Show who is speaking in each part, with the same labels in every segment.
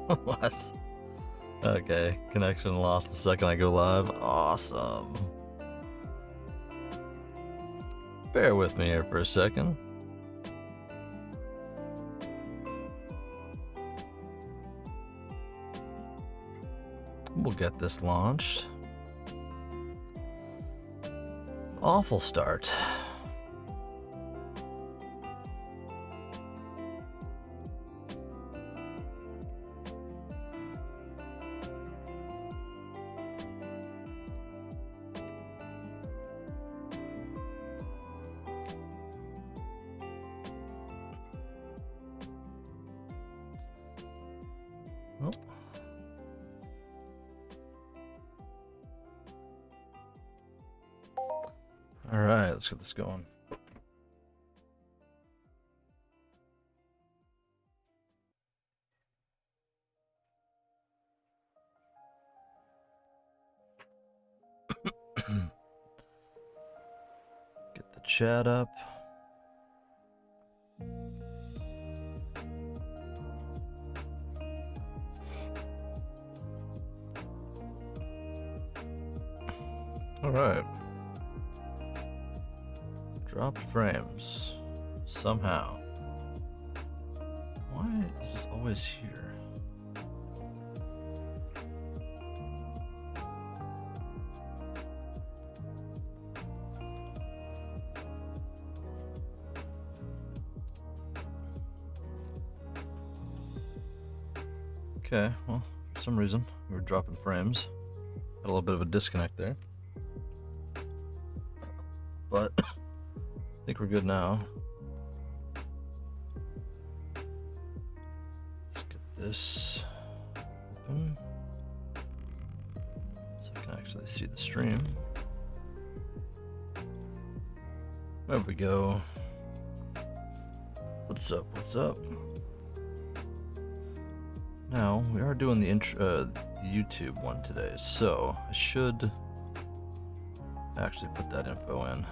Speaker 1: What? Okay, connection lost the second I go live. Awesome. Bear with me here for a second. We'll get this launched. Awful start. Oh. All right, let's get this going. Get the chat up. All right. Dropped frames. Somehow. Why is this always here? Okay, well, for some reason we were dropping frames. Had a little bit of a disconnect there. But I think we're good now. Let's get this open so I can actually see the stream. There we go. What's up? What's up? Now, we are doing the YouTube one today, so I should actually put that info in.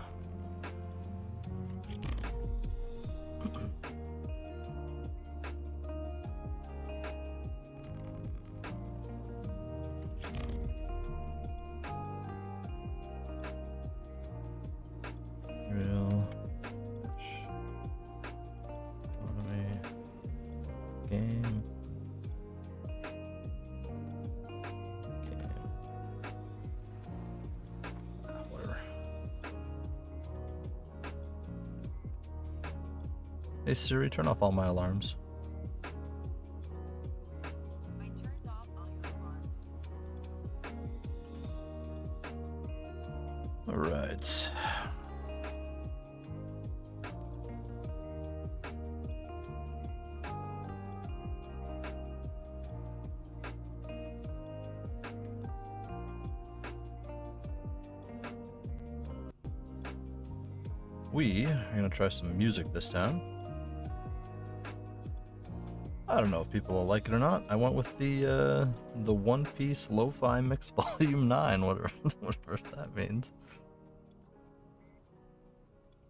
Speaker 1: Real economy game. Hey Siri, turn off all my alarms.
Speaker 2: I turned off all your alarms.
Speaker 1: All right. We are gonna try some music this time. I don't know if people will like it or not. I went with the One Piece Lo-Fi Mix Volume 9, whatever that means.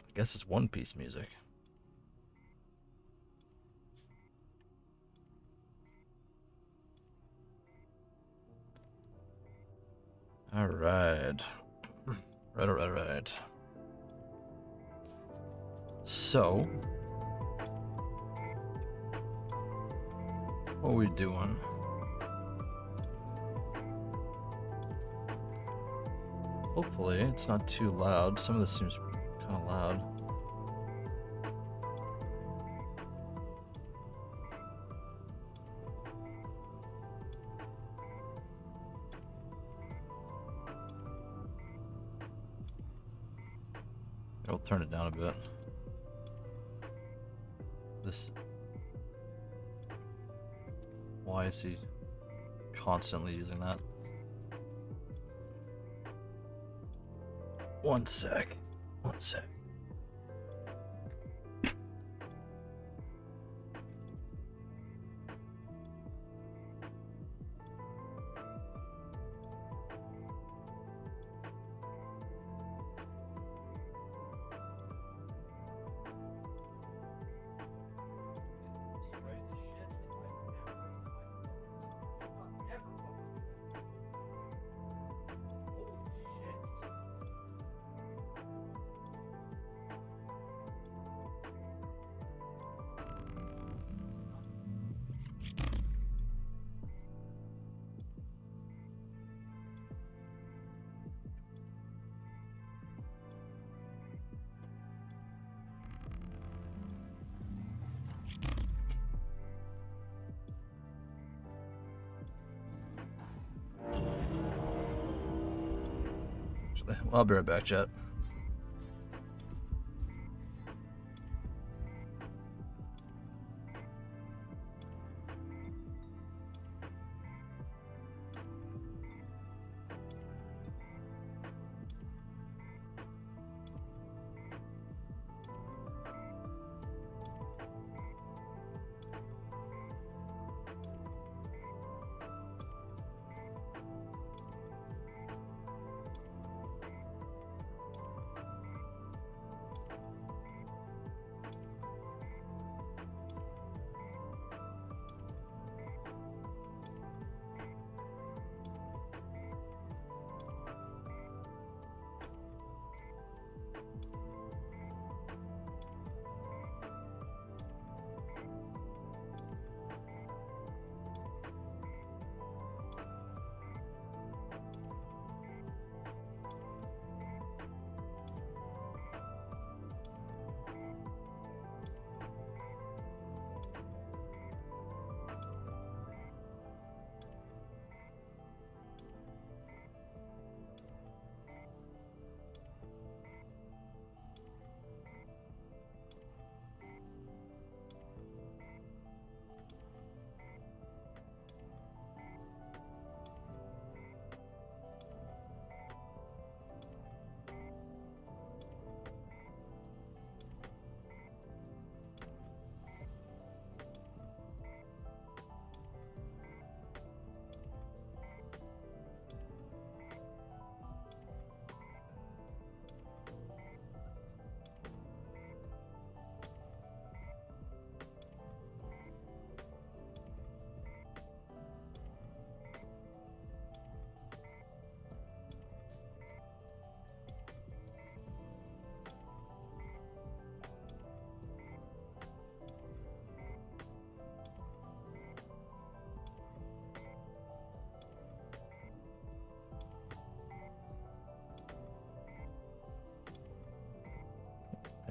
Speaker 1: I guess it's One Piece music. All right. Right. So, what are we doing? Hopefully, it's not too loud. Some of this seems kind of loud. I'll turn it down a bit. This. Why is he constantly using that? One sec. actually. Well, I'll be right back, chat.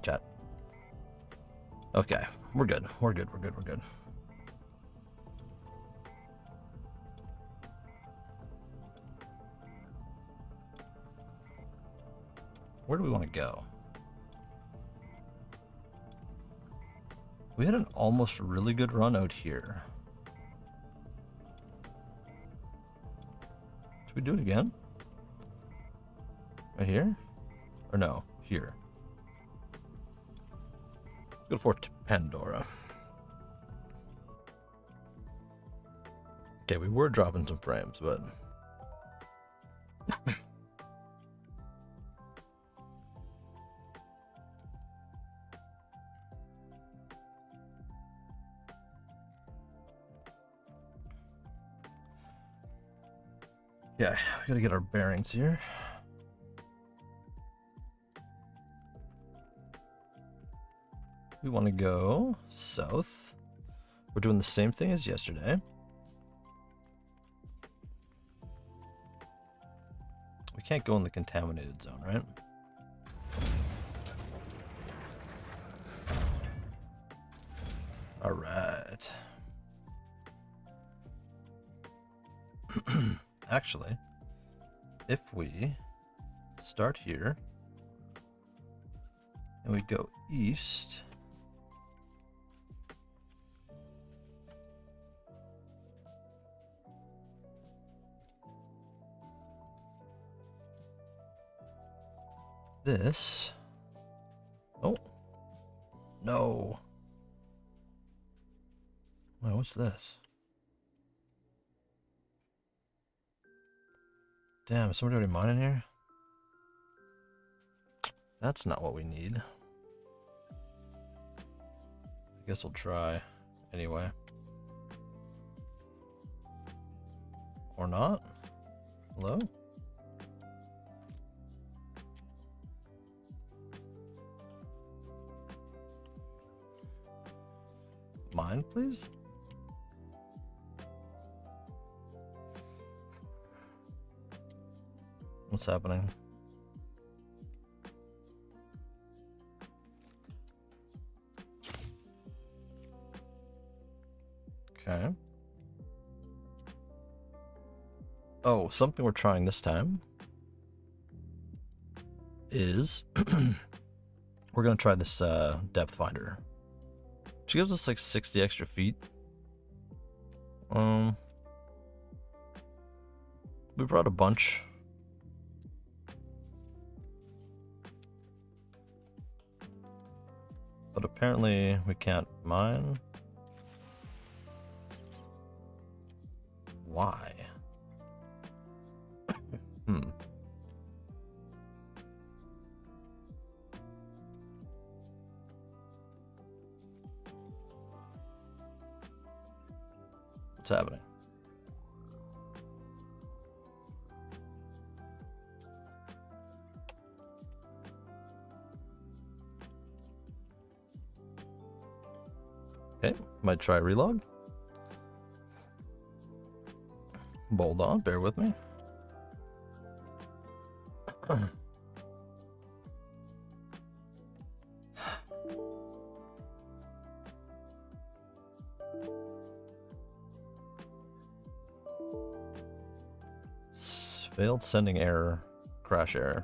Speaker 1: Chat. Okay, we're good. We're good. We're good. We're good. Where do we want to go? We had an almost really good run out here. Should we do it again? Right here? Or no, here. Let's go for Pandora. Okay, we were dropping some frames, but... yeah, we gotta get our bearings here. We want to go south. We're doing the same thing as yesterday. We can't go in the contaminated zone, right? All right. Actually, if we start here and we go east, this, oh, no. Wait, what's this? Damn, is somebody already mining here? That's not what we need. I guess we'll try anyway. Or not? Hello? Mine, please? What's happening? Okay. Oh, something we're trying this time is we're gonna try this depth finder. She gives us like 60 extra feet. We brought a bunch. But apparently we can't mine. Why? What's happening? Okay, might try relog. Hold on, bear with me. Failed sending error, crash error.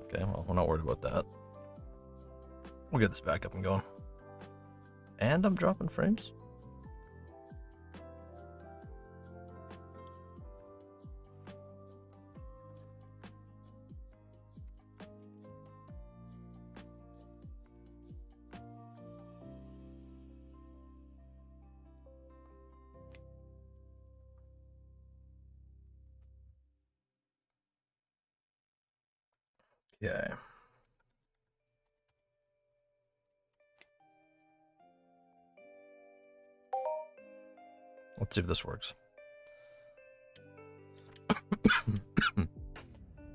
Speaker 1: Okay, well, we're not worried about that. We'll get this back up and going. And I'm dropping frames. Okay. Let's see if this works.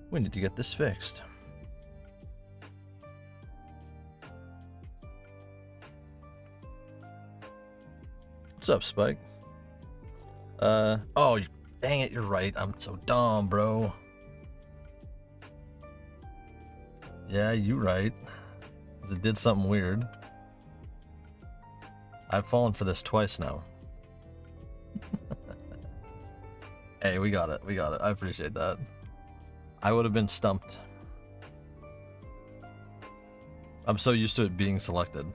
Speaker 1: We need to get this fixed. What's up, Spike? Oh, dang it, you're right. I'm so dumb, bro. Yeah, you right. 'Cause it did something weird. I've fallen for this twice now. Hey, we got it. We got it. I appreciate that. I would have been stumped. I'm so used to it being selected.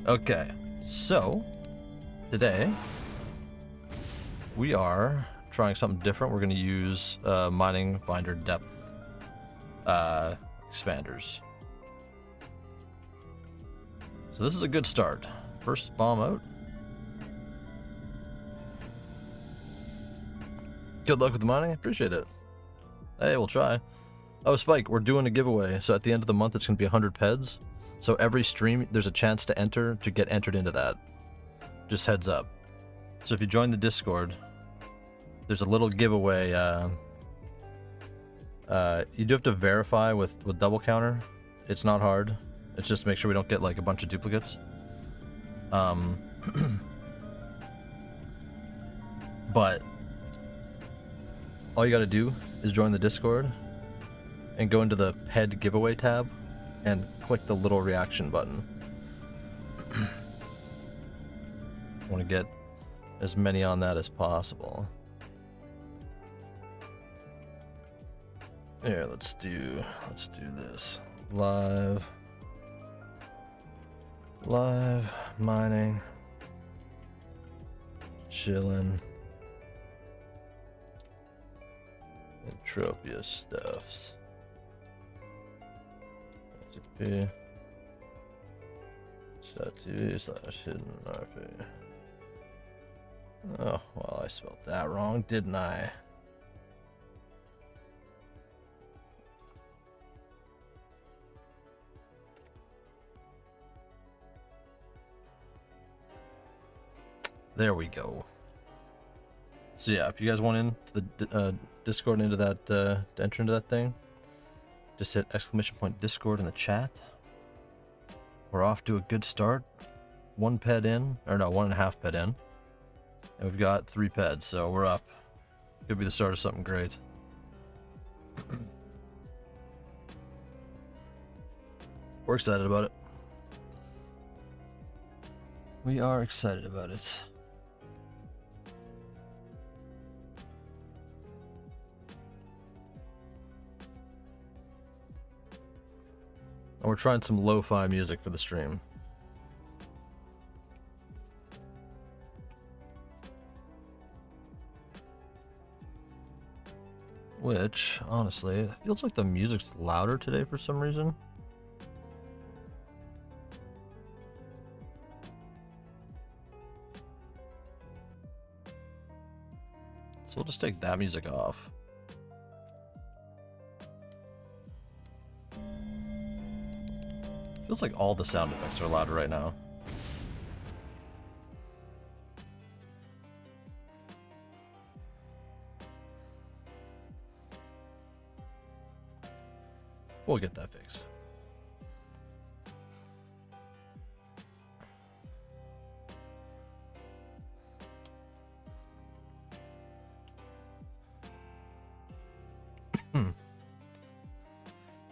Speaker 1: Okay, so today we are trying something different. We're going to use mining finder depth expanders. So this is a good start. First bomb out. Good luck with the mining. Appreciate it. Hey, we'll try. Oh, Spike, we're doing a giveaway. So at the end of the month, it's going to be 100 peds. So every stream, there's a chance to get entered into that. Just heads up. So if you join the Discord, there's a little giveaway. You do have to verify with double counter. It's not hard. It's just to make sure we don't get like a bunch of duplicates. But all you gotta do is join the Discord and go into the head giveaway tab and click the little reaction button. I want to get as many on that as possible. Here, let's do this. Live mining, chillin', Entropia stuffs. TV/hidden RP. Oh, well, I spelled that wrong, didn't I? There we go. So yeah, if you guys want into the Discord, into that, to enter into that thing, just hit !Discord in the chat. We're off to a good start. 1 ped in, or no, 1.5 ped in. And we've got 3 peds, so we're up. Could be the start of something great. We're excited about it. We are excited about it. we're trying some lo-fi music for the stream. Which, honestly, it feels like the music's louder today for some reason. So we'll just take that music off. Feels like all the sound effects are louder right now. We'll get that fixed.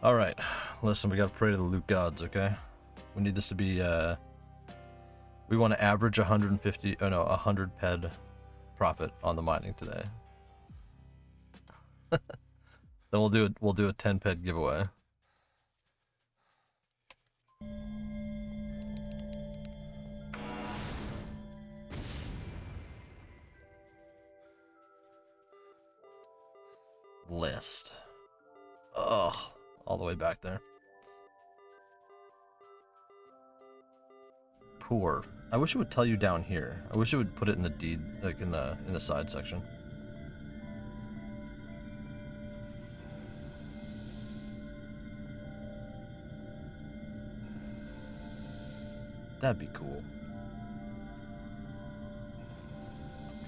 Speaker 1: All right, listen, we gotta pray to the loot gods, okay? We need this to be, we want to average 150, oh no, 100 ped profit on the mining today. Then we'll do a 10 ped giveaway. List. Ugh, all the way back there. Poor. I wish it would tell you down here. I wish it would put it in the deed, like in the side section. That'd be cool.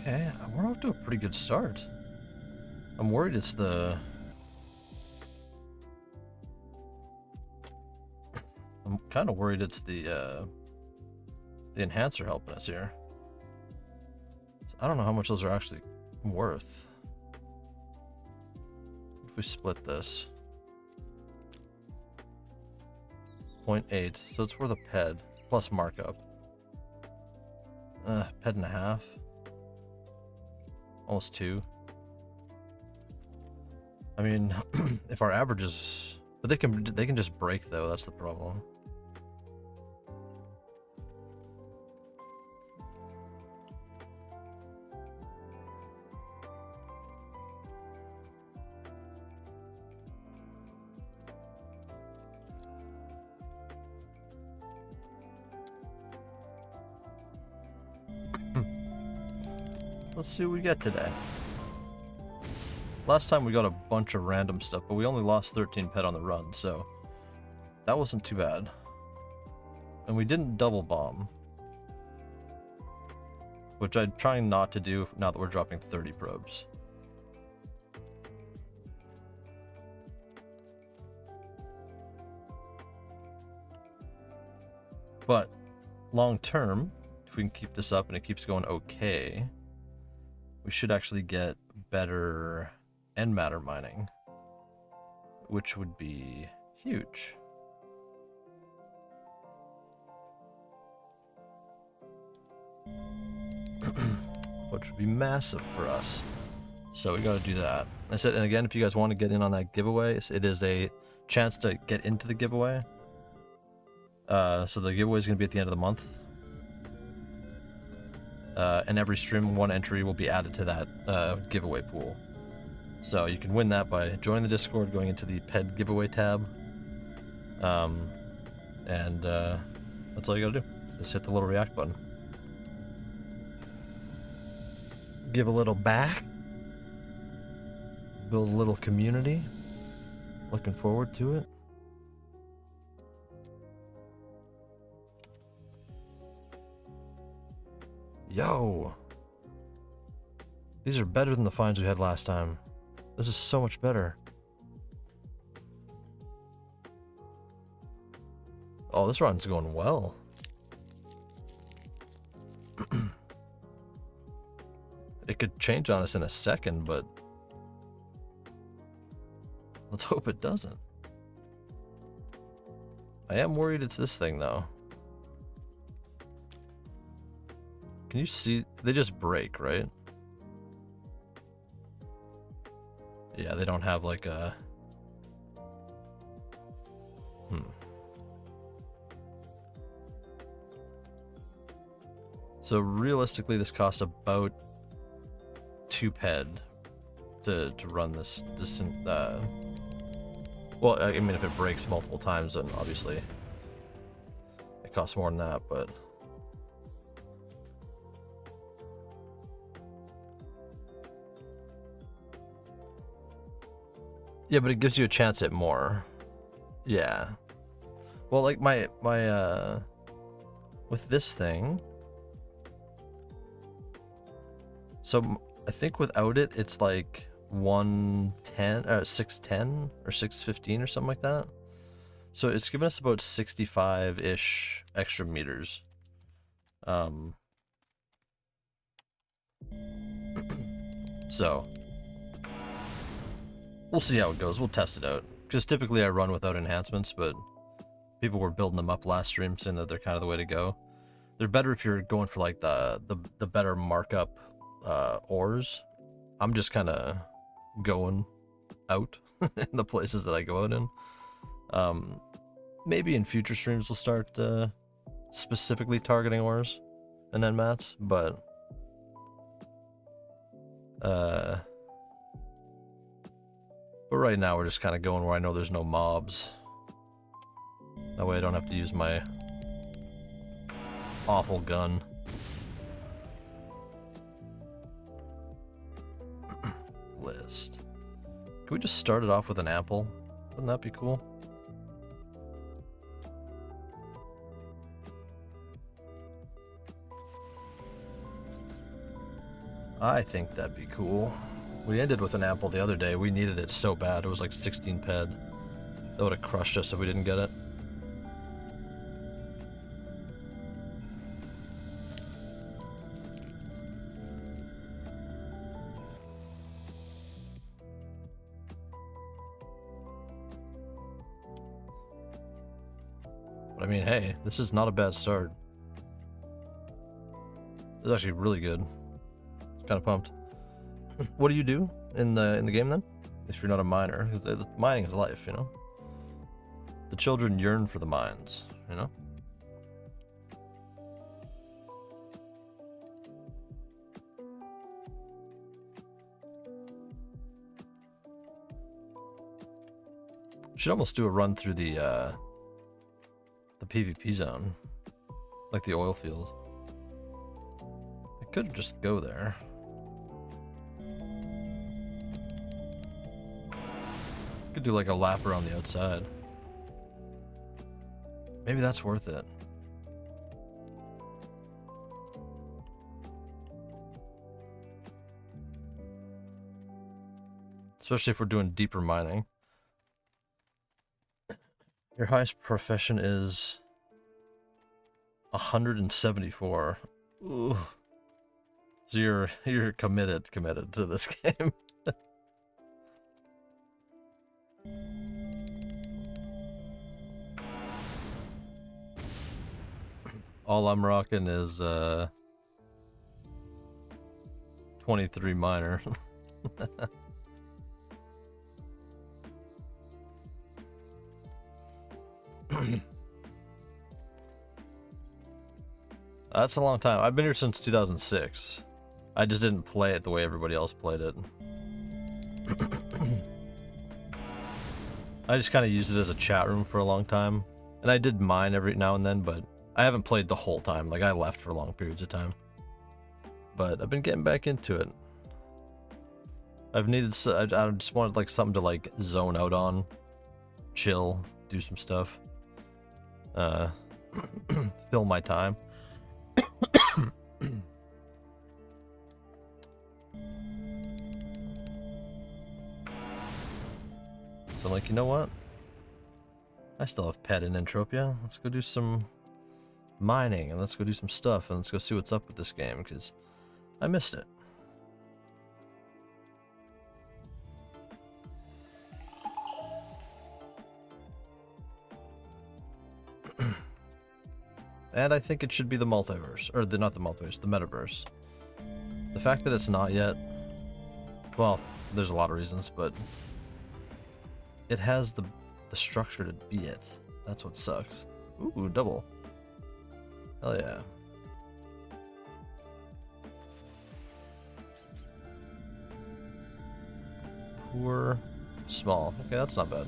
Speaker 1: Okay, we're off to a pretty good start. I'm worried it's the... I'm kind of worried it's the enhancer helping us here. I don't know how much those are actually worth. If we split this. 0.8, so it's worth a ped, plus markup. Ped and a half. Almost 2. I mean, if our average is... But they can just break though, that's the problem. Let's see what we get today. Last time we got a bunch of random stuff, but we only lost 13 ped on the run, so that wasn't too bad. And we didn't double bomb, which I'm trying not to do now that we're dropping 30 probes. But long term, if we can keep this up and it keeps going okay, we should actually get better end matter mining, which would be huge. Which would be massive for us. So we got to do that. I said, and again, if you guys want to get in on that giveaway, it is a chance to get into the giveaway. So the giveaway is going to be at the end of the month. And every stream, one entry will be added to that giveaway pool. So you can win that by joining the Discord, going into the PED giveaway tab. That's all you gotta do. Just hit the little react button. Give a little back. Build a little community. Looking forward to it. Yo! These are better than the finds we had last time. This is so much better. Oh, this run's going well. It could change on us in a second, but let's hope it doesn't. I am worried it's this thing, though. Can you see? They just break, right? Yeah, they don't have like a... So realistically, this costs about 2 ped to run this. Well, I mean, if it breaks multiple times, then obviously it costs more than that. But yeah, but it gives you a chance at more. Yeah. Well, like my with this thing. So I think without it, it's like 110 or 610 or 615 or something like that. So it's given us about 65-ish extra meters. So we'll see how it goes. We'll test it out. Because typically I run without enhancements, but people were building them up last stream, saying that they're kind of the way to go. They're better if you're going for like the better markup ores. I'm just kind of going out in the places that I go out in. Maybe in future streams we'll start specifically targeting ores and then mats, but right now we're just kind of going where I know there's no mobs. That way I don't have to use my awful gun. List. Can we just start it off with an apple? Wouldn't that be cool? I think that'd be cool. We ended with an apple the other day. We needed it so bad. It was like 16 ped. That would have crushed us if we didn't get it. But I mean, hey, this is not a bad start. It's actually really good. Kind of pumped. What do you do in the game then? If you're not a miner, because the mining is life, you know. The children yearn for the mines, you know. Should almost do a run through the PvP zone, like the oil field. I could just go there. Could do like a lap around the outside. Maybe that's worth it. Especially if we're doing deeper mining. Your highest profession is 174. Ooh. So you're committed to this game. All I'm rocking is 23 miner. That's a long time. I've been here since 2006. I just didn't play it the way everybody else played it. I just kind of used it as a chat room for a long time. And I did mine every now and then, but I haven't played the whole time. Like, I left for long periods of time. But I've been getting back into it. I just wanted like something to like zone out on. Chill, do some stuff. Fill my time. So like, you know what? I still have pet in Entropia. Let's go do some mining and let's go do some stuff and let's go see what's up with this game because I missed it. And I think it should be the multiverse, or not the multiverse, the metaverse. The fact that it's not yet, well, there's a lot of reasons, but it has the structure to be it. That's what sucks. Ooh, double. Hell yeah. Poor, small. Okay, that's not bad.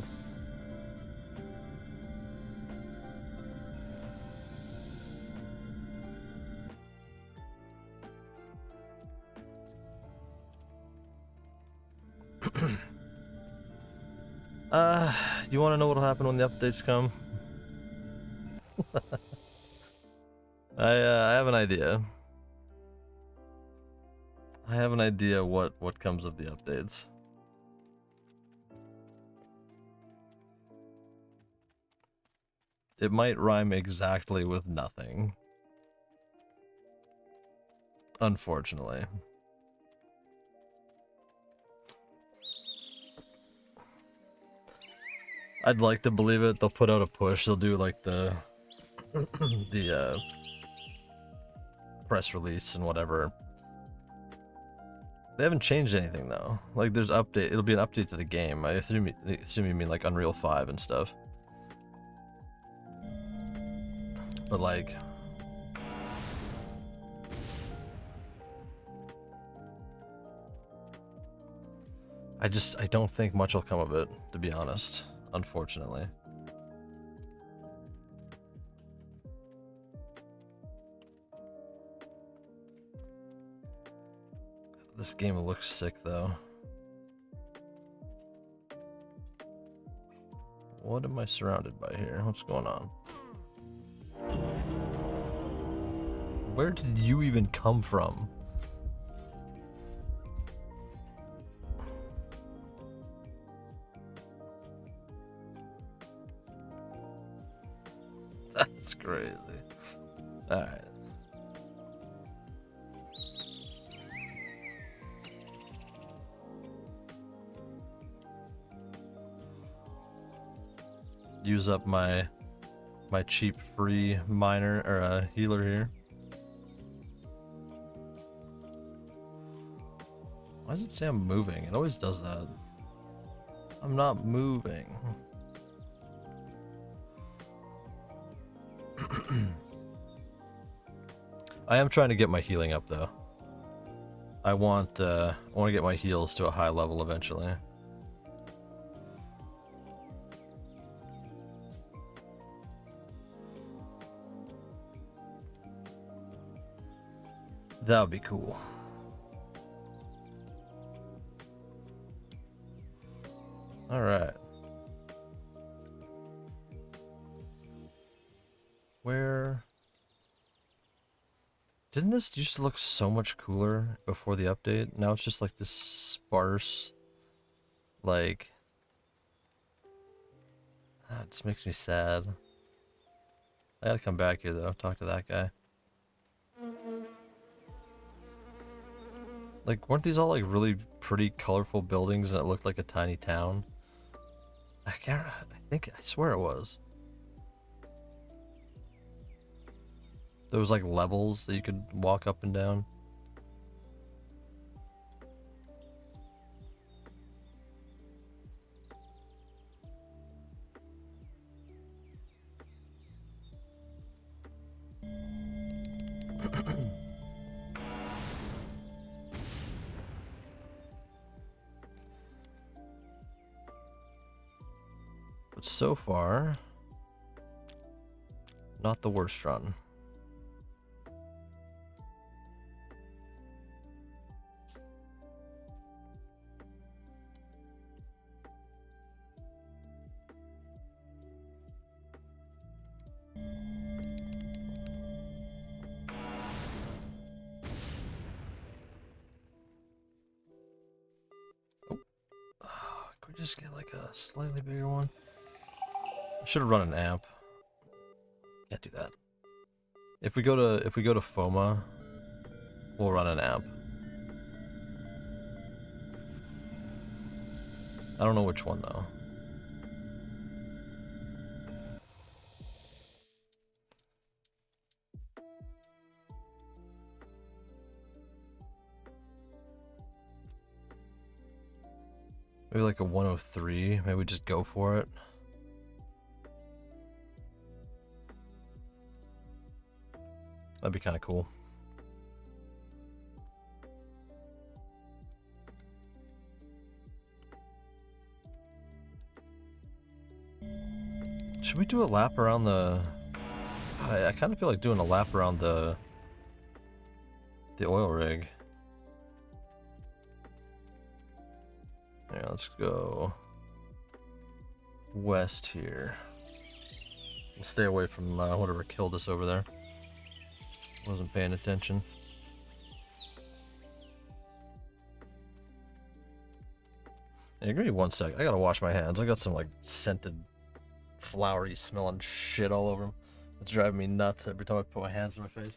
Speaker 1: You want to know what'll happen when the updates come? I have an idea. I have an idea what comes of the updates. It might rhyme exactly with nothing. Unfortunately. I'd like to believe it. They'll put out a push. They'll do like the the press release and whatever. They haven't changed anything though. Like there's update. It'll be an update to the game. I assume you mean like Unreal 5 and stuff. But like, I don't think much will come of it, to be honest. Unfortunately. This game looks sick though. What am I surrounded by here? What's going on? Where did you even come from? That's crazy. Alright. Use up my cheap free miner or healer here. Why does it say I'm moving? It always does that. I'm not moving. I am trying to get my healing up though. I want to get my heals to a high level eventually. That would be cool. All right. Where? Didn't this used to look so much cooler before the update? Now it's just like this sparse, like... it just makes me sad. I gotta come back here though, talk to that guy. Like, weren't these all like really pretty colorful buildings and it looked like a tiny town? I swear it was. There was like levels that you could walk up and down. But so far, not the worst run. Could we just get like a slightly bigger one? I should have run an amp. Can't do that. If we go to FOMA, we'll run an amp. I don't know which one though. Maybe like a 103. Maybe we just go for it. That'd be kind of cool. Should we do a lap around the... I kind of feel like doing a lap around the oil rig. Yeah, let's go west here. We'll stay away from whatever killed us over there. Wasn't paying attention. Hey, give me 1 sec. I gotta wash my hands. I got some like scented, flowery smelling shit all over them. It's driving me nuts every time I put my hands in my face.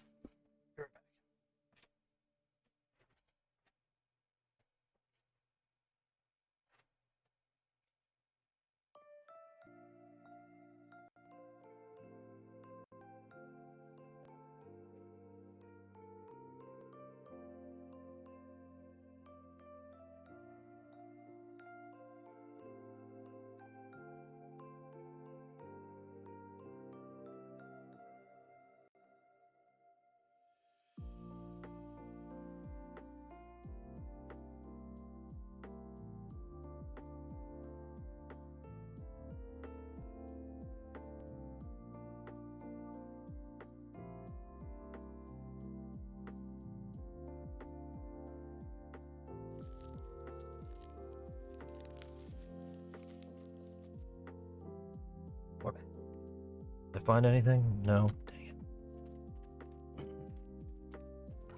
Speaker 1: What? Did I find anything? No. Dang it.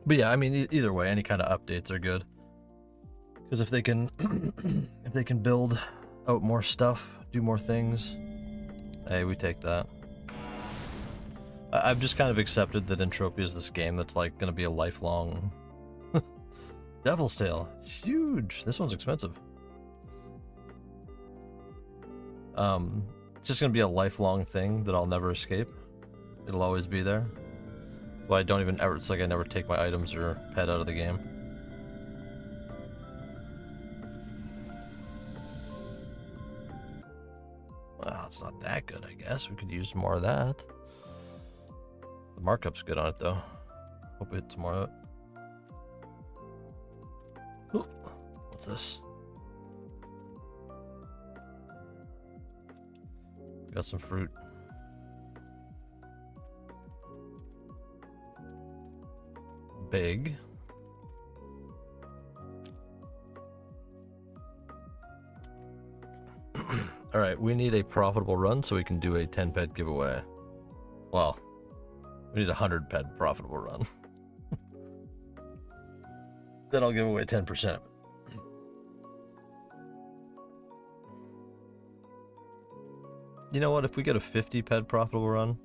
Speaker 1: But yeah, I mean, either way, any kind of updates are good. Because if they can, if they can build out more stuff, do more things, hey, we take that. I've just kind of accepted that Entropia is this game that's like gonna be a lifelong. Devil's Tail, it's huge. This one's expensive. It's just gonna be a lifelong thing that I'll never escape. It'll always be there. But I don't even ever. It's like I never take my items or pet out of the game. Well, it's not that good, I guess. We could use more of that. The markup's good on it, though. Hope we hit some more of it. Ooh, what's this? Got some fruit. Big. Alright, we need a profitable run so we can do a 10 pet giveaway. Well, we need a 100 pet profitable run. Then I'll give away 10% of it. You know what? If we get a 50 ped profitable run,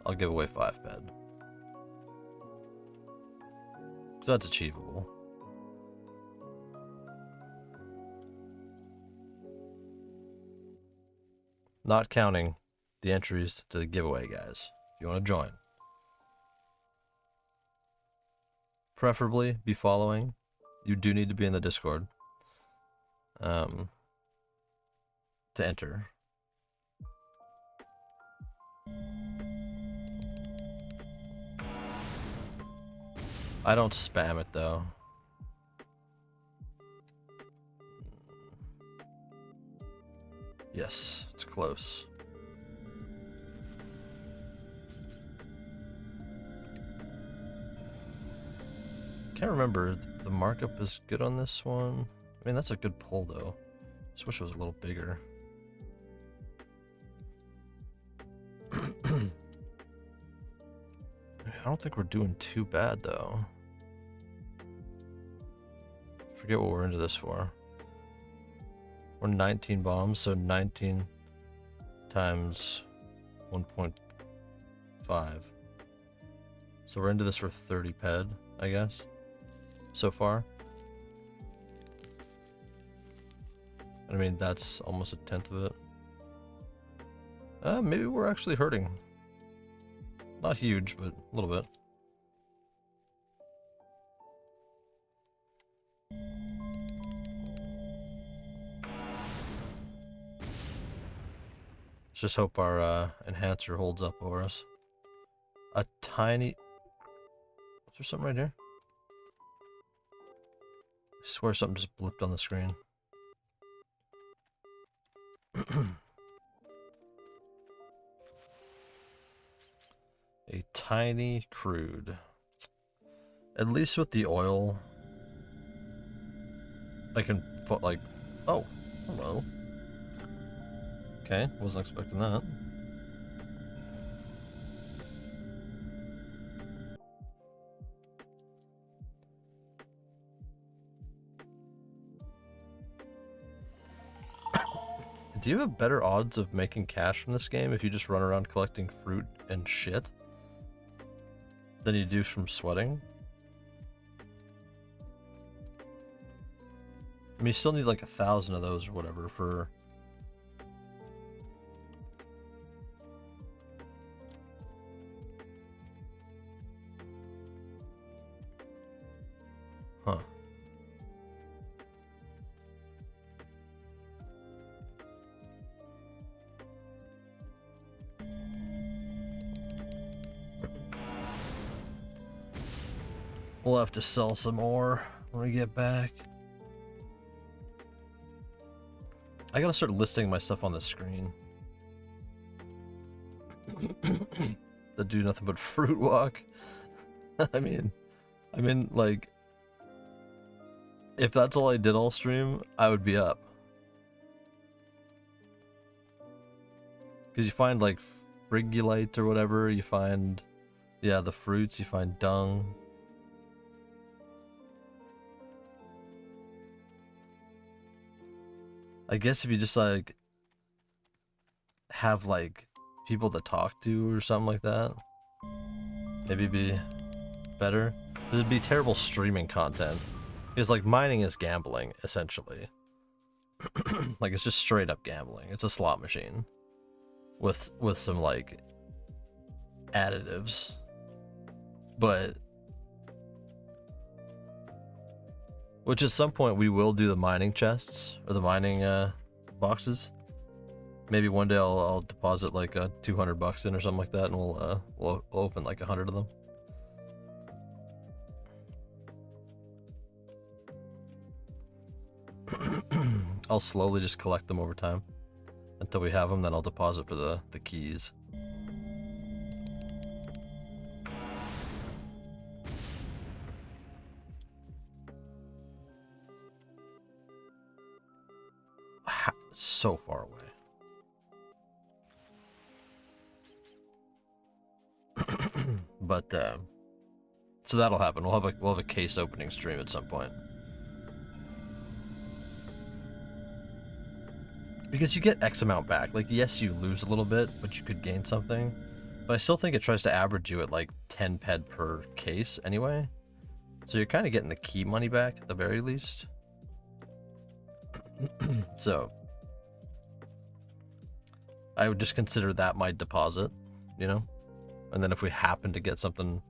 Speaker 1: I'll give away 5 ped. So that's achievable. Not counting the entries to the giveaway, guys. If you want to join. Preferably be following. You do need to be in the Discord. To enter. I don't spam it though. Yes, it's close. Can't remember. The markup is good on this one. I mean, that's a good pull though. Just wish it was a little bigger. I don't think we're doing too bad though. Forget what we're into this for. We're 19 bombs, so 19 times 1.5. So we're into this for 30 ped, I guess, so far. I mean, that's almost a tenth of it. Maybe we're actually hurting. Not huge, but a little bit. Let's just hope our enhancer holds up for us. A tiny... Is there something right here? I swear something just blipped on the screen. A tiny crude. At least with the oil, I can like, oh, hello. Okay, wasn't expecting that. Do you have better odds of making cash from this game if you just run around collecting fruit and shit than you do from sweating? I mean, you still need like 1,000 of those or whatever for... Huh. We'll have to sell some more when we get back. I gotta start listing my stuff on the screen. That do nothing but fruit walk. I mean, like, if that's all I did all stream, I would be up. Because you find, like, frigulite or whatever, you find, yeah, the fruits, you find dung. I guess if you just, like, have, like, people to talk to or something like that, maybe it'd be better. It'd be terrible streaming content. Because, like, mining is gambling, essentially. Like, it's just straight up gambling. It's a slot machine. With some, like, additives. But... which at some point we will do the mining chests, or the mining, boxes. Maybe one day I'll deposit, like, 200 bucks in or something like that, and we'll open, like, 100 of them. I'll slowly just collect them over time until we have them, then I'll deposit for the keys. So far away. But so that'll happen. We'll have a case opening stream at some point. Because you get X amount back. Like, yes, you lose a little bit, but you could gain something. But I still think it tries to average you at like 10 ped per case anyway. So you're kind of getting the key money back at the very least. So I would just consider that my deposit, you know? And then if we happen to get something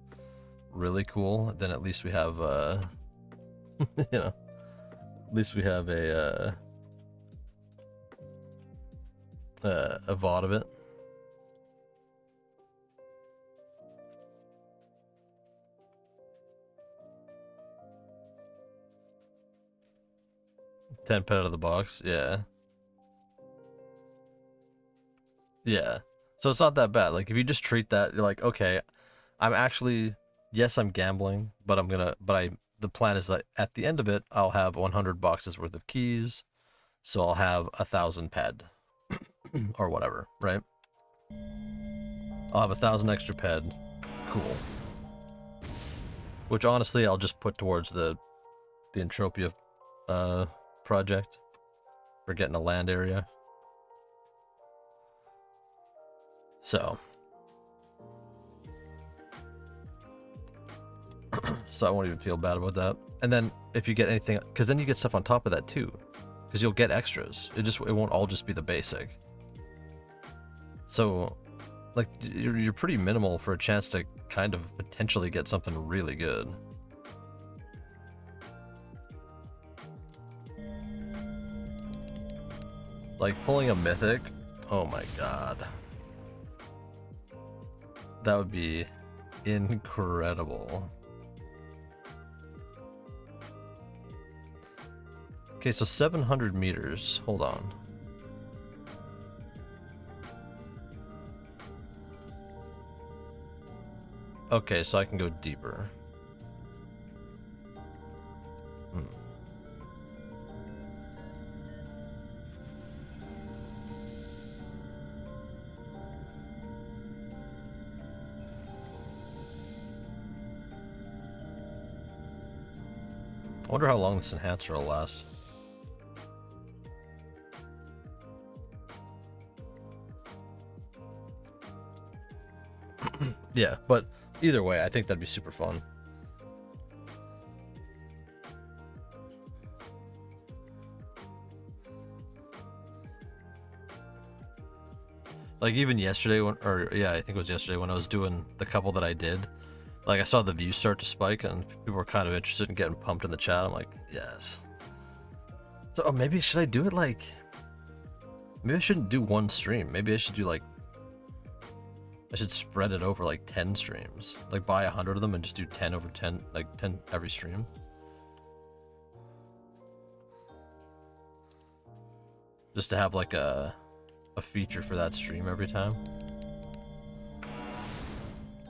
Speaker 1: really cool, then at least we have, you know, at least we have a VOD of it. $10 out of the box, yeah. Yeah. So it's not that bad. Like, if you just treat that, you're like, okay, I'm actually, yes, I'm gambling, but the plan is that at the end of it, I'll have 100 boxes worth of keys, so I'll have 1,000 ped, or whatever, right? I'll have 1,000 extra ped, cool. Which honestly, I'll just put towards the Entropia project for getting a land area. So I won't even feel bad about that. And then if you get anything, because then you get stuff on top of that too, because you'll get extras. It won't all just be the basic. So, like, you're pretty minimal for a chance to kind of potentially get something really good. Like pulling a mythic, oh my god. That would be incredible. Okay, so 700 meters. Hold on. Okay, so I can go deeper. Hmm. I wonder how long this enhancer will last. Yeah, but either way, I think that'd be super fun. Like even yesterday when, or yeah, I think it was yesterday when I was doing the couple that I did, like I saw the views start to spike and people were kind of interested in getting pumped in the chat. I'm like, yes. So oh, maybe should I do it like, maybe I shouldn't do one stream. Maybe I should do like, I should spread it over like 10 streams. Like buy 100 of them and just do 10 over 10, like 10 every stream. Just to have like a feature for that stream every time.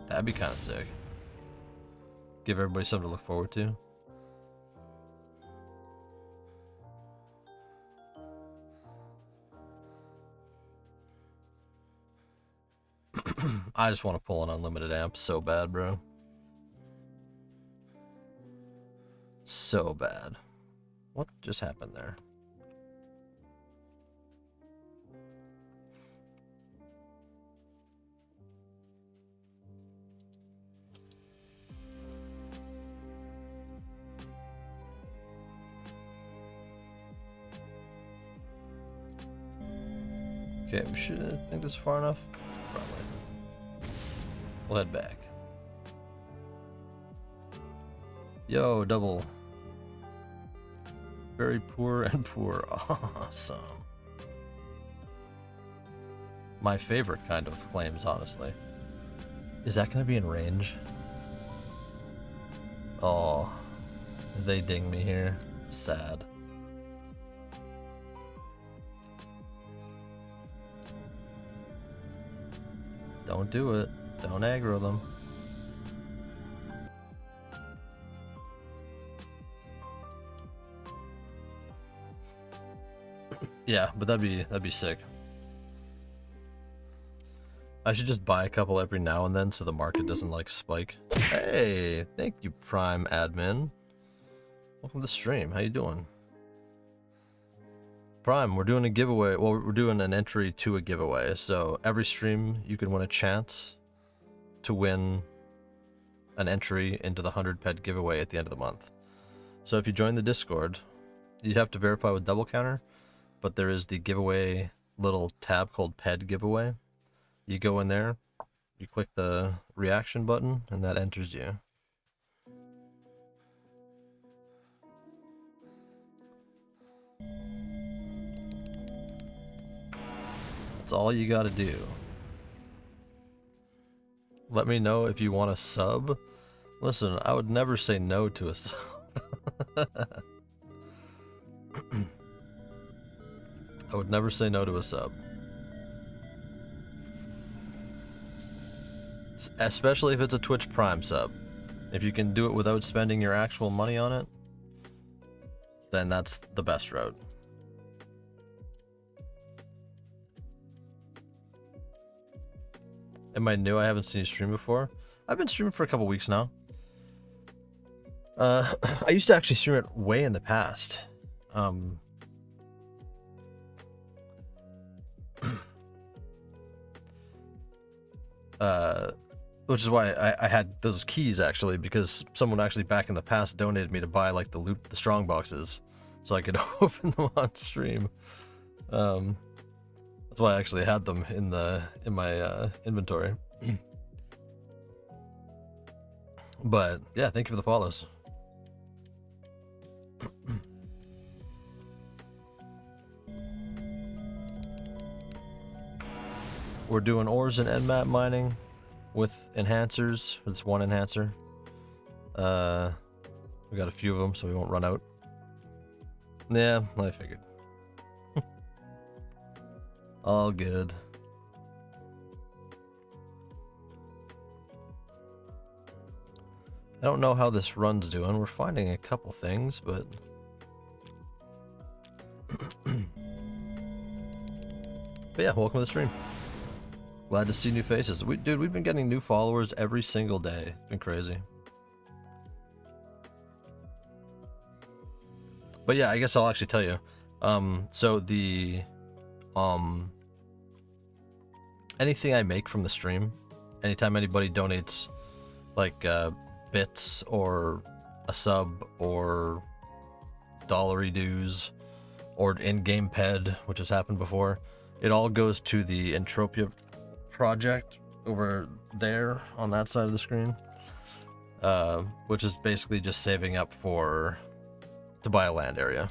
Speaker 1: That'd be kind of sick. Give everybody something to look forward to. I just want to pull an unlimited amp so bad, bro. So bad. What just happened there? Okay, we should think this is far enough. Probably. We'll head back. Yo, double. Very poor and poor. Awesome. My favorite kind of claims, honestly. Is that going to be in range? Oh, they ding me here. Sad. Don't do it. Don't aggro them. Yeah, but that'd be sick. I should just buy a couple every now and then so the market doesn't like spike. Hey, thank you, Prime Admin. Welcome to the stream. How you doing? Prime, we're doing a giveaway. Well, we're doing an entry to a giveaway. So every stream you can win a chance to win an entry into the 100 pet giveaway at the end of the month. So if you join the Discord, you have to verify with double counter, but there is the giveaway little tab called ped giveaway. You go in there, you click the reaction button, and that enters you. That's all you gotta do. Let me know if you want a sub. Listen, I would never say no to a sub. I would never say no to a sub. Especially if it's a Twitch Prime sub. If you can do it without spending your actual money on it, then that's the best route. Am I new? I haven't seen you stream before. I've been streaming for a couple weeks now. I used to actually stream it way in the past. Which is why I had those keys actually, because someone actually back in the past donated me to buy like the strong boxes, so I could open them on stream. That's why I actually had them in my inventory. But yeah, thank you for the follows. We're doing ores and nmap mining with enhancers. It's one enhancer. We got a few of them, so we won't run out. Yeah, I figured. All good. I don't know how this run's doing. We're finding a couple things, but but yeah, welcome to the stream. Glad to see new faces. Dude, we've been getting new followers every single day. It's been crazy. But yeah, I guess I'll actually tell you. So the anything I make from the stream, anytime anybody donates like bits or a sub or dollary dues or in-game ped, which has happened before, it all goes to the Entropia Project over there on that side of the screen, which is basically just saving up to buy a land area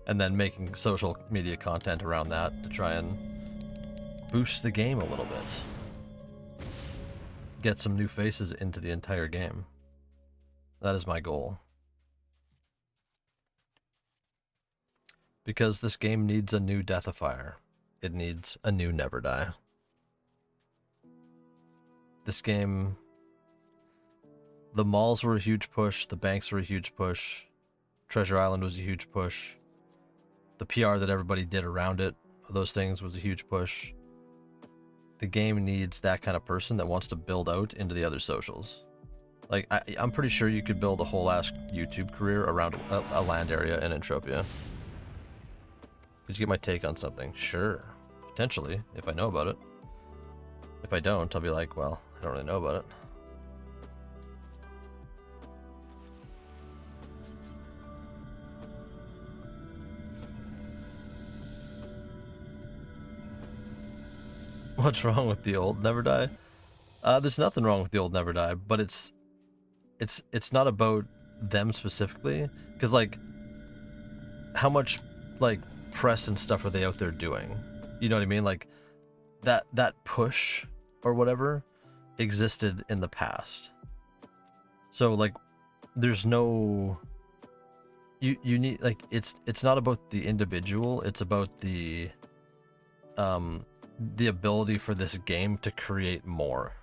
Speaker 1: and then making social media content around that to try and boost the game a little bit, get some new faces into the entire game. That is my goal, because this game needs a new Deathifier. It needs a new Never Die. This game, the malls were a huge push, the banks were a huge push, Treasure Island was a huge push, the PR that everybody did around it, those things, was a huge push. The game needs that kind of person that wants to build out into the other socials. Like, I'm pretty sure you could build a whole ass YouTube career around a land area in Entropia. Could you get my take on something? Sure. Potentially, if I know about it. If I don't, I'll be like, well, I don't really know about it. What's wrong with the old Never Die? There's nothing wrong with the old Never Die, but it's not about them specifically, because like, how much like press and stuff are they out there doing? You know what I mean? Like that push or whatever existed in the past. So like, there's no, you need, like, it's not about the individual, it's about the ability for this game to create more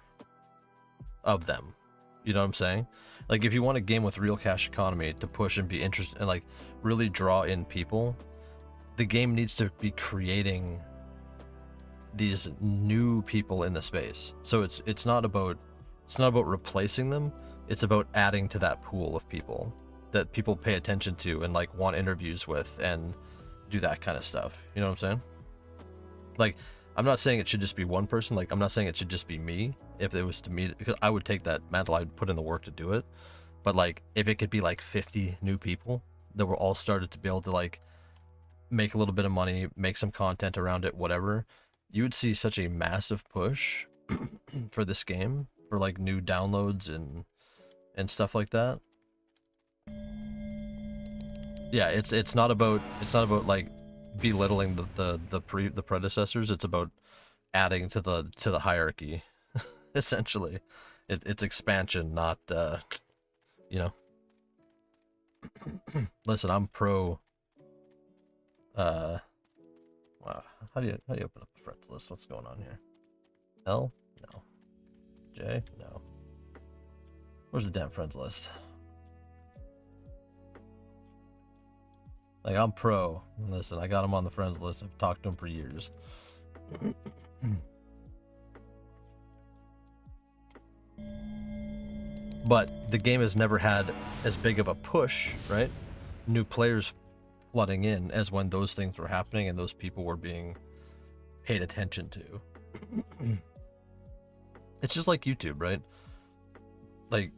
Speaker 1: of them. You know what I'm saying? Like, if you want a game with real cash economy to push and be interested and like really draw in people, the game needs to be creating these new people in the space. So it's not about replacing them, it's about adding to that pool of people that people pay attention to and like want interviews with and do that kind of stuff. You know what I'm saying? Like, I'm not saying it should just be one person. Like, I'm not saying it should just be me. If it was to me, because I would take that mantle, I'd put in the work to do it. But like, if it could be like 50 new people that were all started to be able to like make a little bit of money, make some content around it, whatever, you would see such a massive push for this game, for like new downloads and stuff like that. Yeah, it's not about like belittling the predecessors. It's about adding to the hierarchy, essentially. It's expansion, not you know. Listen, I'm pro. Wow, how do you open up the friends list? What's going on here? L? No. J? No. Where's the damn friends list? Like, I'm pro. Listen, I got him on the friends list. I've talked to him for years. But the game has never had as big of a push, right? New players flooding in as when those things were happening and those people were being paid attention to. It's just like YouTube, right? Like,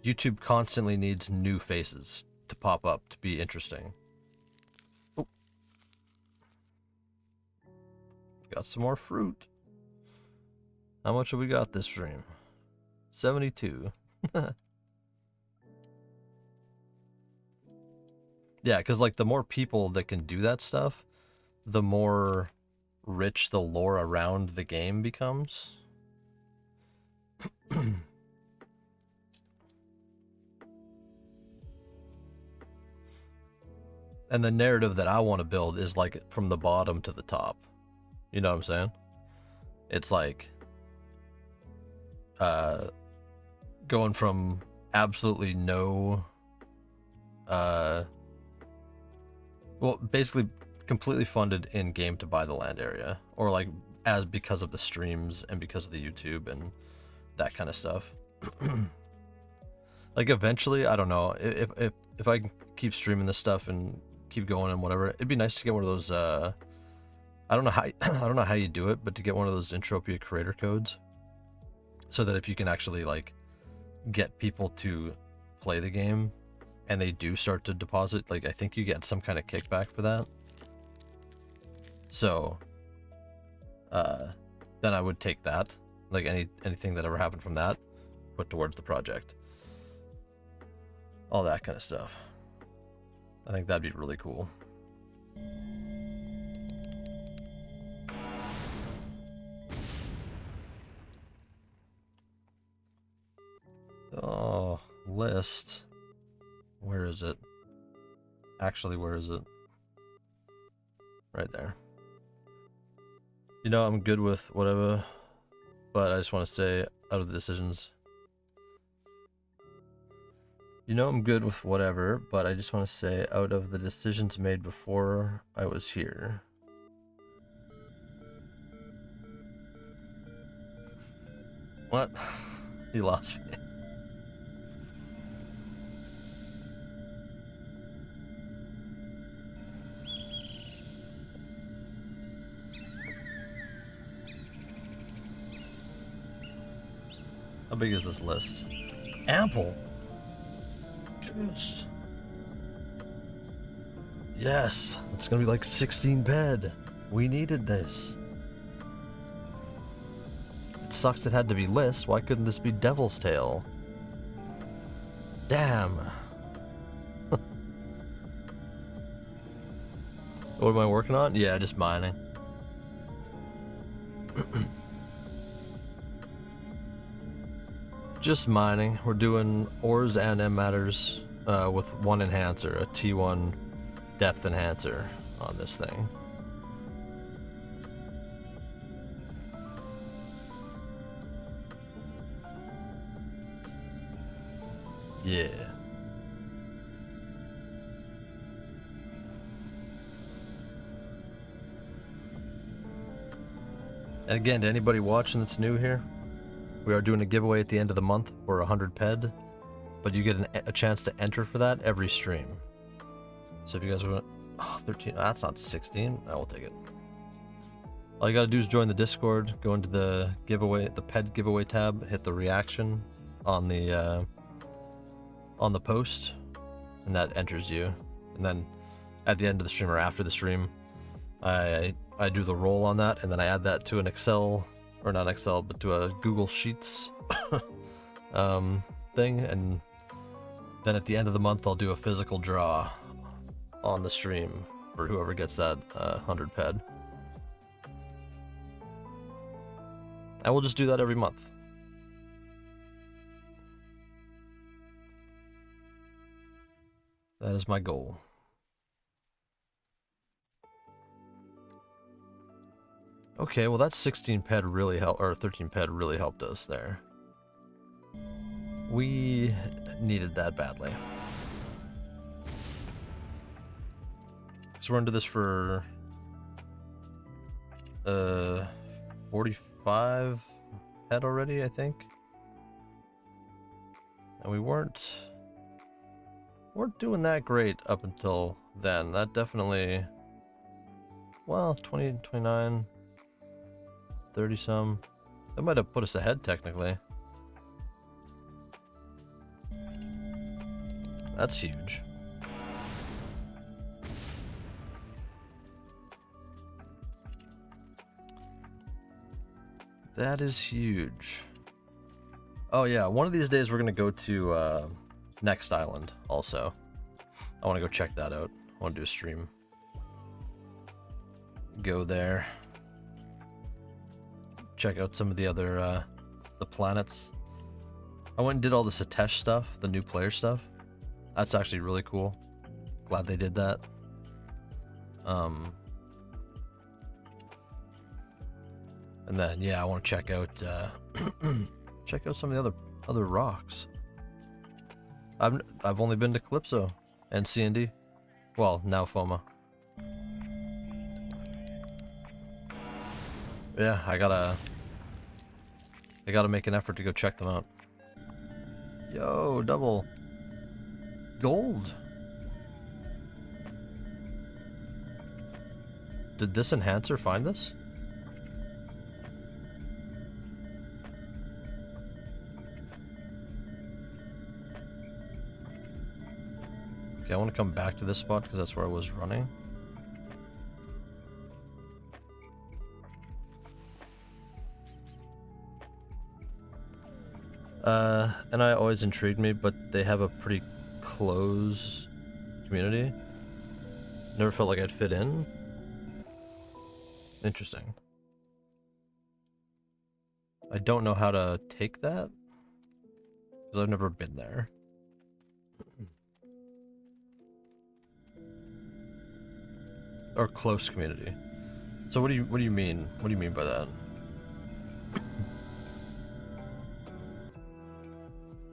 Speaker 1: YouTube constantly needs new faces to pop up to be interesting. Oh. Got some more fruit. How much have we got this stream? 72. Yeah, because like, the more people that can do that stuff, the more rich the lore around the game becomes. And the narrative that I want to build is like from the bottom to the top. You know what I'm saying? It's like going from absolutely no, well, basically completely funded in game to buy the land area, or like as because of the streams and because of the YouTube and that kind of stuff. Like eventually, I don't know if I can keep streaming this stuff and keep going and whatever, it'd be nice to get one of those. I don't know how I don't know how you do it, but to get one of those Entropia creator codes, so that if you can actually like get people to play the game and they do start to deposit, like I think you get some kind of kickback for that. So then I would take that, like anything that ever happened from that, put towards the project. All that kind of stuff. I think that'd be really cool. Oh, list. Where is it? Actually, where is it? Right there. You know, I'm good with whatever, but I just want to say, out of the decisions. You know, I'm good with whatever, but I just want to say, out of the decisions made before I was here. What? He lost me. How big is this list? Ample. Yes. Yes. It's gonna be like 16 bed. We needed this. It sucks it had to be list. Why couldn't this be Devil's Tail? Damn. What am I working on? Yeah, just mining. Just mining. We're doing ores and M matters with one enhancer, a T1 depth enhancer on this thing. Yeah. And again, to anybody watching that's new here, we are doing a giveaway at the end of the month for 100 ped, but you get a chance to enter for that every stream. So if you guys want, 13, that's not 16. I will take it. All you gotta do is join the Discord, go into the giveaway, the ped giveaway tab, hit the reaction on the post, and that enters you. And then at the end of the stream or after the stream, I do the roll on that, and then I add that to an Excel, or not Excel, but to a Google Sheets thing, and then at the end of the month I'll do a physical draw on the stream for whoever gets that 100 ped. I will just do that every month. That is my goal. Okay, well that 16 ped really helped, or 13 ped really helped us there. We needed that badly. So we're into this for 45 ped already, I think. And we weren't doing that great up until then. That definitely, well, 20, 29, 30 some. That might have put us ahead technically. That's huge. That is huge. Oh yeah, one of these days we're gonna go to Next Island also. I want to go check that out. I want to do a stream. Go there. Check out some of the other the planets. I went and did all the Satesh stuff, the new player stuff. That's actually really cool. Glad they did that. And then yeah, I want to check out check out some of the other rocks. I've only been to Calypso and C&D. Well, now FOMA. Yeah, I gotta make an effort to go check them out. Yo, double gold. Did this enhancer find this? Okay, I want to come back to this spot because that's where I was running. NI always intrigued me, but they have a pretty close community. Never felt like I'd fit in. Interesting. I don't know how to take that because I've never been there. Or close community. So what do you mean? What do you mean by that?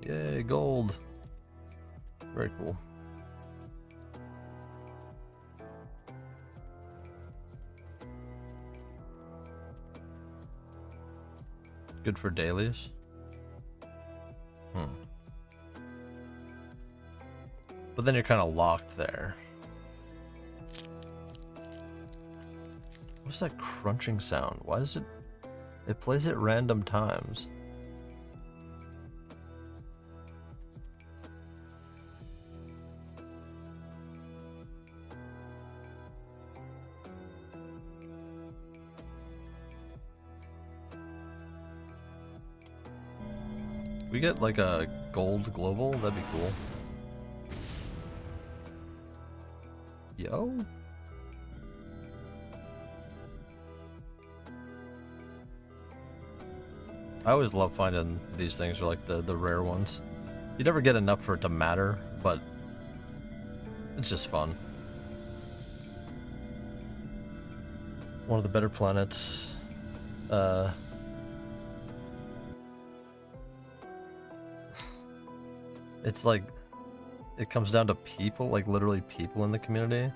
Speaker 1: Yay, gold. Very cool. Good for dailies. But then you're kind of locked there. What's that crunching sound? Why does it plays at random times? We get like a gold global, that'd be cool. Yo. I always love finding these things, are like the rare ones. You never get enough for it to matter, but it's just fun. One of the better planets. It's like, it comes down to people, like literally people in the community.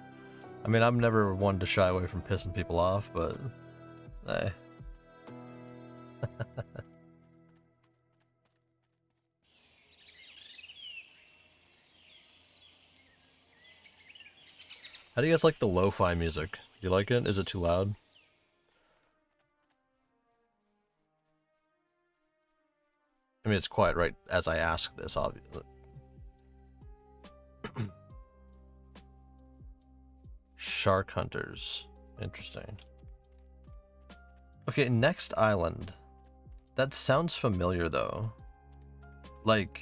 Speaker 1: I mean, I'm never one to shy away from pissing people off, but hey. How do you guys like the lo-fi music? Do you like it? Is it too loud? I mean, it's quiet right as I ask this, obviously. Shark hunters. Interesting. Okay, next island. That sounds familiar, though. Like,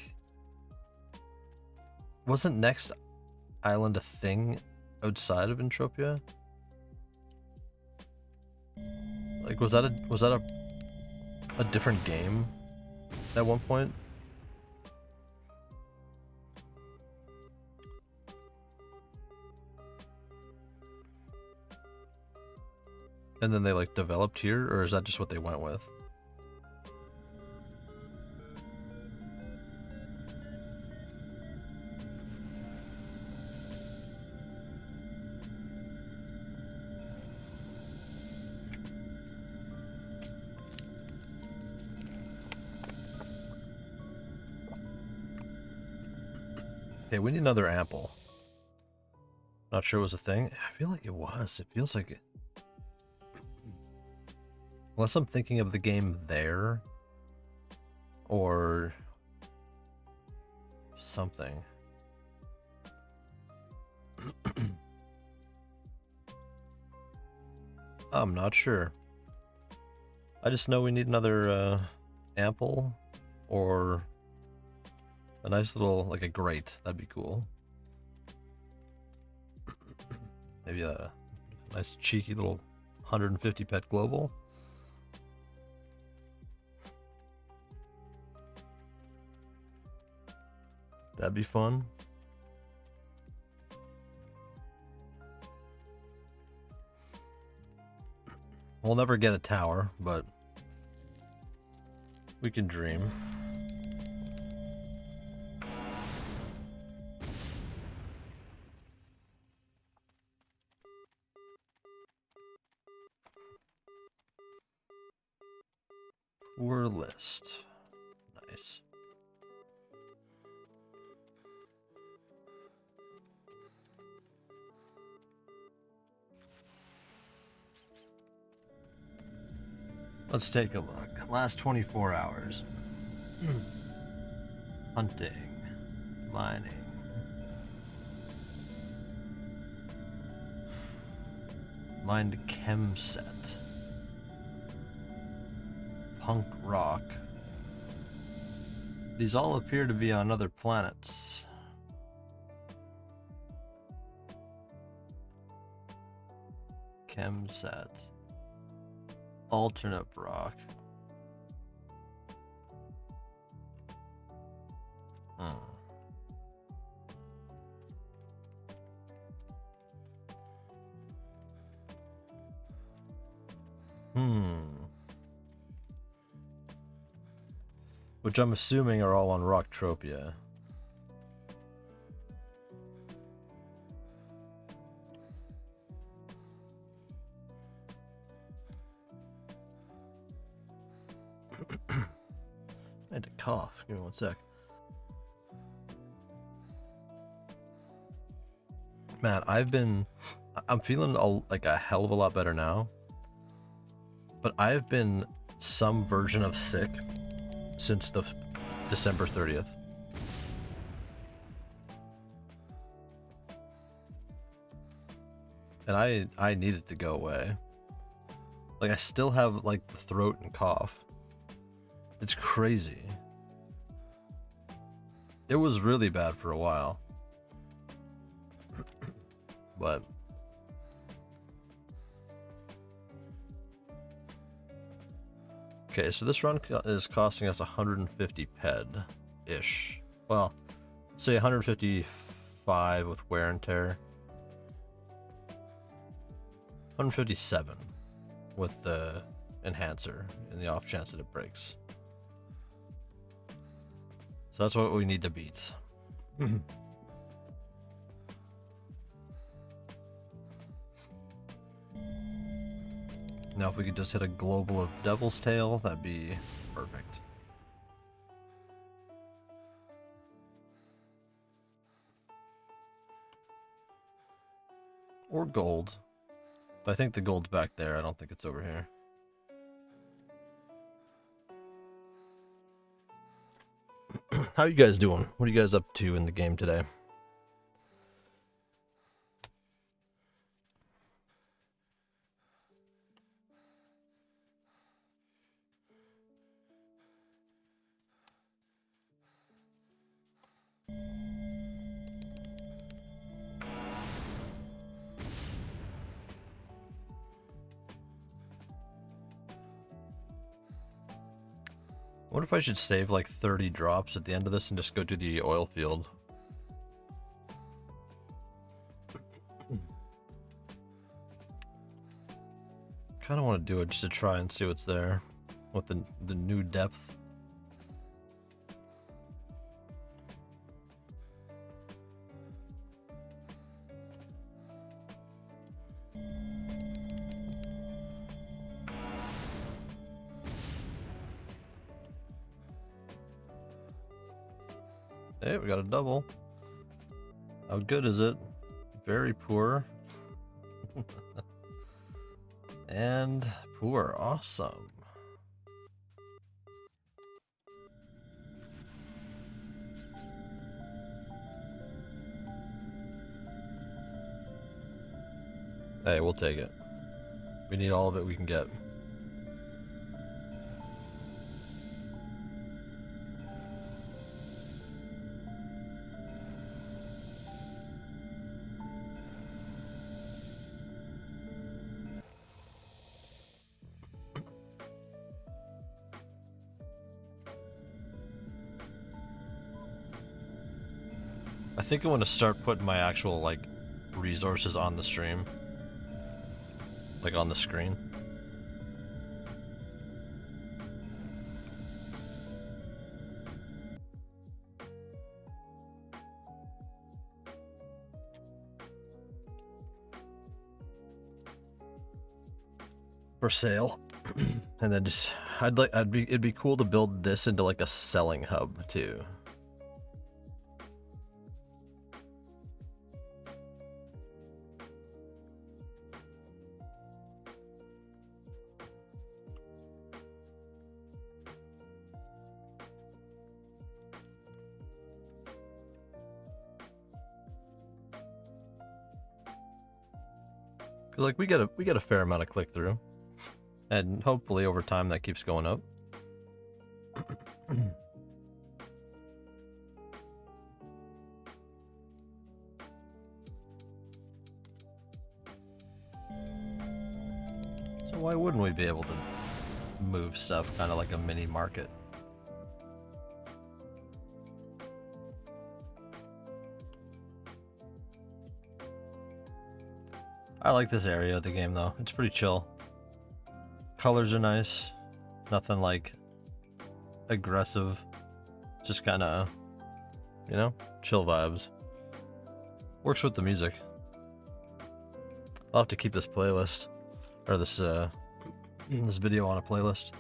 Speaker 1: wasn't next island a thing outside of Entropia? Like, was that a different game at one point? And then they like developed here, or is that just what they went with? Okay, we need another ample. Not sure it was a thing. I feel like it was. It feels like it. Unless I'm thinking of the game there. Or something. I'm not sure. I just know we need another ample or a nice little, like a grate. That'd be cool. Maybe a nice cheeky little 150 pet global. That'd be fun. We'll never get a tower, but we can dream. Tour list. Nice. Let's take a look. Last 24 hours. Hunting. Mining. Mined chem set. Punk rock. These all appear to be on other planets. Chem set. Alternate rock. Which I'm assuming are all on Rocktropia. I had to cough. Give me one sec. Man, I'm feeling like a hell of a lot better now. But I've been some version of sick since the December 30th. And I need it to go away. Like, I still have, like, the throat and cough. It's crazy. It was really bad for a while. But... okay, so this run is costing us 150 ped-ish. Well, say 155 with wear and tear. 157 with the enhancer in the off chance that it breaks. So that's what we need to beat. Now if we could just hit a global of Devil's Tail, that'd be perfect. Or gold. But I think the gold's back there. I don't think it's over here. How you guys doing? What are you guys up to in the game today? What if I should save like 30 drops at the end of this and just go to the oil field? Kind of want to do it just to try and see what's there with the new depth. Hey, we got a double. How good is it? Very poor. And poor. Awesome. Hey, we'll take it. We need all of it we can get. I think I want to start putting my actual, like, resources on the stream. Like, on the screen. For sale. And then just it'd be cool to build this into like a selling hub too. Cause like we get a fair amount of click through, and hopefully over time that keeps going up. So why wouldn't we be able to move stuff kind of like a mini market? I like this area of the game though. It's pretty chill. Colors are nice. Nothing like aggressive. Just kind of, you know, chill vibes. Works with the music. I'll have to keep this playlist or this this video on a playlist.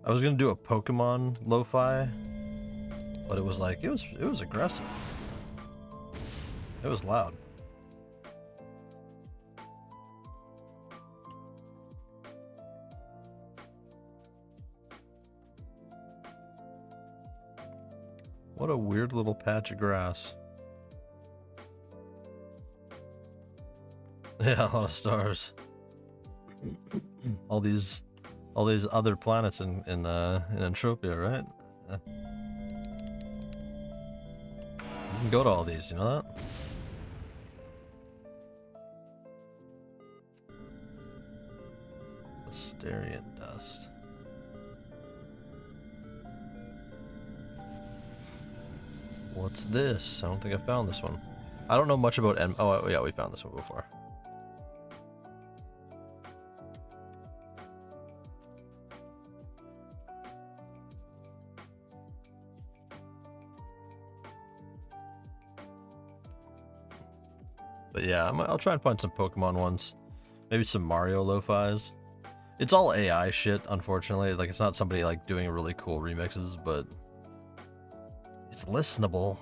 Speaker 1: I was gonna do a Pokemon lo-fi, but it was like it was aggressive. It was loud. What a weird little patch of grass. Yeah, a lot of stars. all these other planets in Entropia, right? You can go to all these, you know that? Asterian dust. What's this? I don't think I found this one. I don't know much about oh yeah, we found this one before. But yeah, I'll try and find some Pokemon ones. Maybe some Mario lo-fis. It's all AI shit, unfortunately. Like, it's not somebody, like, doing really cool remixes, but it's listenable.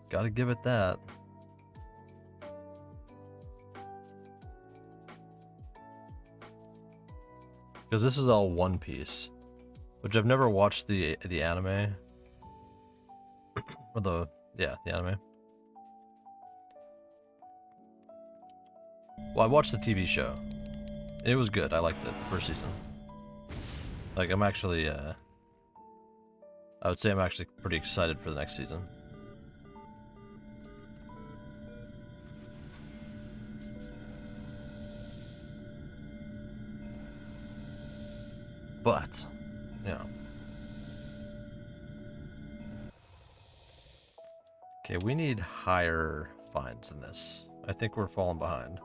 Speaker 1: Gotta give it that. Because this is all One Piece, which I've never watched the anime. Or the anime. Well, I watched the TV show. It was good. I liked it, the first season. Like, I'm actually, I would say I'm actually pretty excited for the next season. But, you know. Okay, we need higher finds than this. I think we're falling behind.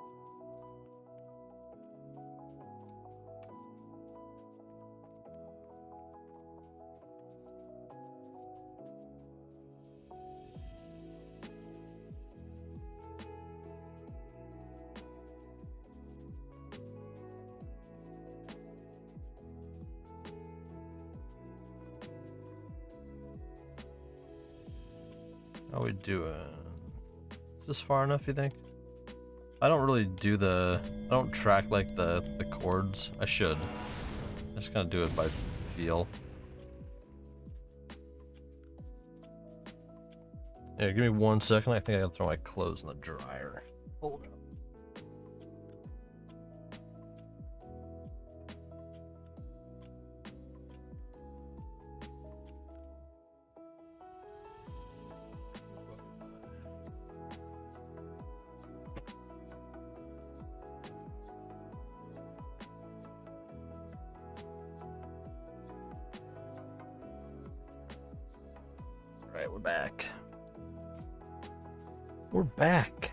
Speaker 1: How we doing? Is this far enough, you think? I don't really do I don't track like the chords. I should. I just kind of do it by feel. Yeah, give me 1 second. I think I gotta throw my clothes in the dryer. Hold up. Alright, we're back. We're back.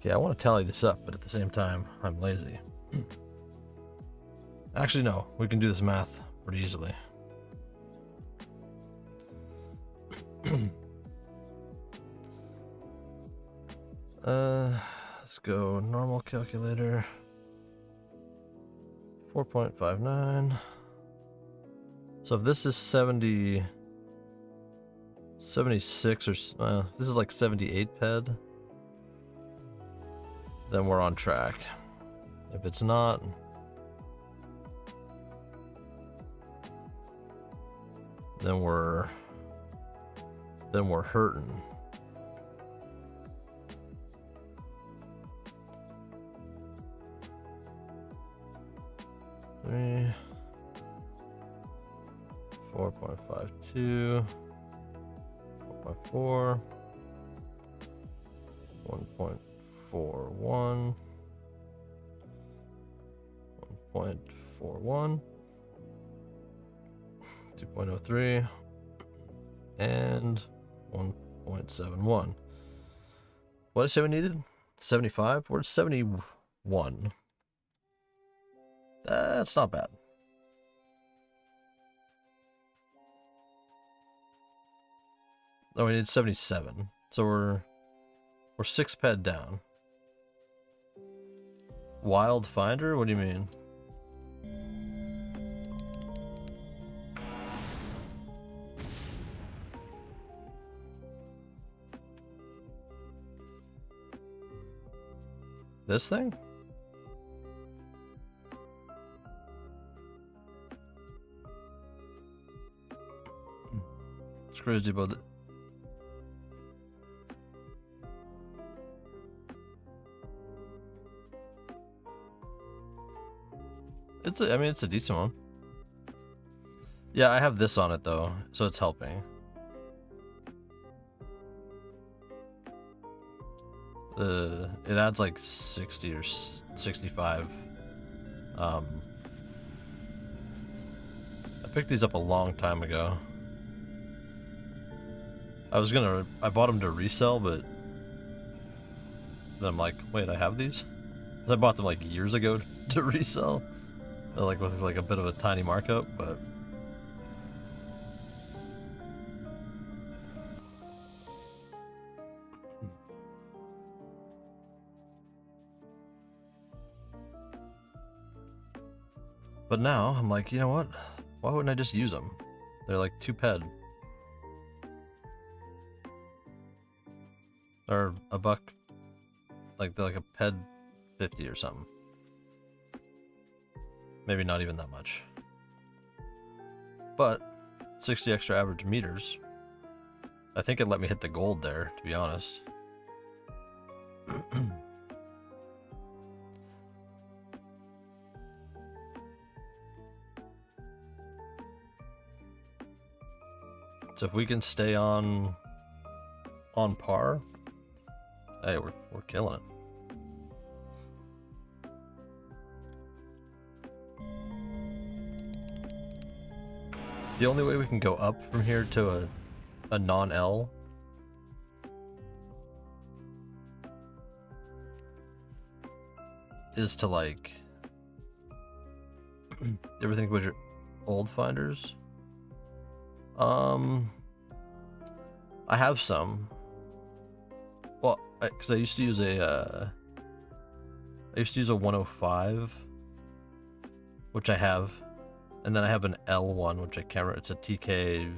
Speaker 1: Okay, I want to tally this up, but at the same time, I'm lazy. Actually, no. We can do this math pretty easily. Let's go normal calculator. 4.59. So if this is 70, 76 or this is like 78 ped, then we're on track. If it's not, then we're hurting. Three, 4.52, 4.4, 1.41, 1.41, 2.03, and 1.71. What did I say we needed? 75? Where's 71? That's not bad. Oh, we need 77. So we're 6 ped down. Wild Finder? What do you mean? This thing? It's crazy about it. I mean, it's a decent one. Yeah, I have this on it though, so it's helping. It adds like 60 or 65. I picked these up a long time ago. I bought them to resell, but then I'm like, wait, I have these? I bought them like years ago to resell. They're like with like a bit of a tiny markup, but now I'm like, you know what? Why wouldn't I just use them? They're like 2 ped. Or a buck. Like they're like a ped 50 or something. Maybe not even that much. But 60 extra average meters. I think it let me hit the gold there, to be honest. So if we can stay on par, hey, we're killing it. The only way we can go up from here to a non-L is to like everything with your old finders. I have some. Well, because I used to use a 105, which I have, and then I have an L1, which I can't remember. It's a TK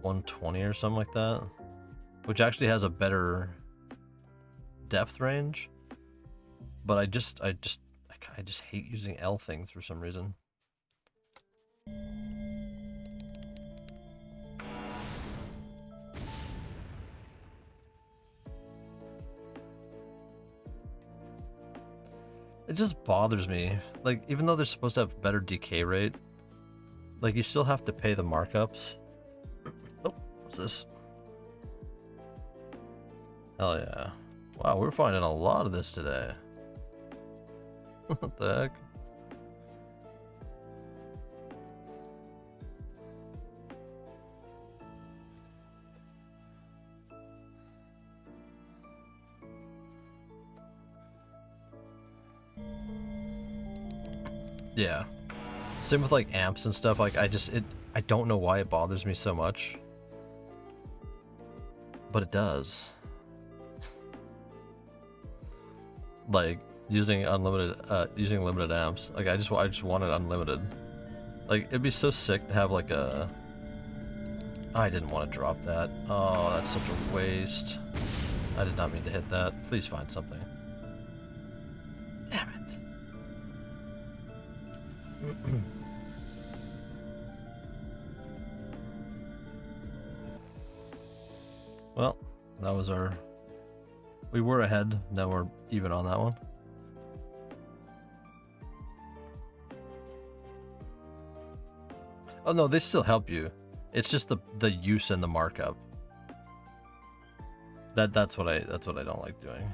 Speaker 1: 120 or something like that, which actually has a better depth range. But I just hate using L things for some reason. It just bothers me. Like, even though they're supposed to have better decay rate, like, you still have to pay the markups. Oh, what's this? Hell yeah. Wow, we're finding a lot of this today. What the heck? Yeah. Same with like amps and stuff. Like I don't know why it bothers me so much, but it does. Like using limited amps. Like I just want it unlimited. Like it'd be so sick to have like a. I didn't want to drop that. Oh, that's such a waste. I did not mean to hit that. Please find something. Damn it. Well, that was our... We were ahead, now we're even on that one. Oh no, they still help you. It's just the use and the markup. That's what I don't like doing.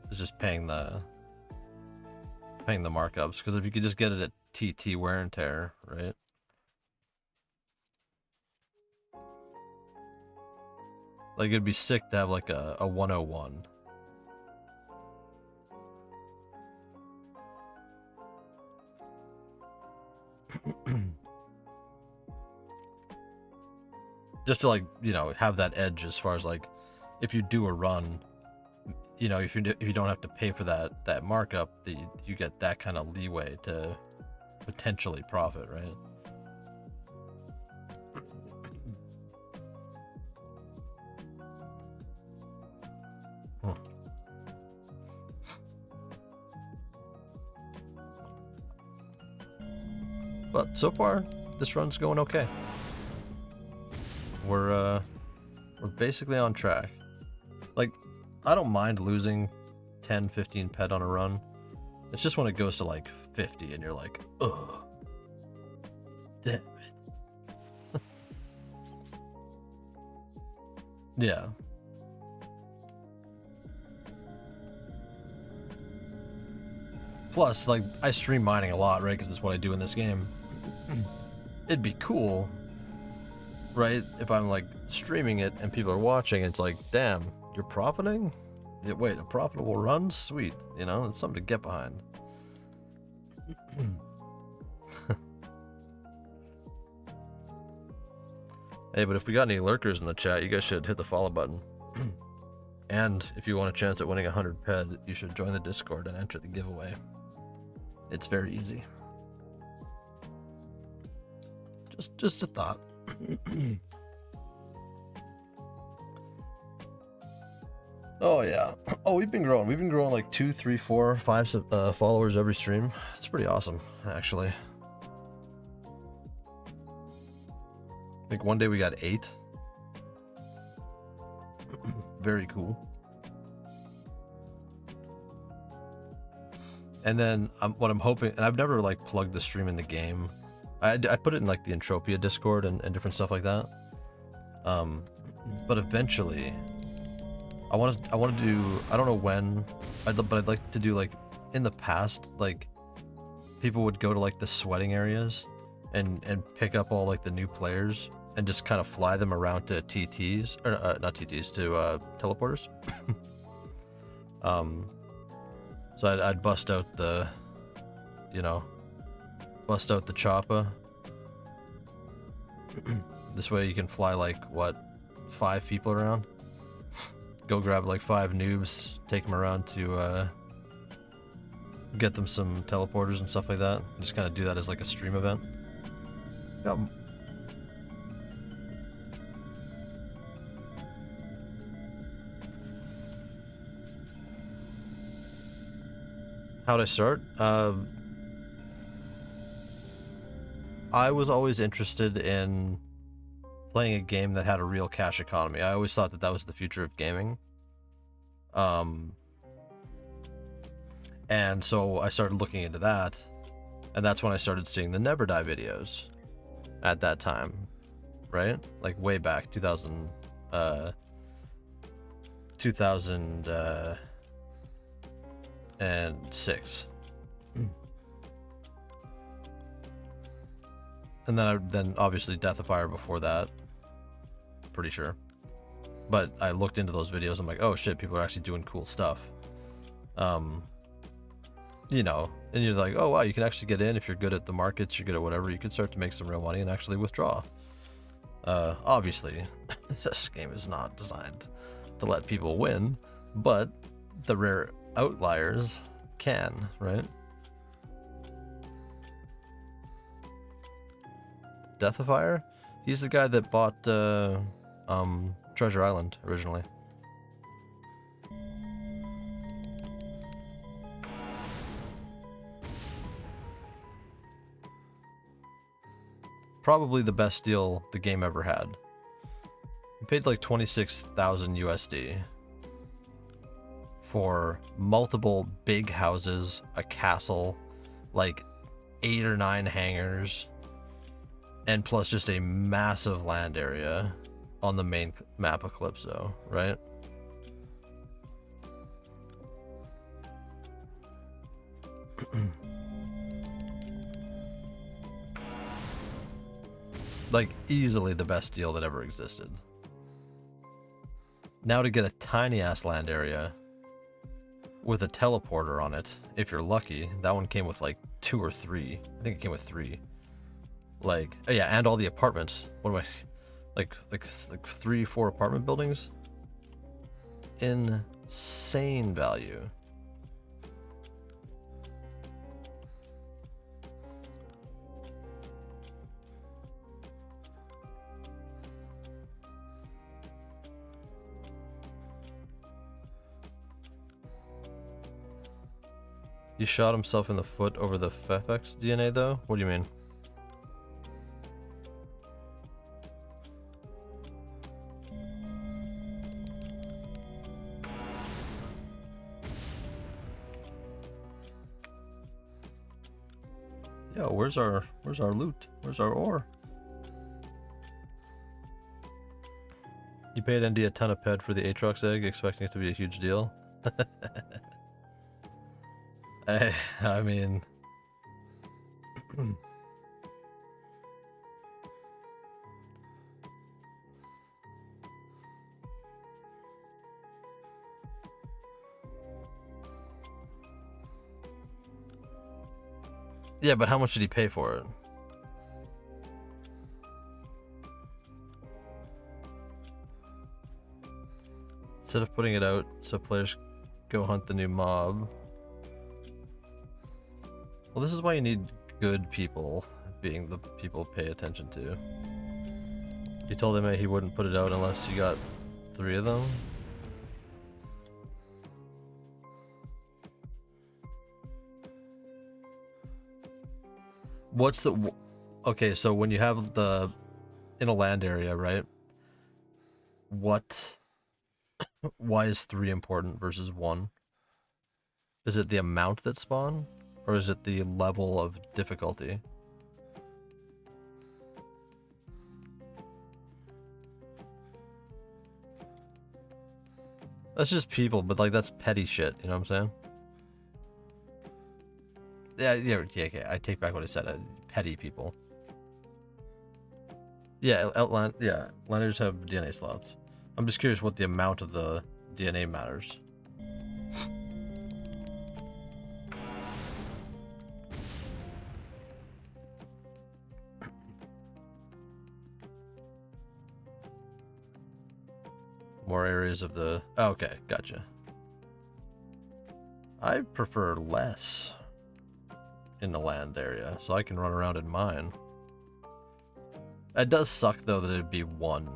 Speaker 1: It's just paying the markups, because if you could just get it at TT wear and tear, right? Like it'd be sick to have like a 101. Just to like, you know, have that edge as far as like if you do a run, you know, if you don't have to pay for that markup, you get that kind of leeway to potentially profit, right? But so far, this run's going okay. We're basically on track. Like, I don't mind losing 10, 15 pet on a run. It's just when it goes to like 50 and you're like, ugh, damn it. Yeah. Plus, like, I stream mining a lot, right? Because that's what I do in this game. It'd be cool, right? If I'm like streaming it and people are watching, it's like, damn, you're profiting? Yeah, wait, a profitable run? Sweet, you know, it's something to get behind. Hey, but if we got any lurkers in the chat, you guys should hit the follow button. And if you want a chance at winning 100 ped, you should join the Discord and enter the giveaway. It's very easy. Just a thought. Oh yeah. Oh, we've been growing. We've been growing like 2, 3, 4, 5 followers every stream. It's pretty awesome, actually. I think one day we got 8. Very cool. And then what I'm hoping, and I've never like plugged the stream in the game. I put it in like the Entropia Discord and different stuff like that. But eventually, I want to do, I don't know when, but I'd like to do like, in the past, like people would go to like the sweating areas and pick up all like the new players and just kind of fly them around to TTs, or not TTs, to teleporters. So I'd bust out the, you know, bust out the choppa. This way you can fly like, what, 5 people around? Go grab like 5 noobs, take them around to get them some teleporters and stuff like that. Just kind of do that as like a stream event. Yep. How'd I start? I was always interested in playing a game that had a real cash economy. I always thought that was the future of gaming. And so I started looking into that, and that's when I started seeing the Never Die videos at that time, right? Like way back, 2006. And then obviously Death of Fire before that, pretty sure. But I looked into those videos, I'm like, oh shit, people are actually doing cool stuff. You know, And you're like, oh wow, you can actually get in if you're good at the markets, you're good at whatever, you can start to make some real money and actually withdraw. Obviously, this game is not designed to let people win, but the rare outliers can, right? Deathifier? He's the guy that bought Treasure Island originally. Probably the best deal the game ever had. He paid like 26,000 USD for multiple big houses, a castle, like 8 or 9 hangars, and plus just a massive land area on the main map of Calypso, right? Like, easily the best deal that ever existed. Now to get a tiny ass land area with a teleporter on it, if you're lucky. That one came with like 2 or 3. I think it came with 3. Like, oh yeah, and all the apartments. What am I, like 3, 4 apartment buildings? Insane value. He shot himself in the foot over the FFX DNA though? What do you mean? Yo, where's our loot? Where's our ore? You paid ND a ton of ped for the Aatrox egg, expecting it to be a huge deal. I mean, yeah, but how much did he pay for it? Instead of putting it out so players go hunt the new mob. Well, this is why you need good people being the people pay attention to. He told him he wouldn't put it out unless you got 3 of them. What's the... Okay, so when you have the... in a land area, right? What... Why is 3 important versus 1? Is it the amount that spawn? Or is it the level of difficulty? That's just people, but like that's petty shit, you know what I'm saying? Yeah, okay, I take back what I said. Petty people. Yeah, landers have DNA slots. I'm just curious what the amount of the DNA matters. More areas of the... Oh, okay, gotcha. I prefer less in the land area, so I can run around in mine. It does suck, though, that it'd be 1.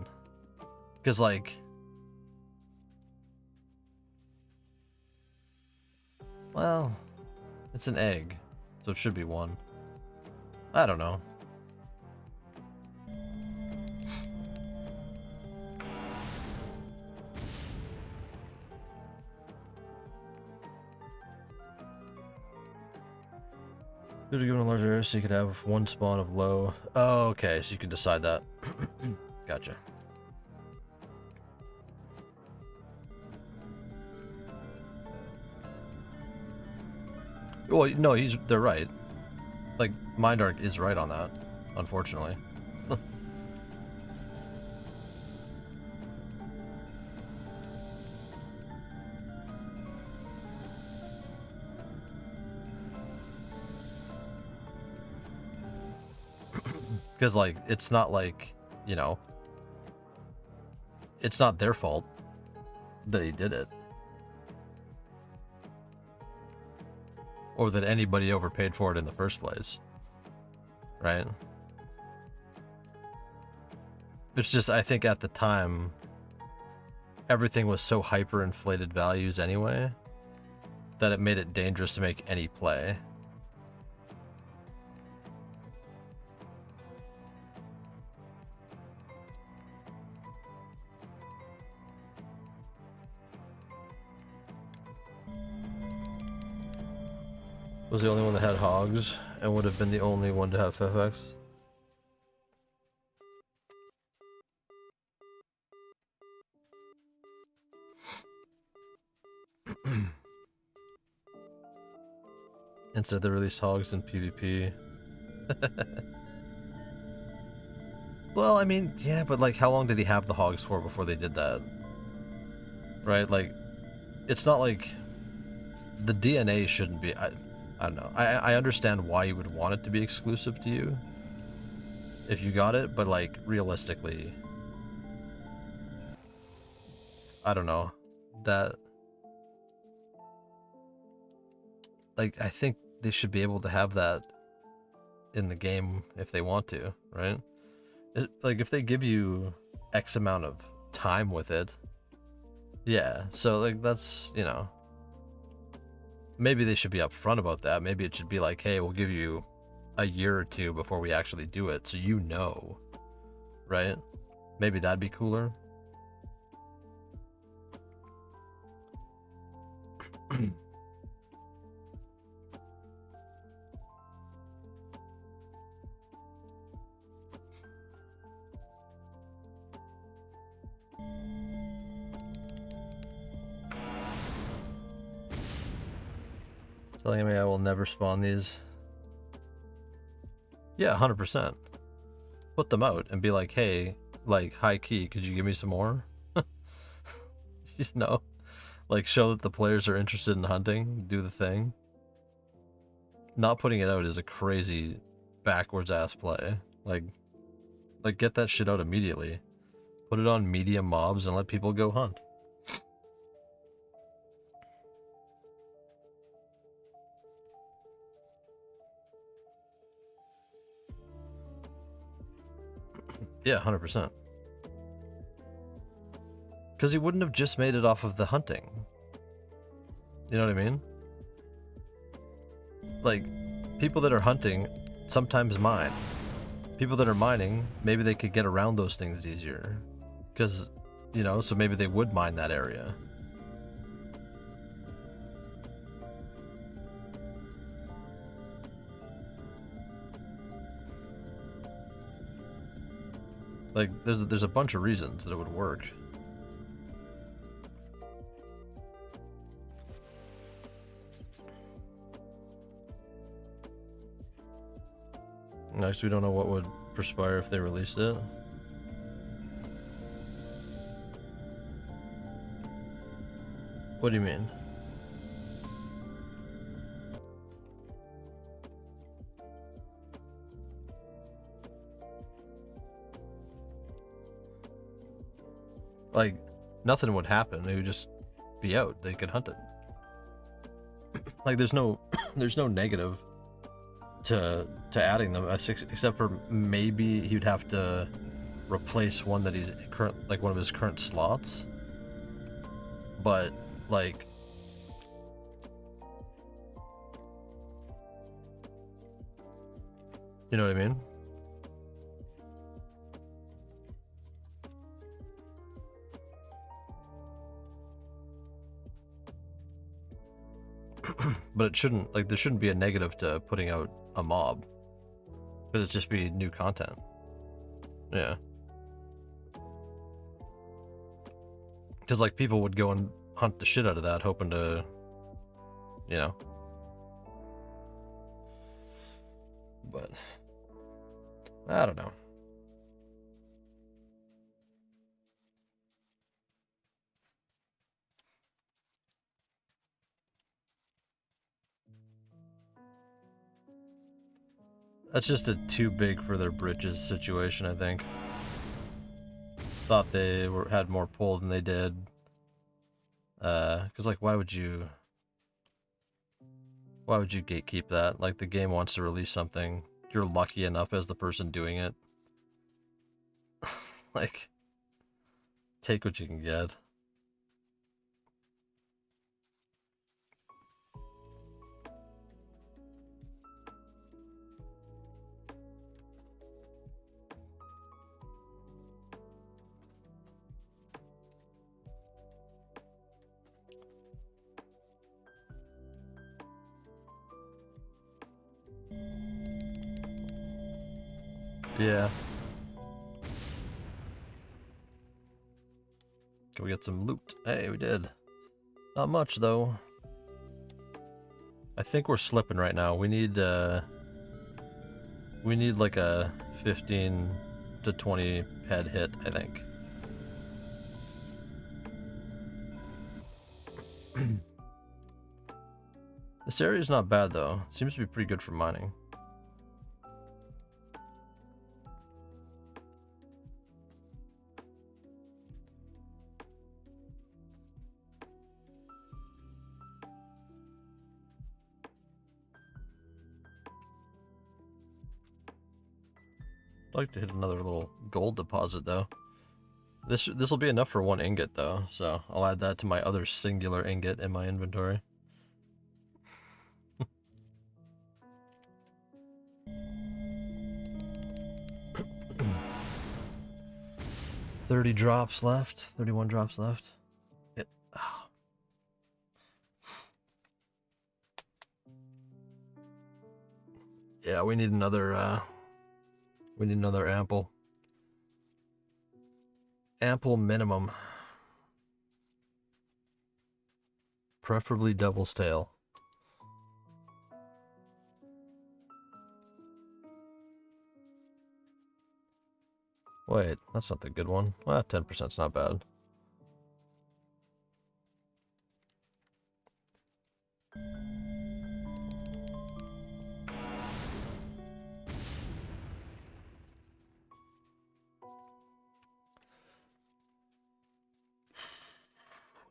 Speaker 1: Because, like... Well... It's an egg, so it should be 1. I don't know. Could have given a larger area so you could have 1 spawn of low. Oh, okay, so you can decide that. Gotcha. Well, no, they're right. Like, Mindark is right on that, unfortunately. Because, like, it's not like, you know, it's not their fault that he did it. Or that anybody overpaid for it in the first place. Right? It's just, I think at the time, everything was so hyper-inflated values anyway, that it made it dangerous to make any play. Was the only one that had hogs, and would have been the only one to have FX. Instead they released hogs in PvP. Well, I mean, yeah, but like how long did he have the hogs for before they did that? Right? Like, it's not like the DNA shouldn't be, I don't know. I understand why you would want it to be exclusive to you if you got it, but like realistically, I don't know. That, like, I think they should be able to have that in the game if they want to, right? Like, if they give you X amount of time with it, yeah, so, like, that's, you know, maybe they should be upfront about that. Maybe it should be like, hey, we'll give you a year or two before we actually do it, so you know, right? Maybe that'd be cooler. Telling me I will never spawn these. Yeah, 100%. Put them out and be like, hey, like, high key, could you give me some more? You know? Like, show that the players are interested in hunting, do the thing. Not putting it out is a crazy backwards ass play. Like get that shit out immediately. Put it on medium mobs and let people go hunt. Yeah, 100%. Because he wouldn't have just made it off of the hunting. You know what I mean? Like, people that are hunting sometimes mine. People that are mining, maybe they could get around those things easier. Because, you know, so maybe they would mine that area. Like, there's a bunch of reasons that it would work. Next, we don't know what would perspire if they released it. What do you mean? Like, nothing would happen. It would just be out. They could hunt it. Like, there's no negative to adding them, except for maybe he'd have to replace one that he's like one of his current slots. But like, you know what I mean? But it shouldn't, like, there shouldn't be a negative to putting out a mob, because it'd just be new content. Yeah. Because, like, people would go and hunt the shit out of that, hoping to, you know. But I don't know. That's just a too big for their britches situation, I think. Thought they had more pull than they did. Cause like, why would you gatekeep that? Like, the game wants to release something. You're lucky enough as the person doing it. Like, take what you can get. Yeah. Can we get some loot? Hey, we did. Not much, though. I think we're slipping right now. We need like a 15 to 20 head hit, I think. This area is not bad, though. It seems to be pretty good for mining. I'd like to hit another little gold deposit, though. This will be enough for one ingot, though, so I'll add that to my other singular ingot in my inventory. $30 drops left. 31 drops left. Oh. Yeah, we need another ample. Ample minimum. Preferably devil's tail. Wait, that's not the good one. Well, 10%'s not bad.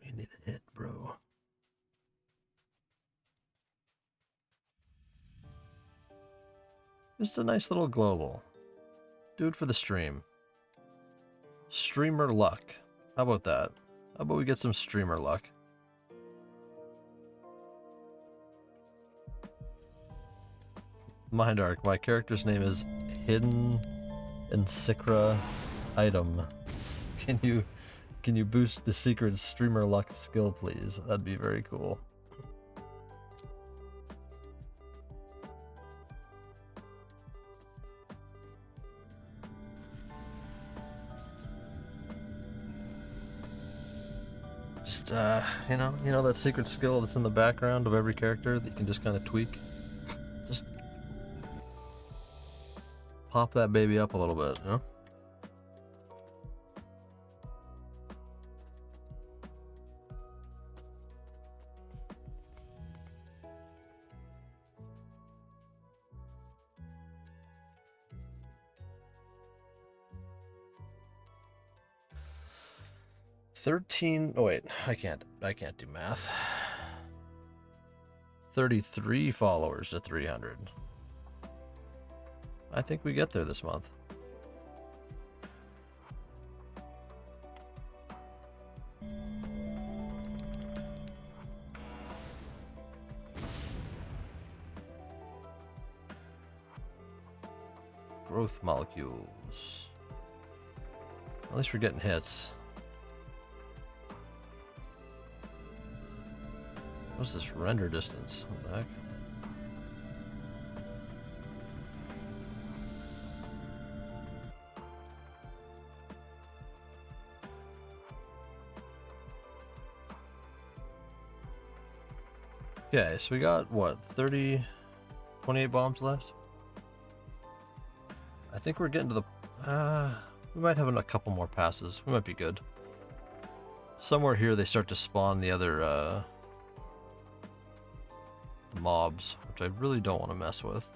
Speaker 1: We need a hit, bro. Just a nice little global. Do it for the stream. Streamer luck. How about that? How about we get some streamer luck? Mindark, my character's name is Hidden Encycra Item. Can you boost the secret streamer luck skill, please? That'd be very cool. Just you know that secret skill that's in the background of every character that you can just kind of tweak. Just pop that baby up a little bit, you know? Oh wait, I can't do math. 33 followers to 300. I think we get there this month. Growth molecules. At least we're getting hits. What's this render distance? What the heck? Okay, so we got what, 28 bombs left? I think we're getting to the we might have a couple more passes. We might be good. Somewhere here they start to spawn the other mobs, which I really don't want to mess with.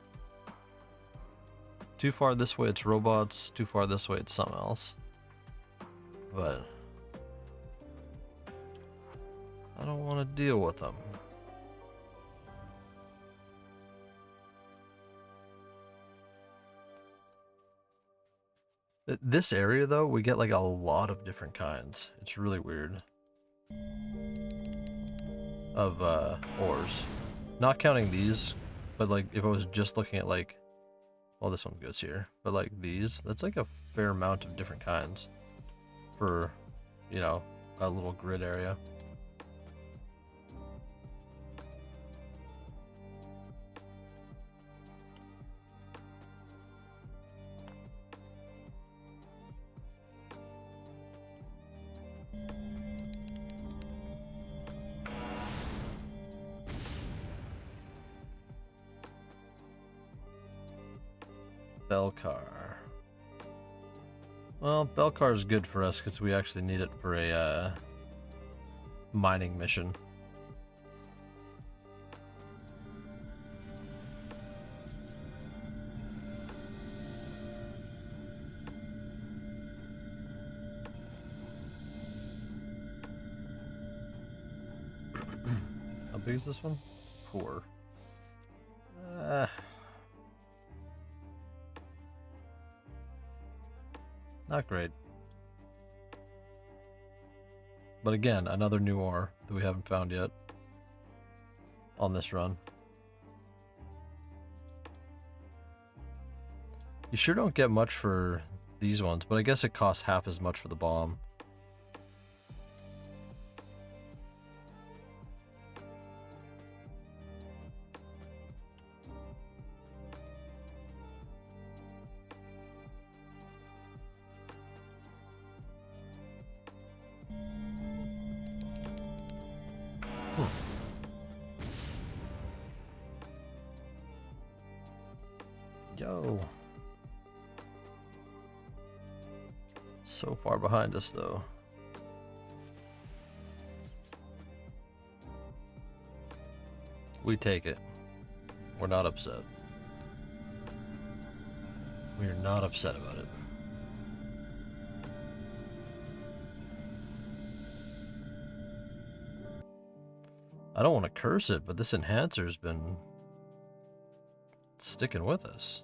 Speaker 1: Too far this way it's robots, too far this way it's something else. But I don't want to deal with them. This area though, we get like a lot of different kinds. It's really weird. Of ores. Not counting these, but like if I was just looking at like, well, this one goes here, but like these, that's like a fair amount of different kinds for, you know, a little grid area. Belcar. Well, Belcar is good for us because we actually need it for a mining mission. How big is this one? 4. Not great. But again, another new ore that we haven't found yet on this run. You sure don't get much for these ones, but I guess it costs half as much for the bomb. Yo. So far behind us, though. We take it. We're not upset. We're not upset about it. I don't want to curse it, but this enhancer's been sticking with us.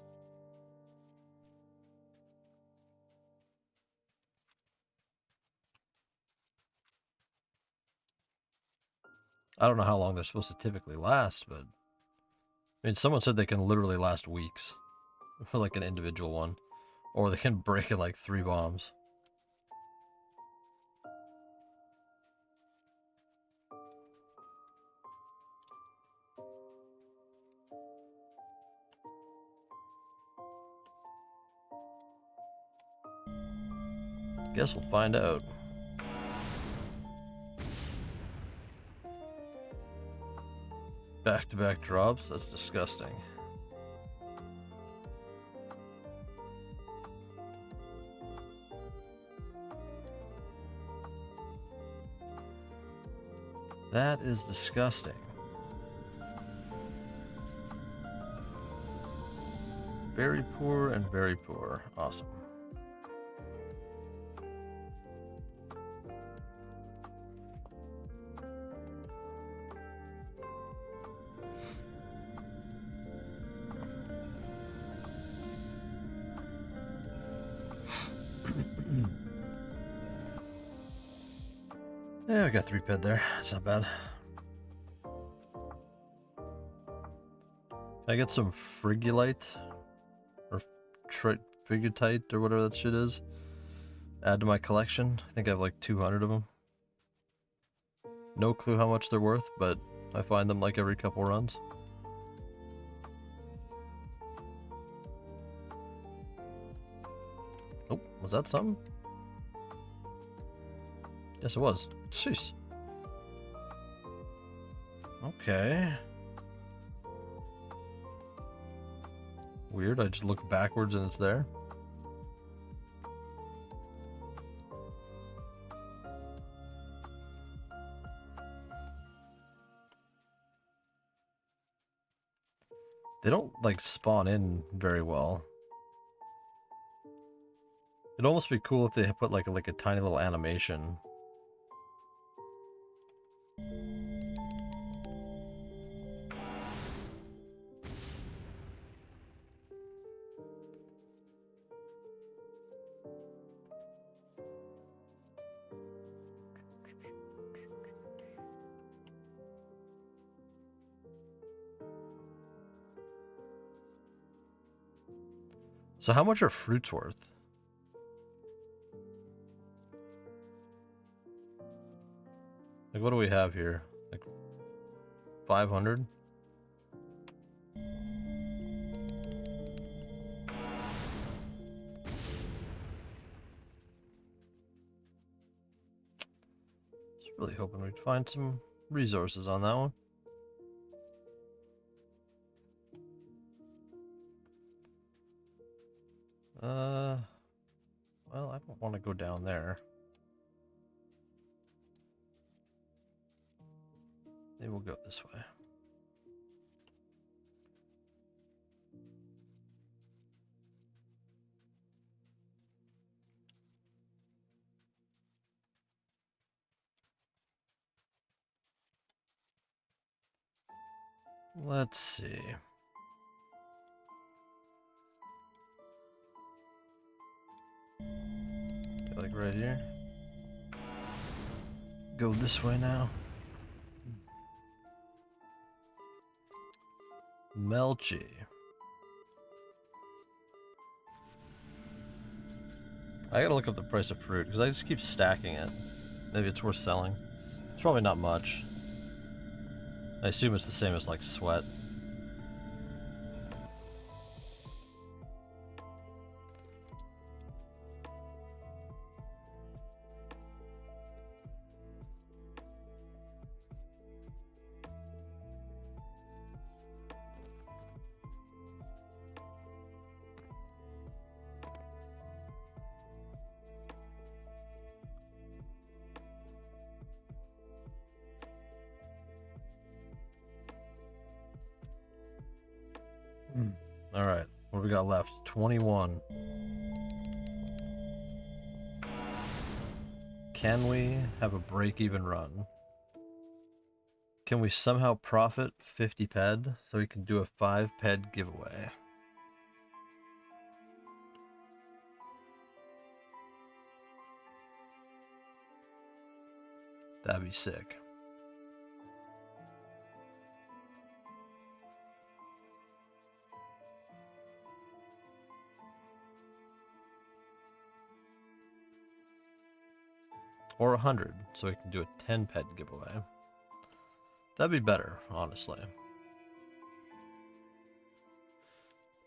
Speaker 1: I don't know how long they're supposed to typically last, but I mean, someone said they can literally last weeks for like an individual one, or they can break in like 3 bombs. Guess we'll find out. Back-to-back drops? That's disgusting. That is disgusting. Very poor and very poor. Awesome. Yeah, we got 3 ped there. It's not bad. Can I get some frigulite? Or frigutite or whatever that shit is? Add to my collection. I think I have like 200 of them. No clue how much they're worth, but I find them like every couple runs. Oh, was that something? Yes, it was. Jeez. Okay. Weird, I just look backwards and it's there. They don't, like, spawn in very well. It'd almost be cool if they put like a tiny little animation. So how much are fruits worth? Like, what do we have here? Like 500? Just really hoping we'd find some resources on that one. Well, I don't want to go down there. Maybe we'll go this way. Let's see. Like right here. Go this way now. Melchi. I gotta look up the price of fruit because I just keep stacking it. Maybe it's worth selling. It's probably not much. I assume it's the same as like sweat. All right, what do we got left? 21. Can we have a break-even run? Can we somehow profit 50 ped so we can do a 5 ped giveaway? That'd be sick. Or 100, so we can do a 10 ped giveaway. That'd be better, honestly.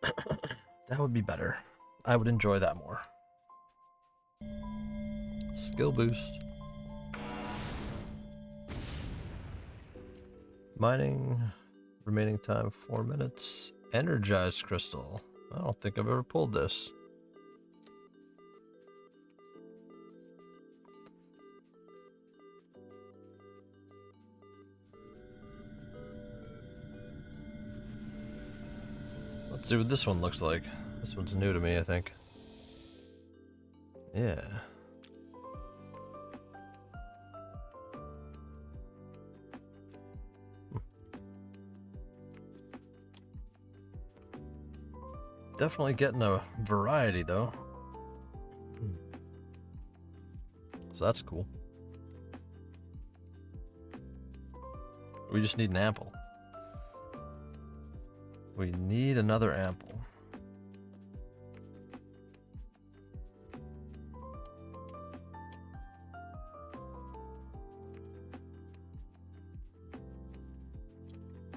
Speaker 1: That would be better. I would enjoy that more. Skill boost. Mining. Remaining time 4 minutes. Energized crystal. I don't think I've ever pulled this. Let's see what this one looks like. This one's new to me, I think. Yeah. Definitely getting a variety, though. So that's cool. We just need an ample. We need another ample.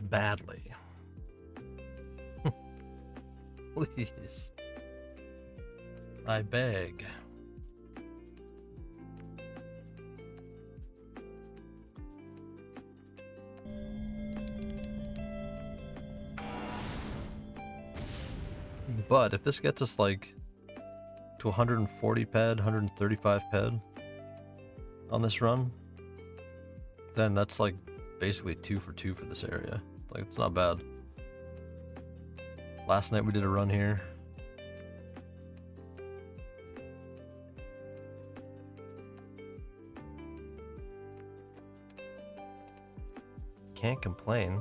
Speaker 1: Badly. Please. I beg. But if this gets us like to 140 ped, 135 ped on this run, then that's like basically 2 for 2 for this area. Like, it's not bad. Last night we did a run here. can't complain.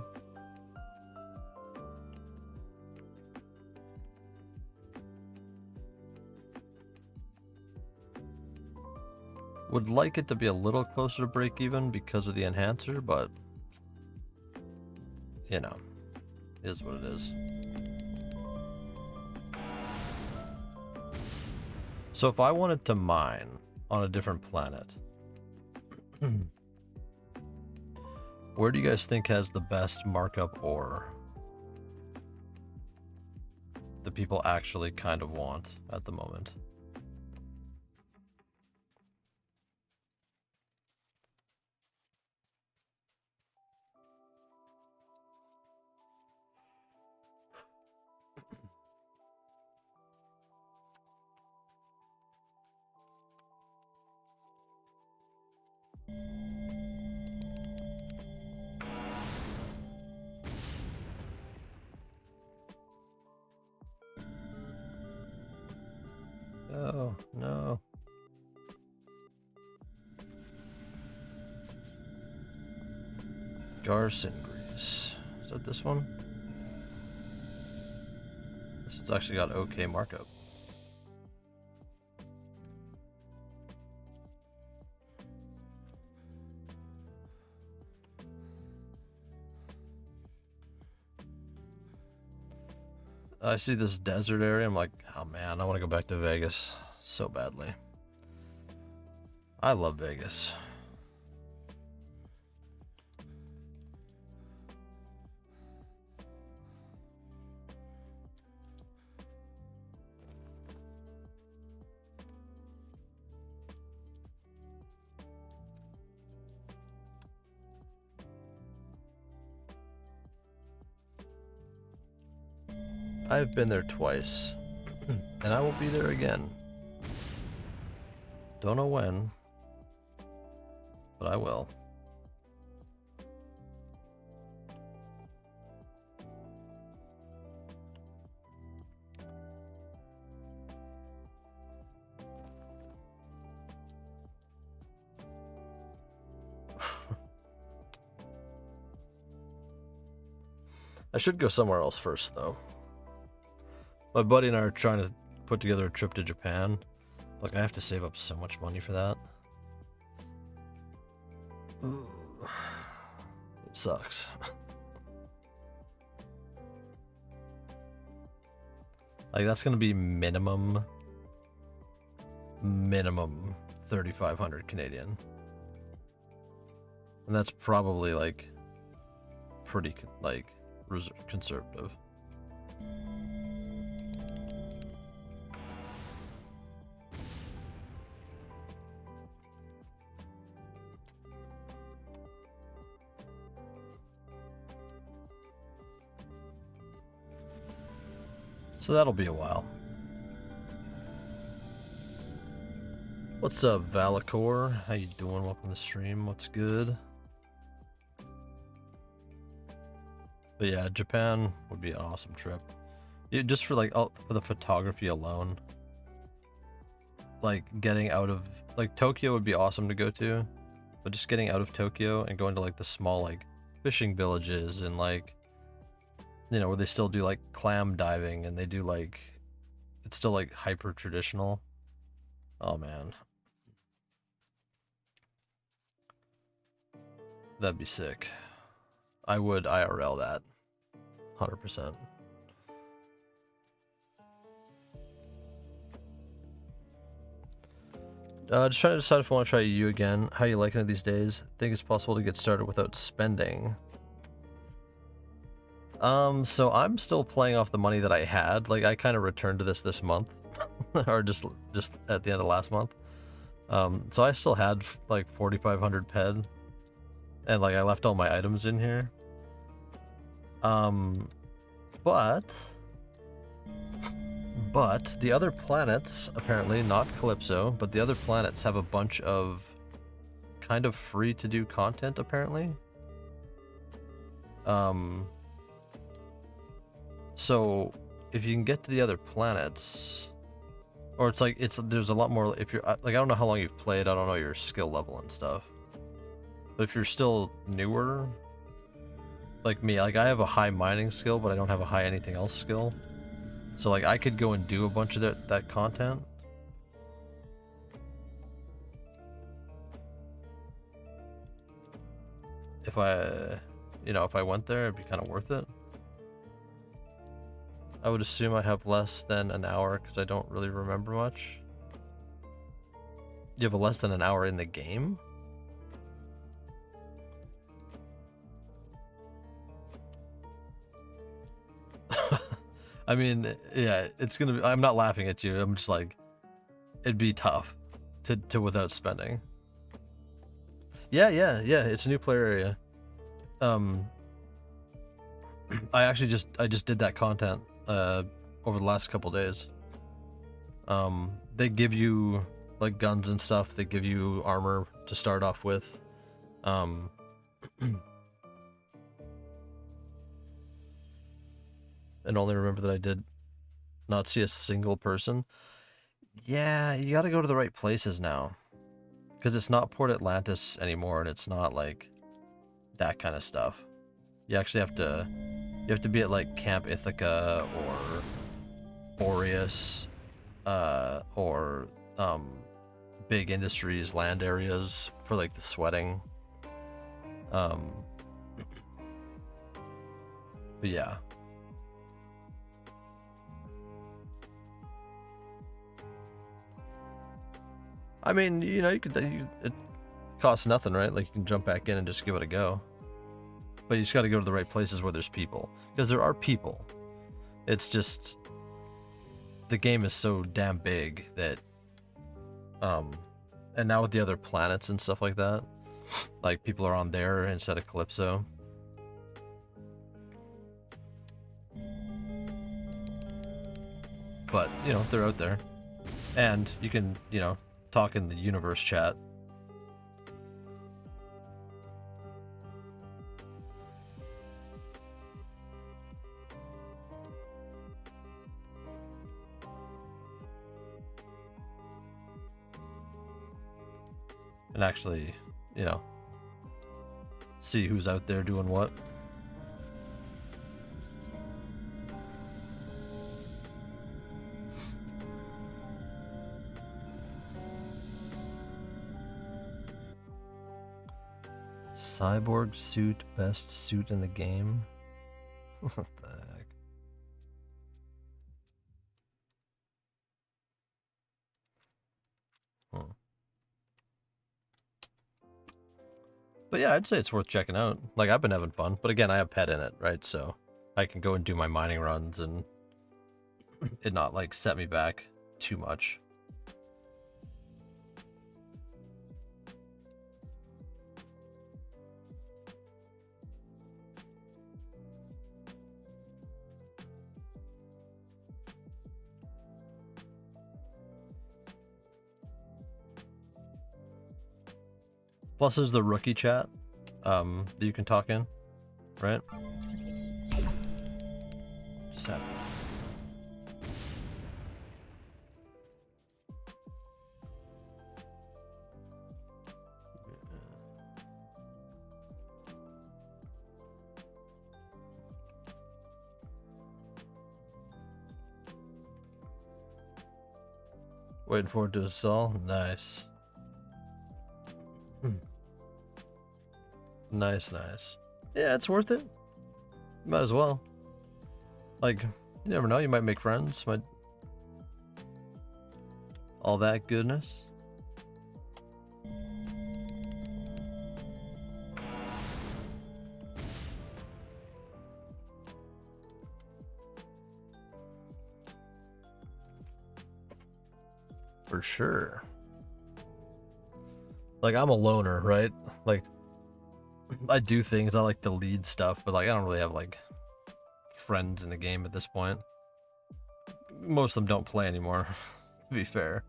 Speaker 1: Would like it to be a little closer to break even because of the enhancer, but you know, is what it is. So if I wanted to mine on a different planet, where do you guys think has the best markup ore that people actually kind of want at the moment? Oh, no. Garson Grease. Is that this one? This has actually got okay markup. I see this desert area, I'm like, oh man, I want to go back to Vegas so badly. I love Vegas. I've been there twice, and I will be there again. Don't know when, but I will. I should go somewhere else first, though. My buddy and I are trying to put together a trip to Japan. Like, I have to save up so much money for that. Ooh. It sucks. Like, that's gonna be minimum 3,500 Canadian. And that's probably, like, pretty, like, conservative. So that'll be a while. What's up, Valacor? How you doing? Welcome to the stream. What's good? But yeah, Japan would be an awesome trip. Yeah, just for like for the photography alone. Like getting out of like Tokyo would be awesome to go to, but just getting out of Tokyo and going to like the small like fishing villages and like, you know, where they still do like clam diving and they do like, it's still like hyper traditional. Oh man. That'd be sick. I would IRL that. 100%. Just trying to decide if I want to try you again. How you liking it these days? Think it's possible to get started without spending? So I'm still playing off the money that I had. Like, I kind of returned to this month. Or just at the end of last month. So I still had like 4,500 ped. And like I left all my items in here. But the other planets, apparently, not Calypso, but the other planets have a bunch of kind of free to do content, apparently. So if you can get to the other planets, or it's like, there's a lot more, if you're, like, I don't know how long you've played, I don't know your skill level and stuff. But if you're still newer, like me, like I have a high mining skill, but I don't have a high anything else skill. So like I could go and do a bunch of that content. If I, you know, if I went there, it'd be kind of worth it. I would assume I have less than an hour because I don't really remember much. You have a less than an hour in the game? I mean, yeah, it's gonna be, I'm not laughing at you. I'm just like, it'd be tough to without spending. Yeah, it's a new player area. I just did that content over the last couple days. They give you like guns and stuff. They give you armor to start off with. And only remember that I did not see a single person. Yeah, you got to go to the right places now, because it's not Port Atlantis anymore, and it's not like that kind of stuff. You actually have to be at like Camp Ithaca or Boreas, or big industries land areas for like the sweating. But yeah. I mean, you know, it costs nothing, right? Like you can jump back in and just give it a go. But you just got to go to the right places where there's people, because there are people. It's just the game is so damn big that and now with the other planets and stuff like that, like people are on there instead of Calypso. But, you know, they're out there. And you can, you know, talk in the universe chat. And actually, you know, see who's out there doing what. Cyborg suit, best suit in the game? What the heck? Hmm. But yeah, I'd say it's worth checking out. Like, I've been having fun, but again, I have pet in it, right? So I can go and do my mining runs and it not like set me back too much. Plus, there's the rookie chat that you can talk in, right? Just have. Waiting for it to install. Nice. Nice. Yeah, it's worth it. Might as well. Like, you never know, you might make friends, might... all that goodness. For sure. Like, I'm a loner, right? Like, I do things, I like to lead stuff, but like, I don't really have like friends in the game at this point. Most of them don't play anymore, to be fair.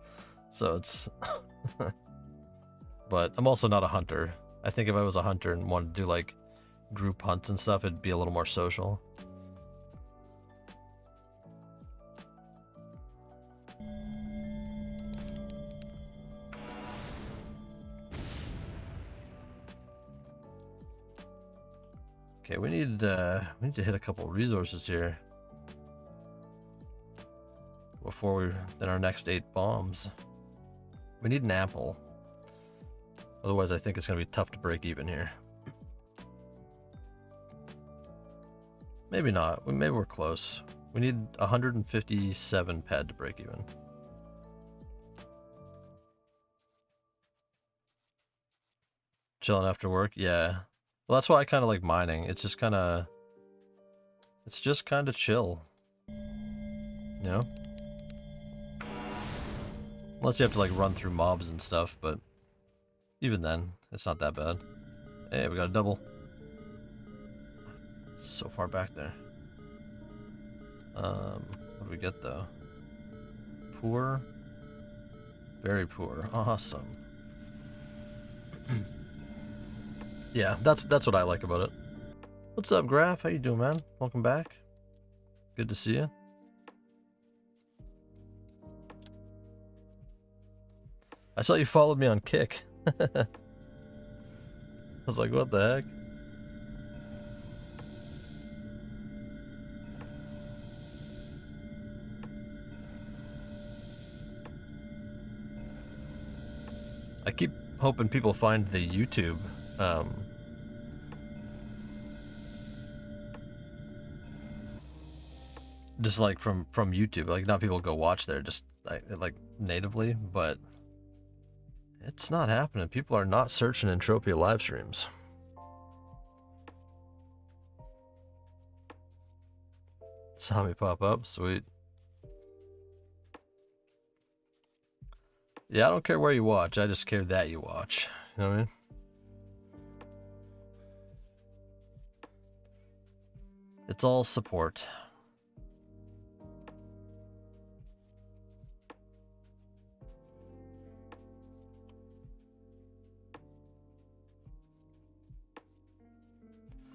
Speaker 1: So it's... But I'm also not a hunter. I think if I was a hunter and wanted to do like group hunts and stuff, it'd be a little more social. Okay, we need to hit a couple resources here before we then our next 8 bombs. We need an apple. Otherwise, I think it's gonna be tough to break even here. Maybe not. Maybe we're close. We need 157 ped to break even. Chilling after work? Yeah. Well, that's why I kind of like mining. It's just kind of chill. You know? Unless you have to like run through mobs and stuff, but even then, it's not that bad. Hey, we got a double. So far back there. What do we get though? Poor? Very poor. Awesome. Yeah, that's what I like about it. What's up, Graph? How you doing, man? Welcome back. Good to see you. I saw you followed me on Kick. I was like, what the heck? I keep hoping people find the YouTube just like from YouTube, like not people go watch there just like natively, but it's not happening. People are not searching Entropia live streams. Saw me pop up, sweet. Yeah, I don't care where you watch, I just care that you watch. You know what I mean? It's all support.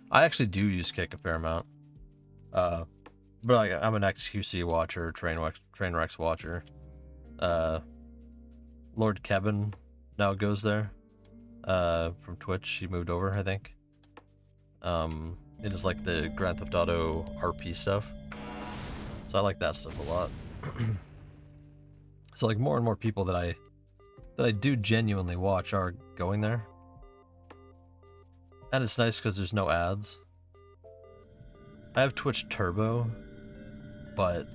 Speaker 1: I actually do use Kick a fair amount. But like, I'm an XQC watcher, Trainwrecks watcher. Lord Kevin now goes there. From Twitch, he moved over, I think. It is like the Grand Theft Auto RP stuff. So I like that stuff a lot. So like more and more people that I do genuinely watch are going there. And it's nice because there's no ads. I have Twitch Turbo, but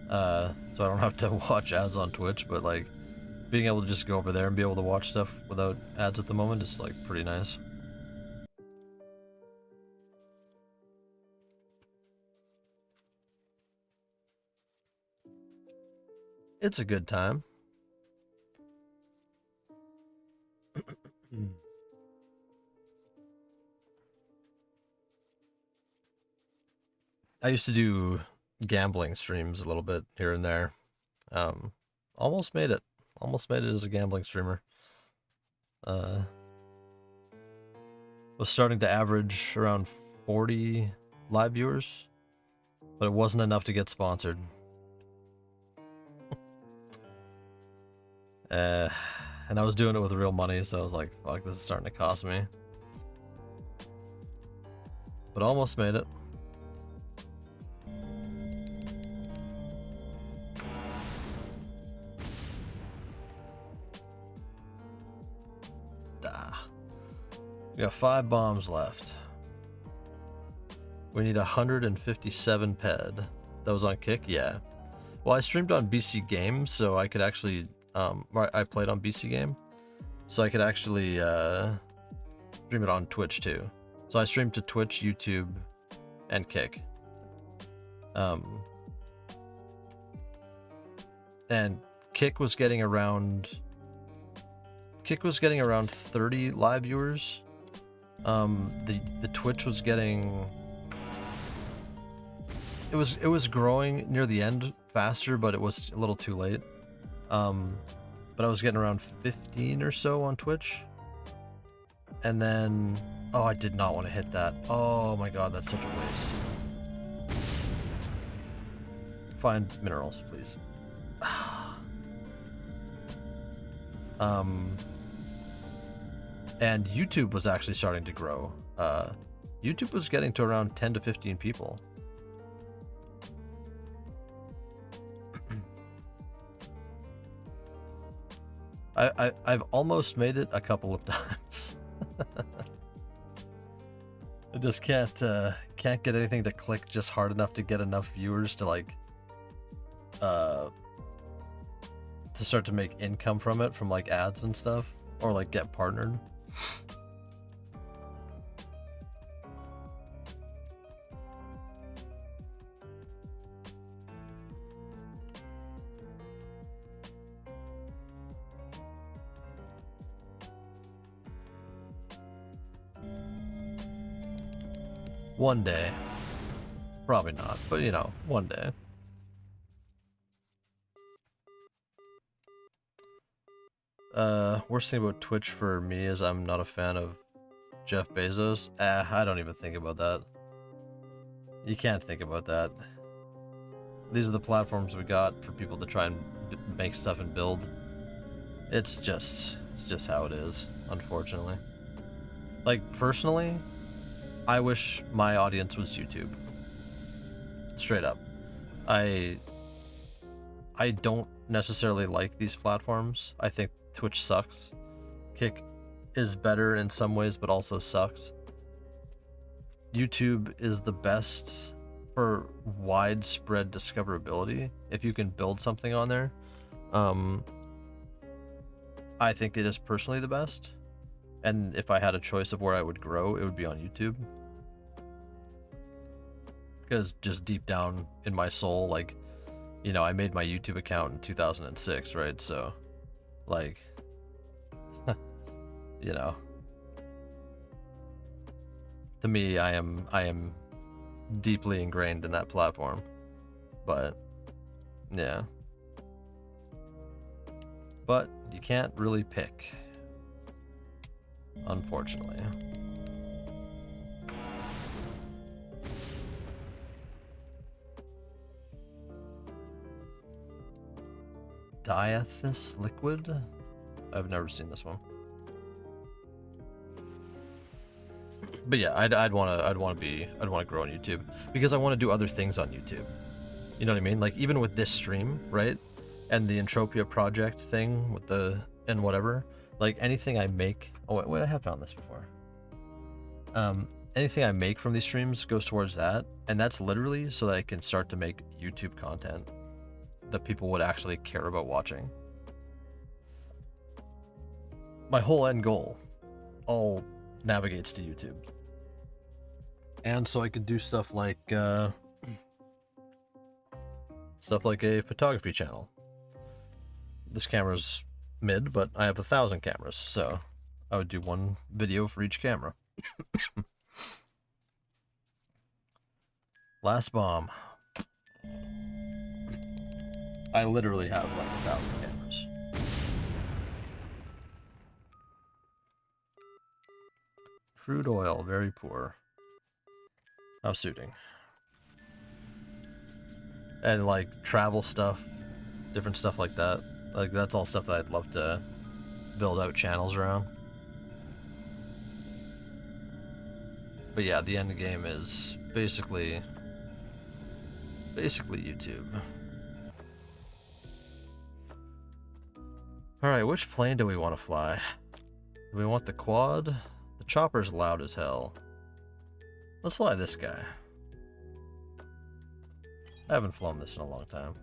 Speaker 1: so I don't have to watch ads on Twitch, but like being able to just go over there and be able to watch stuff without ads at the moment is like pretty nice. It's a good time. I used to do gambling streams a little bit here and there. Almost made it. Almost made it as a gambling streamer. Was starting to average around 40 live viewers, but it wasn't enough to get sponsored. And I was doing it with real money, so I was like, fuck, this is starting to cost me. But almost made it. We got 5 bombs left. We need 157 ped. That was on Kick? Yeah. Well, I streamed on BC Game, so I could actually... I played on BC Game, so I could actually stream it on Twitch too. So I streamed to Twitch, YouTube, and Kick. And Kick was getting around 30 live viewers. The Twitch was getting... It was growing near the end faster, but it was a little too late. But I was getting around 15 or so on Twitch. And then... Oh, I did not want to hit that. Oh my god, that's such a waste. Find minerals, please. And YouTube was actually starting to grow. YouTube was getting to around 10 to 15 people. I've almost made it a couple of times. I just can't get anything to click just hard enough to get enough viewers to like to start to make income from it, from like ads and stuff, or like get partnered. One day. Probably not, but you know, one day. Worst thing about Twitch for me is I'm not a fan of Jeff Bezos. I don't even think about that. You can't think about that. These are the platforms we got for people to try and make stuff and build. It's just how it is, unfortunately. Like, personally, I wish my audience was YouTube. Straight up. I don't necessarily like these platforms. I think Twitch sucks. Kick is better in some ways, but also sucks. YouTube is the best for widespread discoverability. If you can build something on there, I think it is personally the best. And if I had a choice of where I would grow, it would be on YouTube. Because just deep down in my soul, like, you know, I made my YouTube account in 2006, right? So, like, you know, to me, I am deeply ingrained in that platform. But, yeah. But you can't really pick, unfortunately. Diathys liquid? I've never seen this one. But yeah, I'd want to grow on YouTube because I want to do other things on YouTube. You know what I mean? Like, even with this stream, right? And the Entropia Project thing with the and whatever, like anything I make. Oh wait, I have done this before. Anything I make from these streams goes towards that, and that's literally so that I can start to make YouTube content that people would actually care about watching. My whole end goal all navigates to YouTube. And so I could do stuff like a photography channel. This camera's mid, but I have 1,000 cameras, so I would do one video for each camera. Last bomb. I literally have like 1,000 cameras. Crude oil, very poor. How suiting. And like travel stuff, different stuff like that. Like, that's all stuff that I'd love to build out channels around. But yeah, the end game is basically YouTube. Alright, which plane do we want to fly? Do we want the quad? The chopper's loud as hell. Let's fly this guy. I haven't flown this in a long time.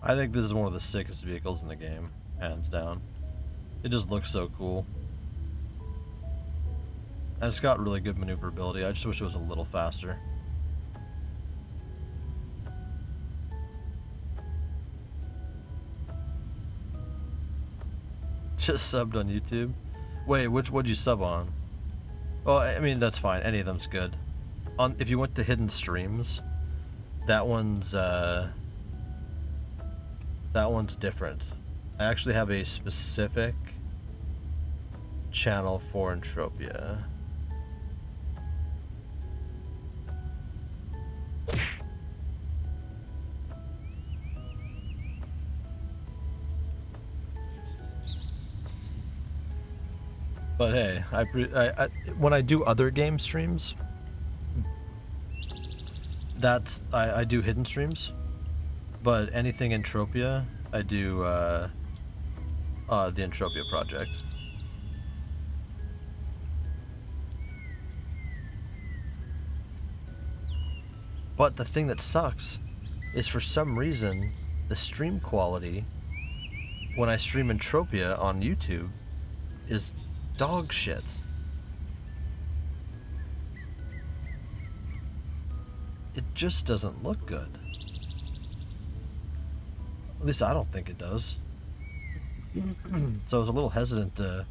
Speaker 1: I think this is one of the sickest vehicles in the game, hands down. It just looks so cool. And it's got really good maneuverability. I just wish it was a little faster. Just subbed on YouTube? Wait, what'd you sub on? Well, I mean, that's fine. Any of them's good. If you went to hidden streams, that one's, That one's different. I actually have a specific channel for Entropia. But hey, I when I do other game streams, that's I do hidden streams. But anything Entropia, I do the Entropia Project. But the thing that sucks is for some reason the stream quality when I stream Entropia on YouTube is dog shit. It just doesn't look good. At least I don't think it does. So I was a little hesitant to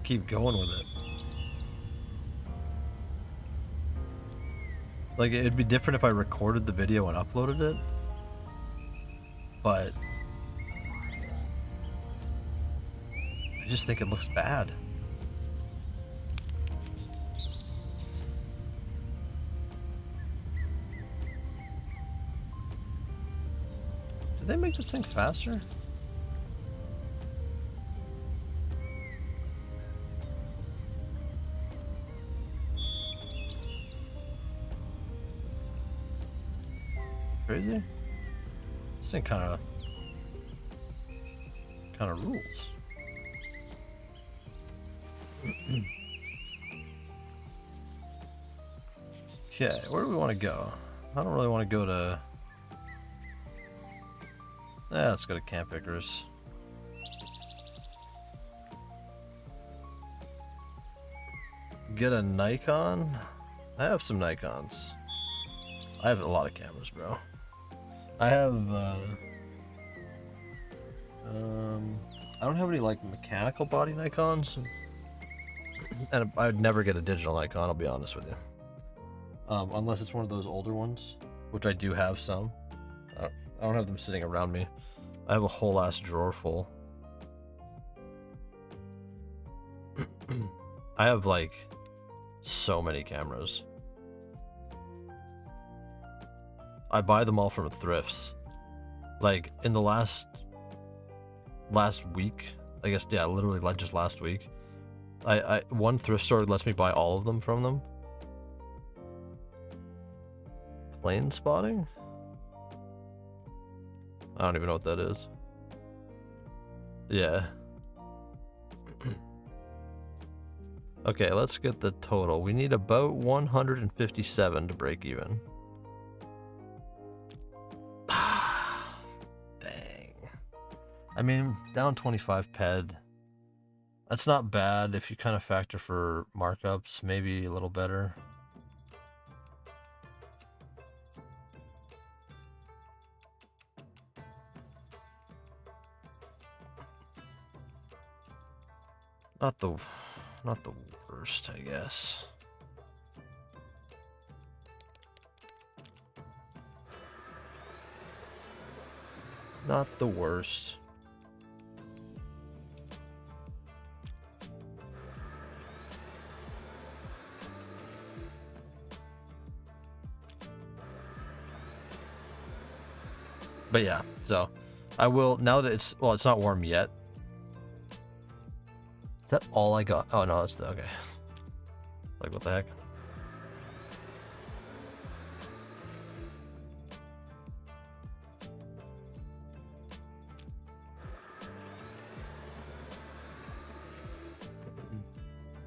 Speaker 1: keep going with it. Like, it'd be different if I recorded the video and uploaded it, but I just think it looks bad. Did they make this thing faster? Crazy? This thing kind of rules. Okay, where do we want to go? I don't really want to go to... let's go to Camp Icarus. Get a Nikon? I have some Nikons. I have a lot of cameras, bro. I have, I don't have any, like, mechanical body Nikons. And I'd never get a digital Nikon, I'll be honest with you. Unless it's one of those older ones, which I do have some. I don't have them sitting around me. I have a whole ass drawer full. I have, like, so many cameras. I buy them all from thrifts. Like, in the last week, I guess, yeah, literally like just last week, one thrift store lets me buy all of them from them. Plane spotting? I don't even know what that is. Yeah. Okay, let's get the total. We need about 157 to break even. Dang. I mean, down 25 ped. That's not bad if you kind of factor for markups, maybe a little better. Not the worst, I guess. Not the worst. But yeah, so I will, now that it's not warm yet. Is that all I got? Oh no, that's the, okay. Like, what the heck?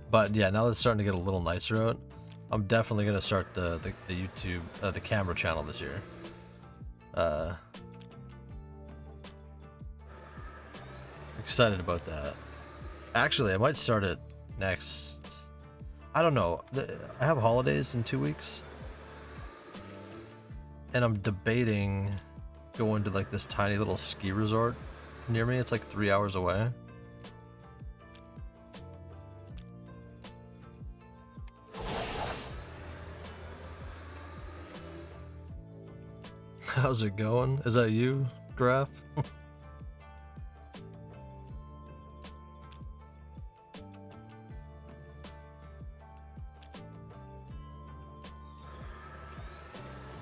Speaker 1: But yeah, now that it's starting to get a little nicer out, I'm definitely gonna start the YouTube, the camera channel this year. Excited about that. Actually, I might start it next. I don't know. I have holidays in 2 weeks, and I'm debating going to like this tiny little ski resort near me. It's like 3 hours away. How's it going? Is that you, Graph?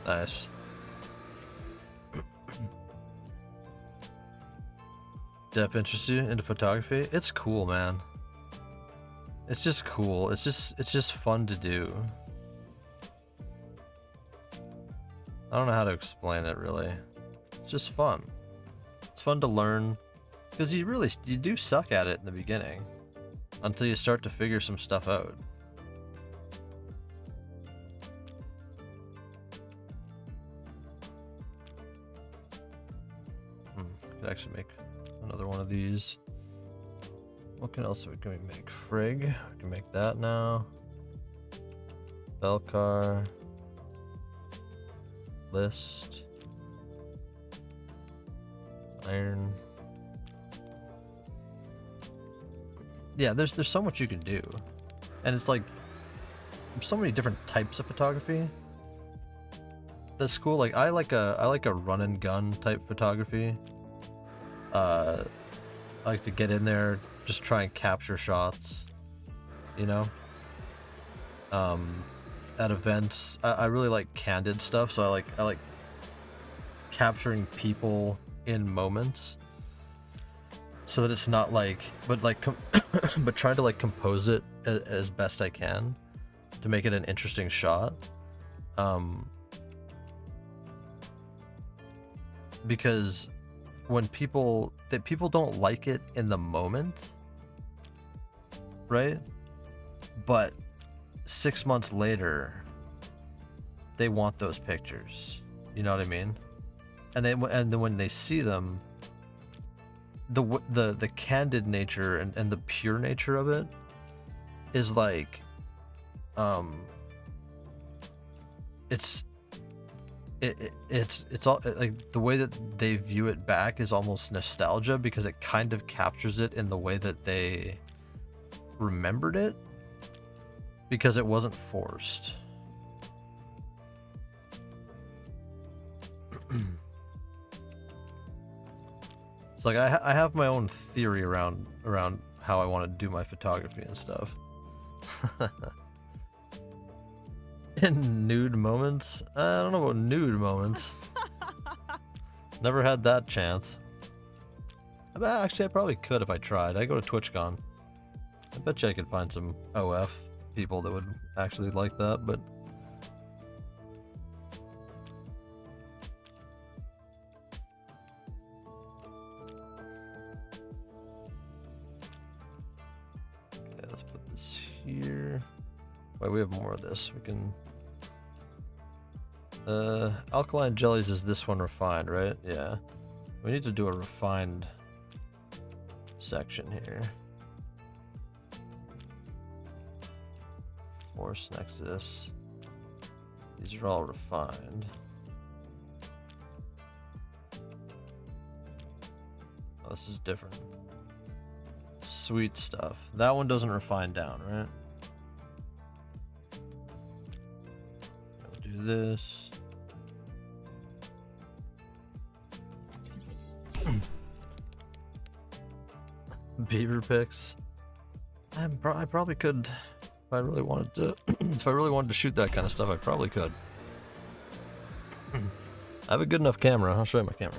Speaker 1: Nice. Dep interests you into photography? It's cool, man. It's just cool. It's just fun to do. I don't know how to explain it really. It's just fun. It's fun to learn because you do suck at it in the beginning until you start to figure some stuff out. Could actually make another one of these. What else can we make? Frig. We can make that now. Belcar. List. Iron. Yeah, there's so much you can do. And it's like there's so many different types of photography. That's cool. Like I like a run and gun type photography. I like to get in there, just try and capture shots, you know. At events, I really like candid stuff, so I like capturing people in moments, so that it's not like, but trying to like compose it as best I can to make it an interesting shot. Because when people don't like it in the moment, right? But 6 months later, they want those pictures. You know what I mean? And then when they see them, the candid nature and the pure nature of it is like, it's all like the way that they view it back is almost nostalgia, because it kind of captures it in the way that they remembered it, because it wasn't forced. It's like I have my own theory around how I want to do my photography and stuff. In nude moments? I don't know about nude moments. Never had that chance. Actually, I probably could if I tried. I go to TwitchCon. I bet you I could find some OF people that would actually like that, but... Okay, let's put this here. Wait, we have more of this. We can... alkaline jellies is this one refined, right? Yeah. We need to do a refined section here. Force next to this. These are all refined. Oh, this is different. Sweet stuff. That one doesn't refine down, right? I'll do this. Beaver pics. I probably could, if I really wanted to. If I really wanted to shoot that kind of stuff, I probably could. I have a good enough camera. I'll show you my camera.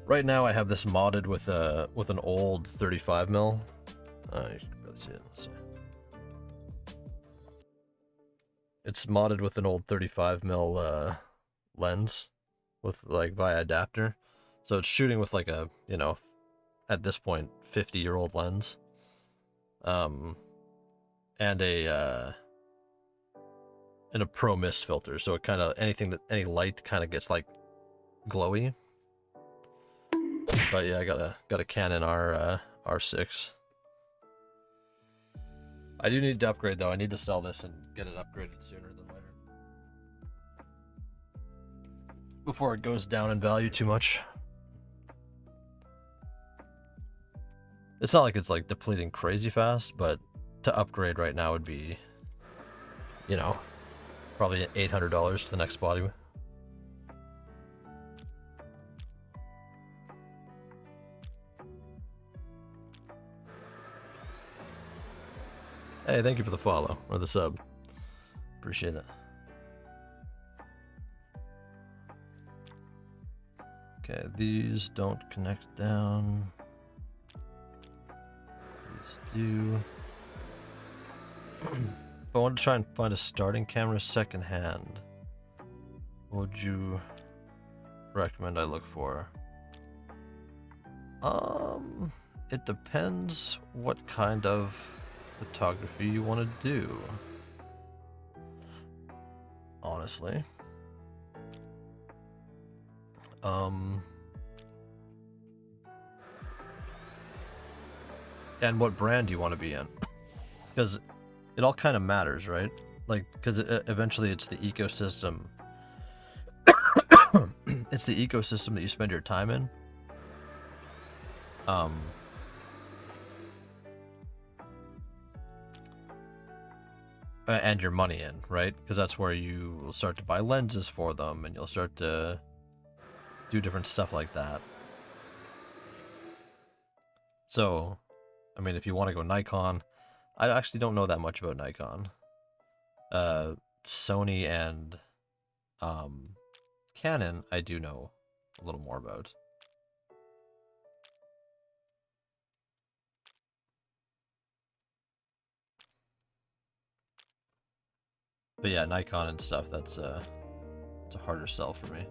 Speaker 1: Right now, I have this modded with an old 35mm. You can probably see it. Let's see. It's modded with an old 35mm lens with like via adapter, so it's shooting with like a, you know, at this point 50-year-old lens, and a pro mist filter, so it kind of any light kind of gets like glowy. But yeah, I got a Canon R6. I do need to upgrade though. I need to sell this and get it upgraded sooner than later, before it goes down in value too much. It's not like it's like depleting crazy fast, but to upgrade right now would be, you know, probably $800 to the next body. Hey, thank you for the follow or the sub. Appreciate it. Okay, these don't connect down. These do. If I wanted to try and find a starting camera secondhand, what would you recommend I look for? It depends what kind of photography you want to do. Honestly. And what brand do you want to be in? Because it all kind of matters, right? Like, because eventually it's the ecosystem. It's the ecosystem that you spend your time in. And your money in, right? Because that's where you will start to buy lenses for them, and you'll start to do different stuff like that. So, I mean, if you want to go Nikon, I actually don't know that much about Nikon. Sony and Canon, I do know a little more about. But yeah, Nikon and stuff, it's a harder sell for me.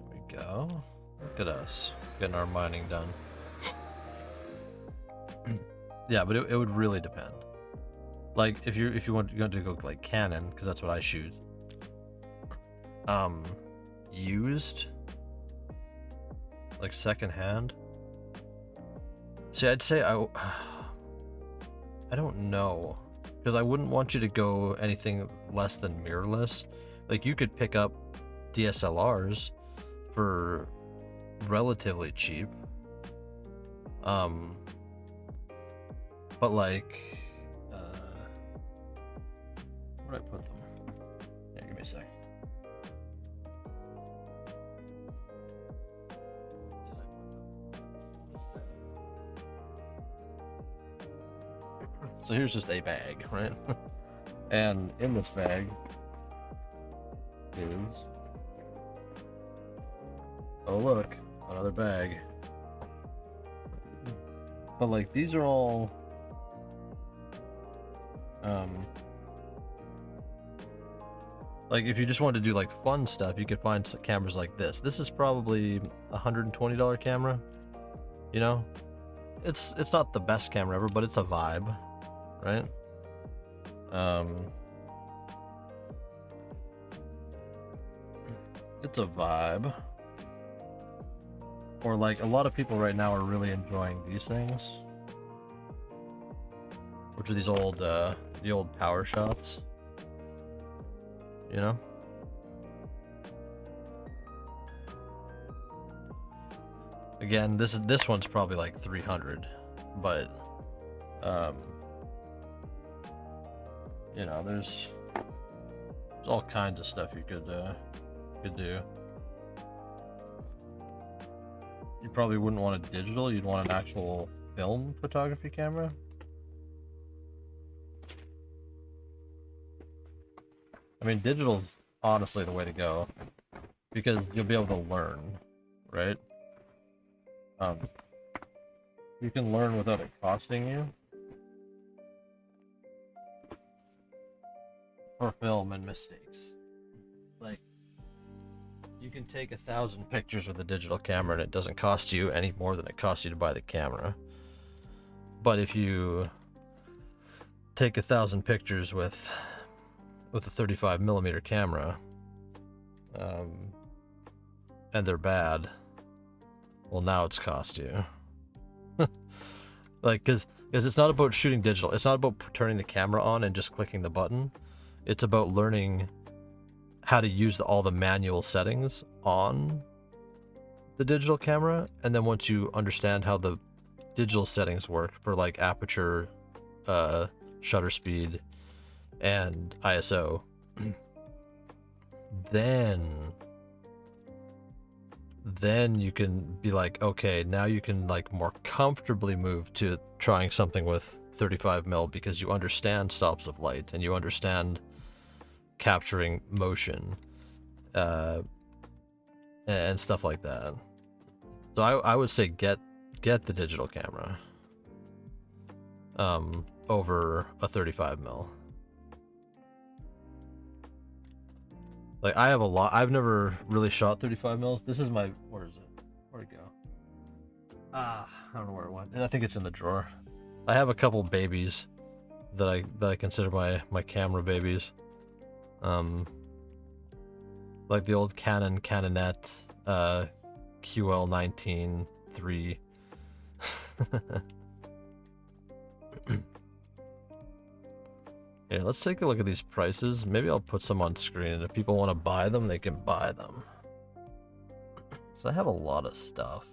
Speaker 1: There we go. Look at us, getting our mining done. Yeah, but it would really depend. Like, if you want to go like Canon, because that's what I shoot. Used, like secondhand. See, I'd say I don't know, because I wouldn't want you to go anything less than mirrorless. Like, you could pick up DSLRs for relatively cheap. But like, where did I put them? Yeah, give me a sec. So here's just a bag, right? And in this bag is, oh look, another bag. But like, these are all like, if you just wanted to do like fun stuff, you could find cameras like this. This is probably a $120 camera. You know, it's not the best camera ever, but it's a vibe, right? It's a vibe. Or like, a lot of people right now are really enjoying these things, which are these old the old power shots, you know. Again, this one's probably like 300, but you know, there's all kinds of stuff you could do. You probably wouldn't want a digital, you'd want an actual film photography camera. I mean, digital's honestly the way to go, because you'll be able to learn, right? You can learn without it costing you. For film and mistakes. Like, you can take 1,000 pictures with a digital camera and it doesn't cost you any more than it costs you to buy the camera. But if you take 1,000 pictures with a 35mm camera, and they're bad, well, now it's cost you. Like, because it's not about shooting digital. It's not about turning the camera on and just clicking the button. It's about learning how to use all the manual settings on the digital camera, and then once you understand how the digital settings work for like aperture, shutter speed, and ISO, then you can be like, okay, now you can like more comfortably move to trying something with 35 mil because you understand stops of light and you understand capturing motion, and stuff like that. So I would say get the digital camera over a 35 mil. Like I have a lot. I've never really shot 35 mils. This is my, where is it? Where'd it go? I don't know where it went. I think it's in the drawer. I have a couple babies that I consider my camera babies. Like the old Canon Canonette QL19-3. Yeah, let's take a look at these prices. Maybe I'll put some on screen, and if people want to buy them, they can buy them. So I have a lot of stuff.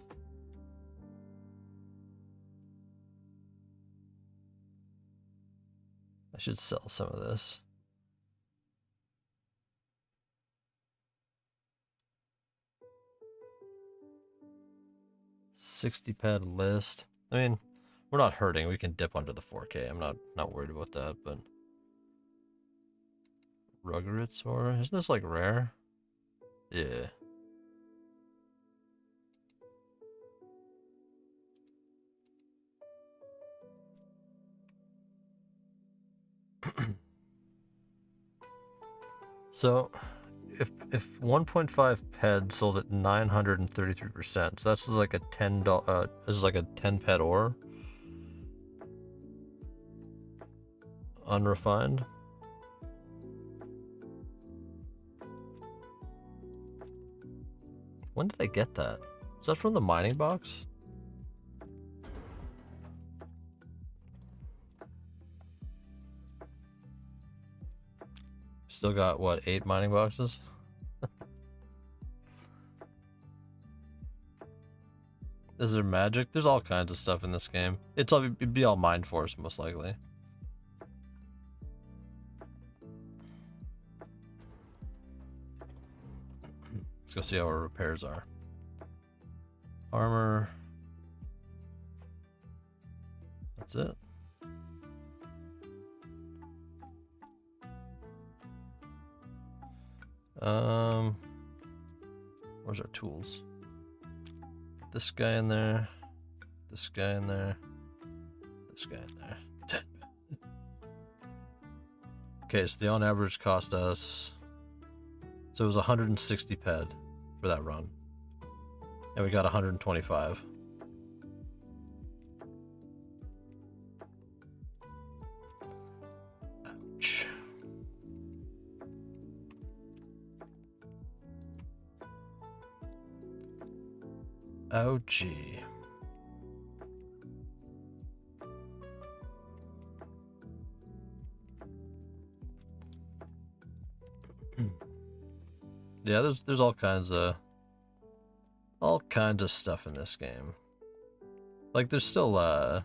Speaker 1: I should sell some of this. $60 pad list. I mean, we're not hurting. We can dip under the 4K. I'm not worried about that, but Ruggerits, or isn't this like rare? Yeah. So if 1.5 ped sold at 933%, so that's like a $10 this is like a 10 ped ore, unrefined. When did I get that? Is that from the mining box? Still got what, 8 mining boxes? Is there magic? There's all kinds of stuff in this game. It'd be all Mind Force most likely. Let's go see how our repairs are. Armor. That's it. Where's our tools? This guy in there. This guy in there. This guy in there. 10. Okay, so the on average cost us. So it was 160 ped for that run. And we got 125. Ouch. Oh gee. Yeah, there's all kinds of stuff in this game. Like there's still well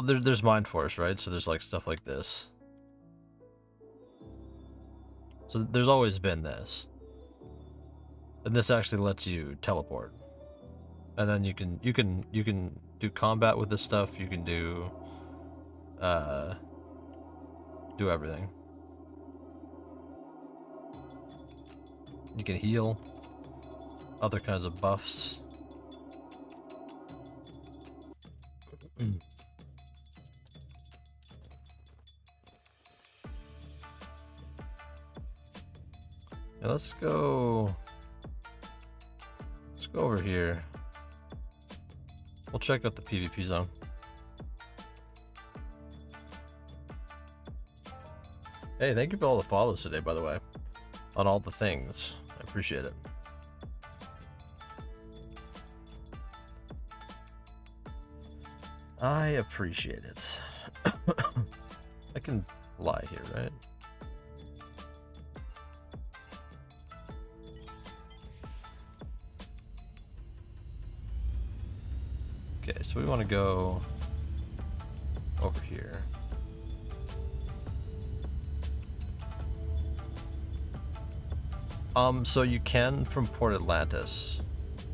Speaker 1: there's Mind Force, right? So there's like stuff like this. So there's always been this. And this actually lets you teleport. And then you can do combat with this stuff. You can do everything. You can heal, other kinds of buffs. Yeah, let's go over here. We'll check out the PvP zone. Hey, thank you for all the follows today, by the way. On all the things. I appreciate it. I appreciate it. I can lie here, right? Okay, so we want to go over here. So you can from Port Atlantis.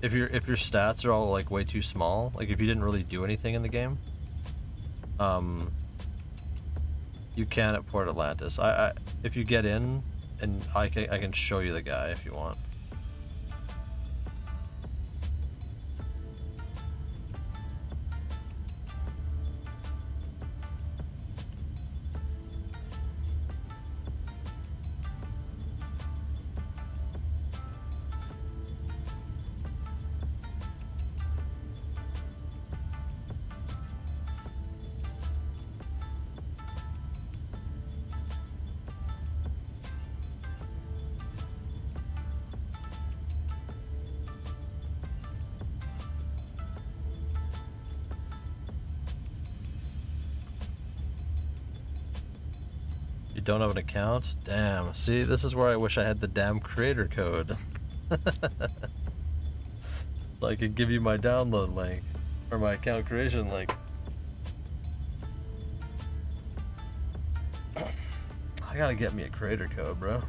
Speaker 1: If your stats are all like way too small, like if you didn't really do anything in the game, you can at Port Atlantis. I if you get in, and I can show you the guy if you want. You don't have an account? Damn. See, this is where I wish I had the damn creator code. So I could give you my download link. Or my account creation link. I gotta get me a creator code, bro.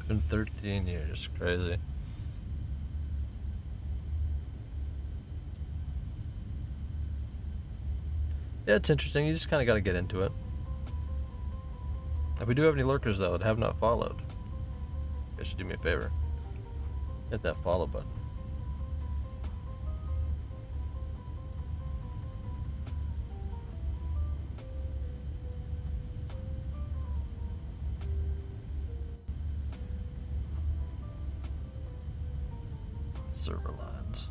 Speaker 1: Been 13 years, crazy. Yeah, it's interesting. You just kind of got to get into it. If we do have any lurkers though that have not followed, you guys should do me a favor. Hit that follow button. Server lines.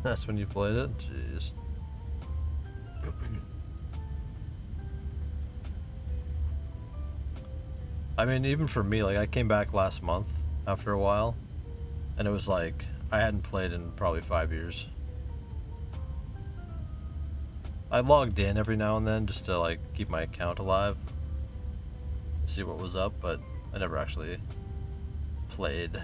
Speaker 1: That's when you played it? Jeez. I mean, even for me, like I came back last month after a while, and it was like I hadn't played in probably 5 years. I logged in every now and then just to like keep my account alive, see what was up, but I never actually played.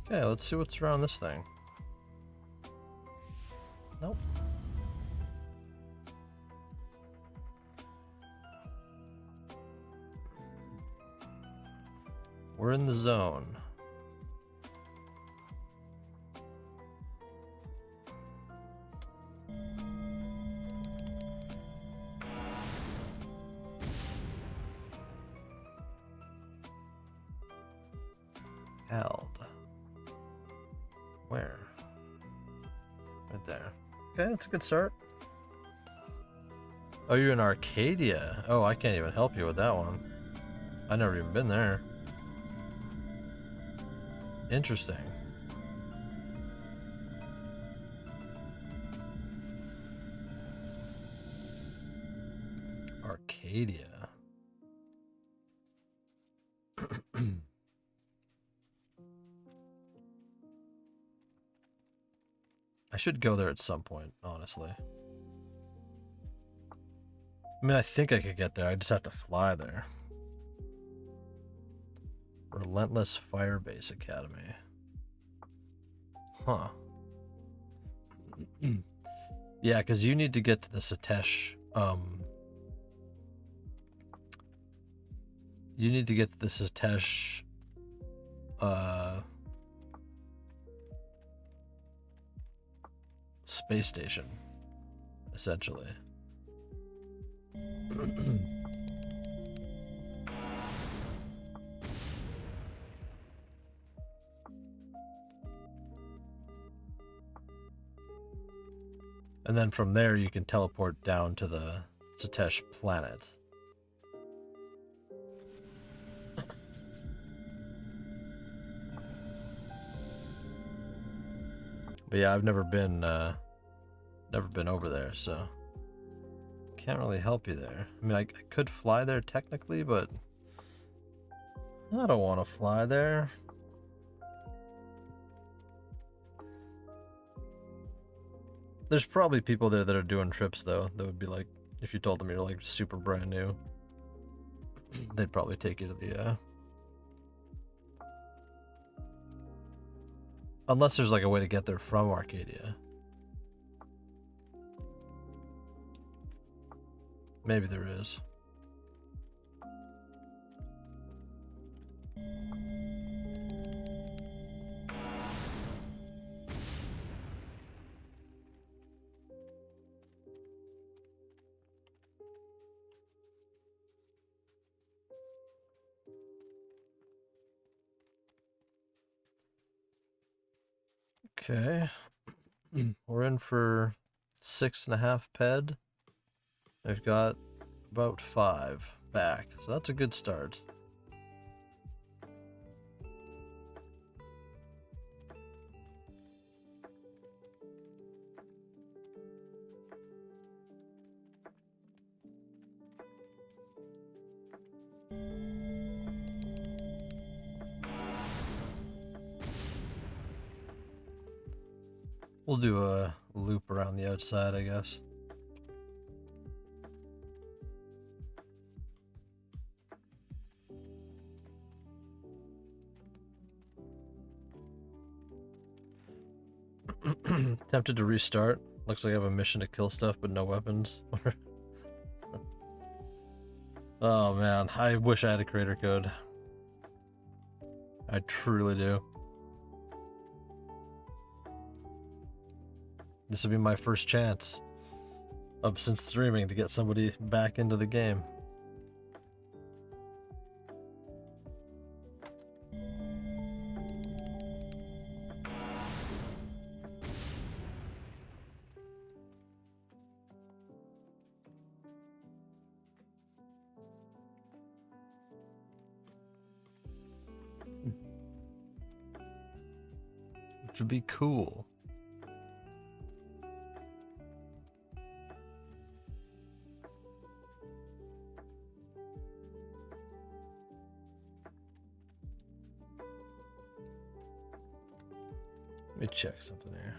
Speaker 1: Okay, let's see what's around this thing. Nope. We're in the zone. Held. Where? Right there. Okay, that's a good start. Oh, you're in Arcadia. Oh, I can't even help you with that one. I've never even been there. Interesting. Arcadia. I should go there at some point, honestly. I mean, I think I could get there. I just have to fly there. Relentless Firebase Academy. Huh. Yeah, because you need to get to the Satesh, you need to get to the Satesh, space station, essentially. And then from there you can teleport down to the Satesh planet. But yeah, I've never been over there, so can't really help you there. I mean, I could fly there technically, but I don't want to fly there. There's probably people there that are doing trips though. That would be like, if you told them you're like super brand new, they'd probably take you to the unless there's like a way to get there from Arcadia. Maybe there is. Okay. We're in for 6.5 ped. I've got about 5 back, so that's a good start. We'll do a loop around the outside, I guess. Tempted to restart. Looks like I have a mission to kill stuff, but no weapons. Oh man, I wish I had a creator code. I truly do. This will be my first chance of since streaming to get somebody back into the game. Which would be cool. Let me check something here.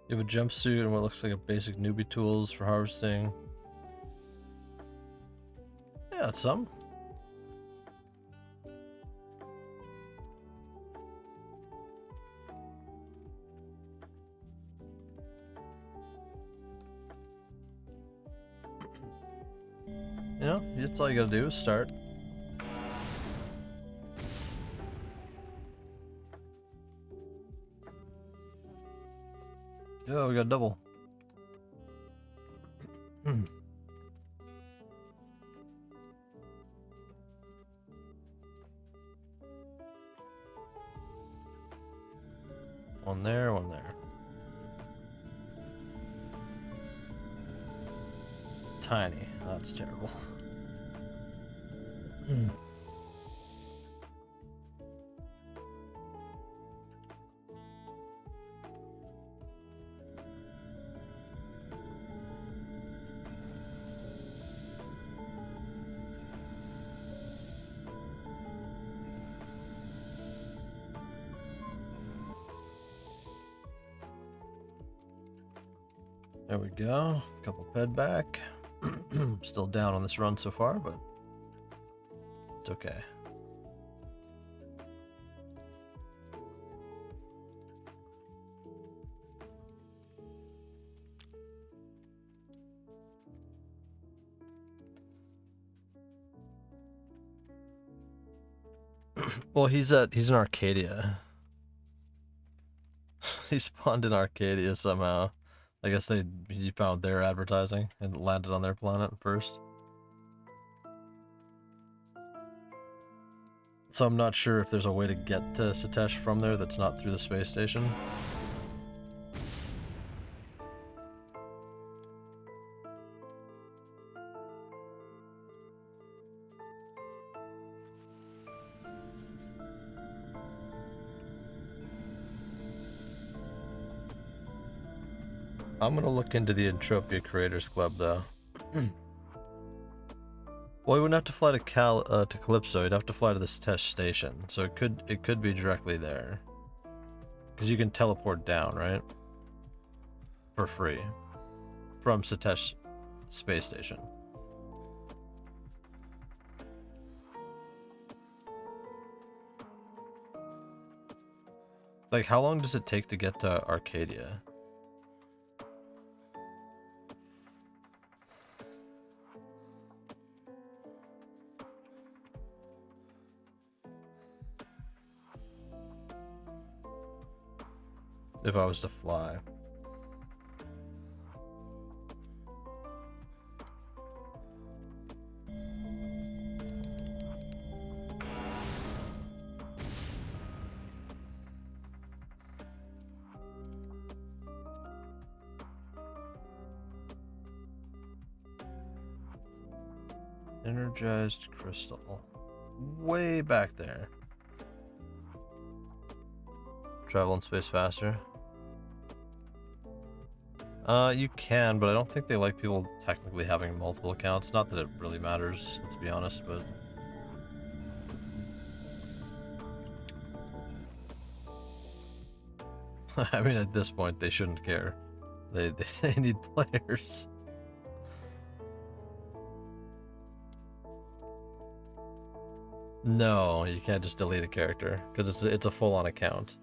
Speaker 1: You have a jumpsuit and what looks like a basic newbie tools for harvesting. Yeah, that's some. You know, that's all you gotta do is start. Oh, we got double. One there, one there. Tiny. That's terrible. There we go. Couple ped back. Still down on this run so far, but it's okay. Well, he's in Arcadia. He spawned in Arcadia somehow. I guess he found their advertising and landed on their planet first. So I'm not sure if there's a way to get to Satesh from there that's not through the space station. I'm gonna look into the Entropia Creators Club though. Well, he wouldn't have to fly to Calypso. He'd have to fly to the Satesh station, so it could be directly there. Because you can teleport down, right? For free from Satesh space station. Like, how long does it take to get to Arcadia? If I was to fly. Energized crystal. Way back there. Travel in space faster. You can, but I don't think they like people technically having multiple accounts. Not that it really matters, let's be honest, but... I mean, at this point, they shouldn't care. They need players. No, you can't just delete a character, because it's a full-on account.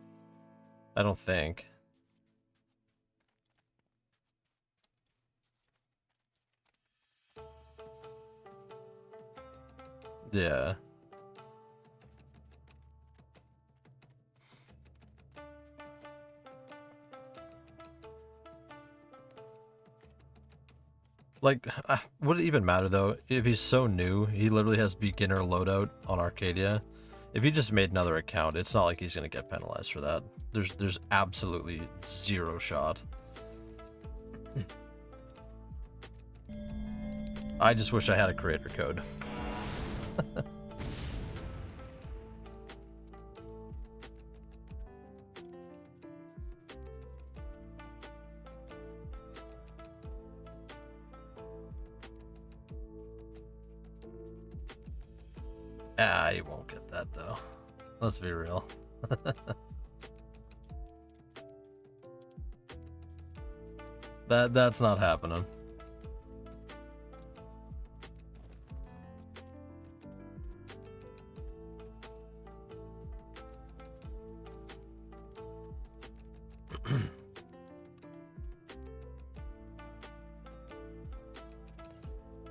Speaker 1: I don't think. Yeah. Like, would it even matter though? If he's so new, he literally has beginner loadout on Arcadia. If he just made another account, it's not like he's gonna get penalized for that. There's absolutely zero shot. I just wish I had a creator code. Ah, you won't get that though. Let's be real. That's not happening.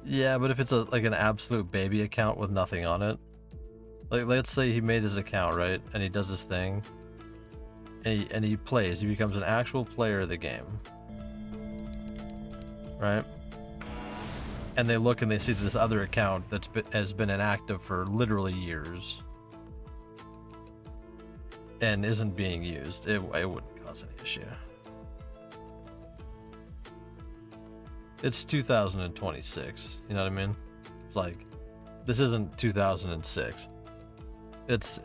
Speaker 1: Yeah, but if it's like an absolute baby account with nothing on it, like let's say he made his account, right, and he does this thing, and he plays, he becomes an actual player of the game, right? And they look and they see this other account has been inactive for literally years and isn't being used. It wouldn't cause any issue. It's 2026, you know what I mean? It's like, this isn't 2006. It's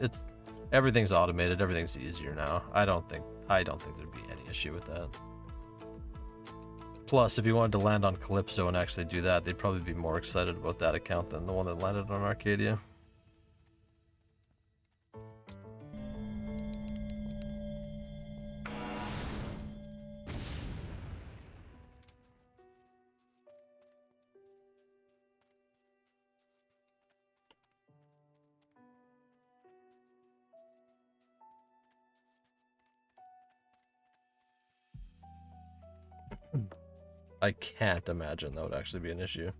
Speaker 1: everything's automated, everything's easier now. I don't think there'd be any issue with that. Plus, if you wanted to land on Calypso and actually do that, they'd probably be more excited about that account than the one that landed on Arcadia. I can't imagine that would actually be an issue.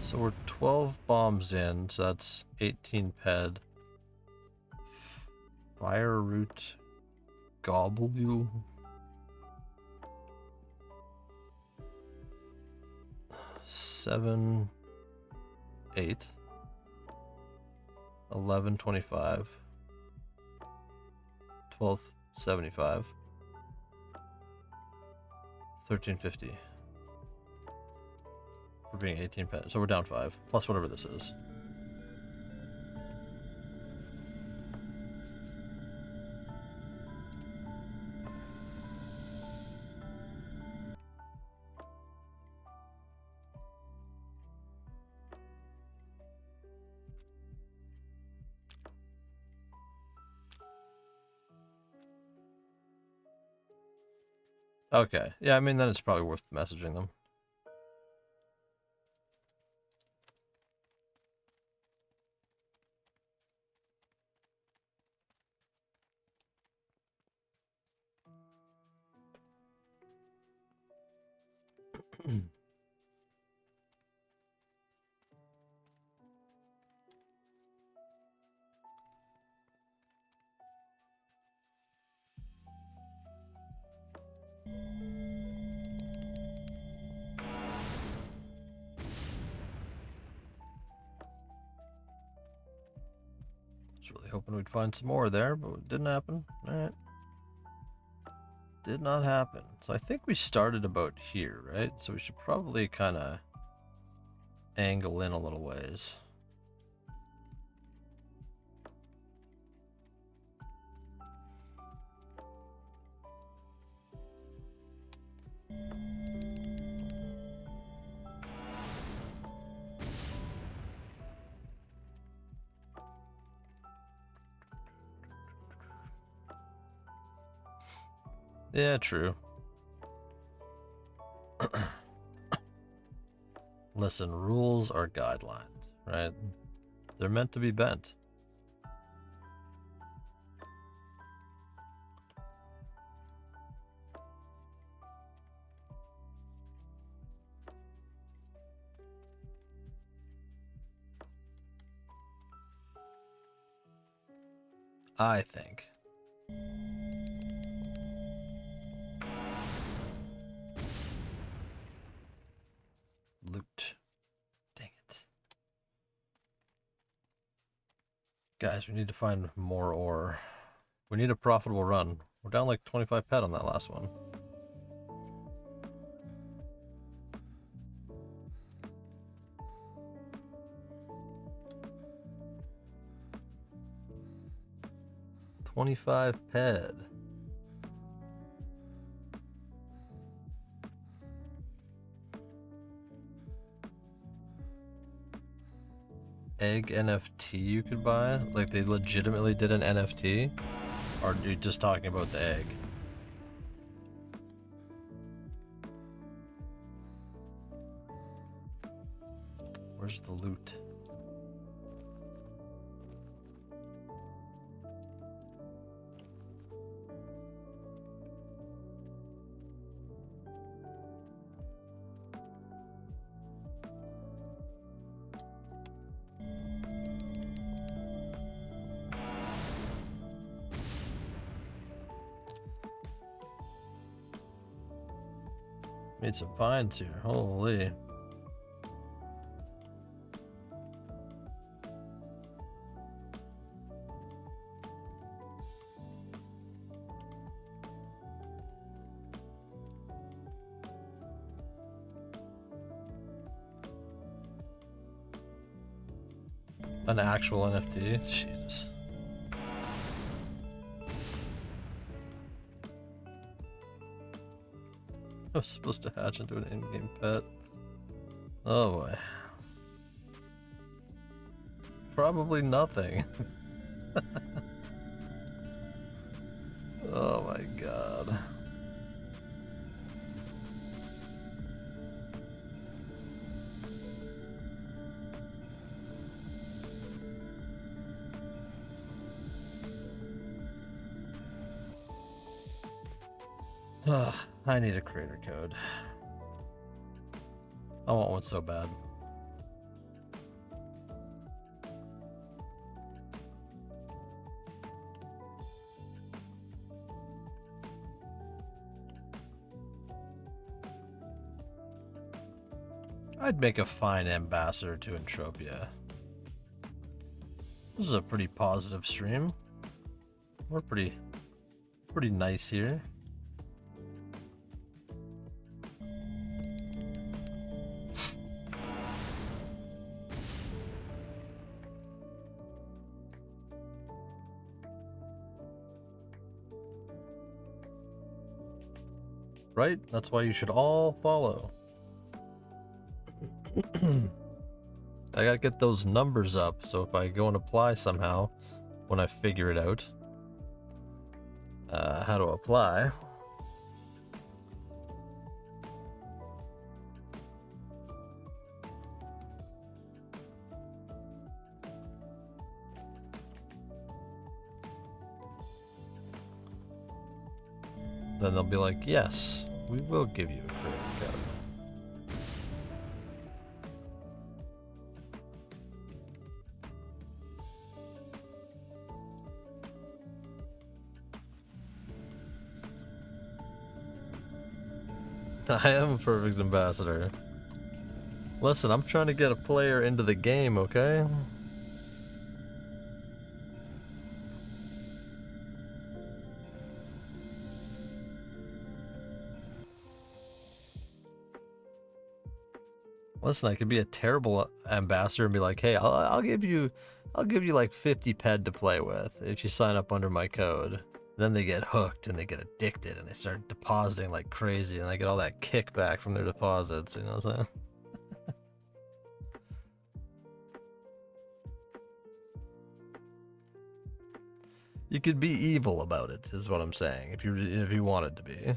Speaker 1: So we're 12 bombs in, so that's 18 ped. Fire root gobble you. 7, 8, 11, 25, 12, 75, 13, 50. For being 18 ped. So we're down 5, plus whatever this is. Okay. Yeah, I mean, then it's probably worth messaging them. Was really hoping we'd find some more there, but it didn't happen. Alright. Did not happen. So I think we started about here, right? So we should probably kind of angle in a little ways. Yeah, true. Listen, rules are guidelines, right? They're meant to be bent. I think. Loot. Dang it. Guys, we need to find more ore. We need a profitable run. We're down like 25 pet on that last one. $25 ped. Egg NFT you could buy? Like they legitimately did an NFT? Or are you just talking about the egg? Where's the loot? Made some finds here. Holy. An actual NFT? Jesus. I was supposed to hatch into an in-game pet. Oh boy. Probably nothing. Oh my god. I need a creator code. I want one so bad. I'd make a fine ambassador to Entropia. This is a pretty positive stream. We're pretty nice here. Right? That's why you should all follow. I gotta get those numbers up, so if I go and apply somehow, when I figure it out, how to apply. Then they'll be like, yes, we will give you a credit card. I am a perfect ambassador. Listen, I'm trying to get a player into the game, okay? Listen, I could be a terrible ambassador and be like, hey, I'll give you like 50 ped to play with if you sign up under my code. Then they get hooked and they get addicted and they start depositing like crazy and I get all that kickback from their deposits, you know what I'm saying? You could be evil about it, is what I'm saying, if you wanted to be.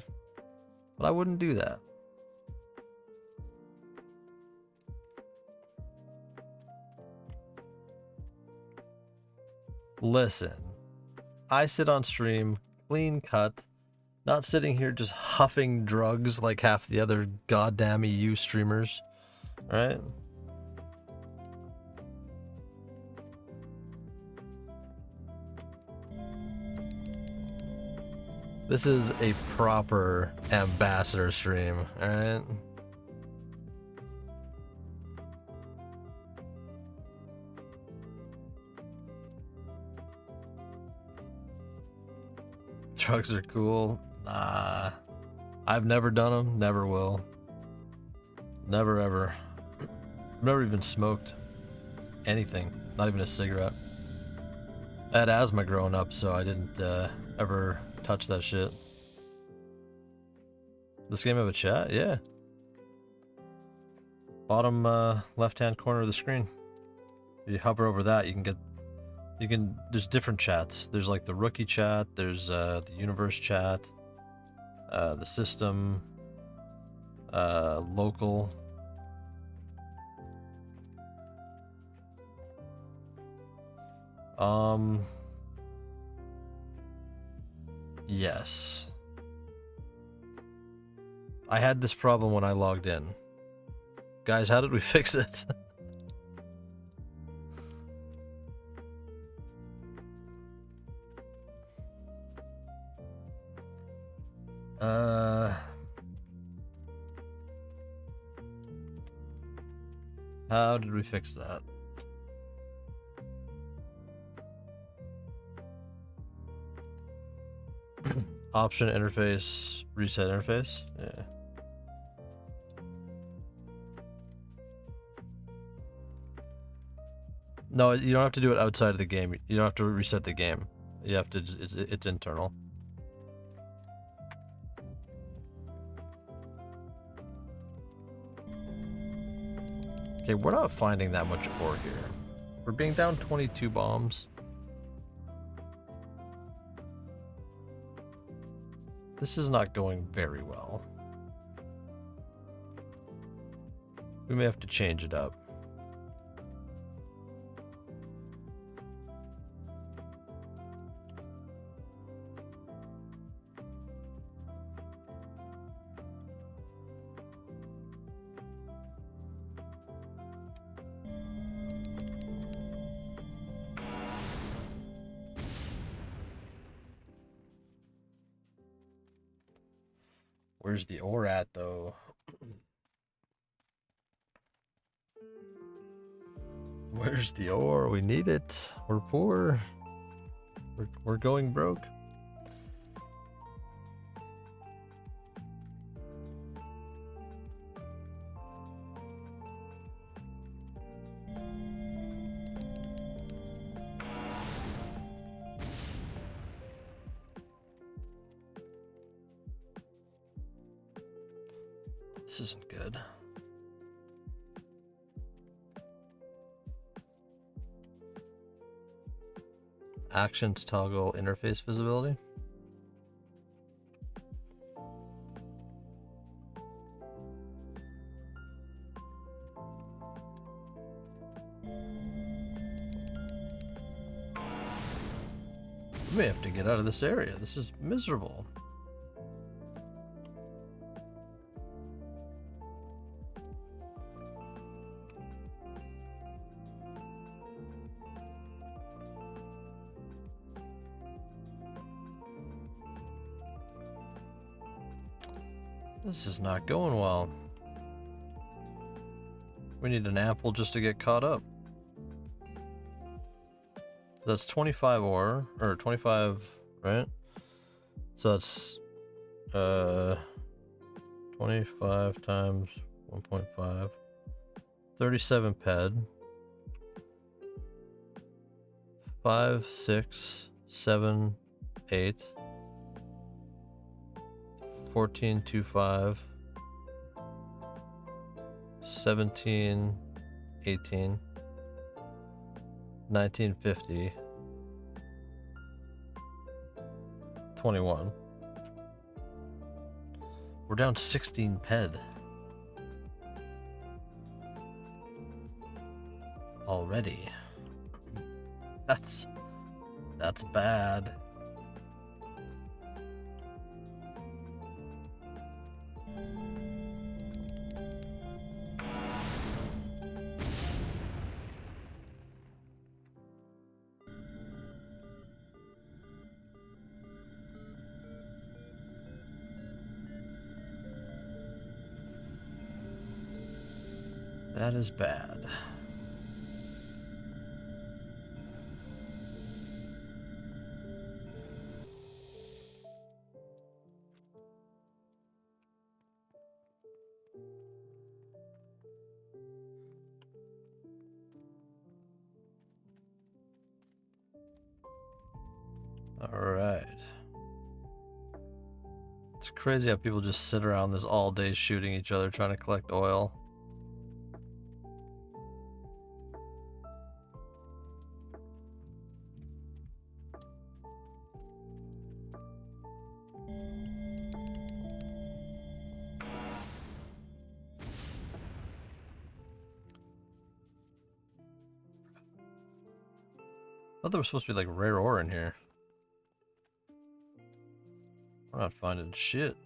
Speaker 1: But I wouldn't do that. Listen, I sit on stream, clean cut, not sitting here just huffing drugs like half the other goddamn EU streamers, right? This is a proper ambassador stream, alright? Drugs are cool. I've never done them, never will. Never ever. I've never even smoked anything, not even a cigarette. I had asthma growing up, so I didn't ever touch that shit. This game have a chat? Yeah. Bottom left-hand corner of the screen. If you hover over that, there's different chats. There's like the rookie chat, there's the universe chat, the system, local. Yes. I had this problem when I logged in. Guys, how did we fix it? How did we fix that? Option interface, reset interface. Yeah. No, you don't have to do it outside of the game. You don't have to reset the game. You have to. It's internal. Okay, we're not finding that much ore here. We're being down 22 bombs. This is not going very well. We may have to change it up. Where's the ore at, though? Where's the ore? We need it. We're poor. We're going broke. This isn't good. Actions toggle interface visibility. We may have to get out of this area. This is miserable. This is not going well. We need an apple just to get caught up. That's 25 ore, or 25, right? So that's 25 times 1.5, 37 ped. 5, 6, 7, 8, 14.25, 17, 18, 1950, 21. We're down 16 ped. Already. That's bad. That is bad. Alright. It's crazy how people just sit around this all day shooting each other trying to collect oil. I thought there was supposed to be like rare ore in here. We're not finding shit.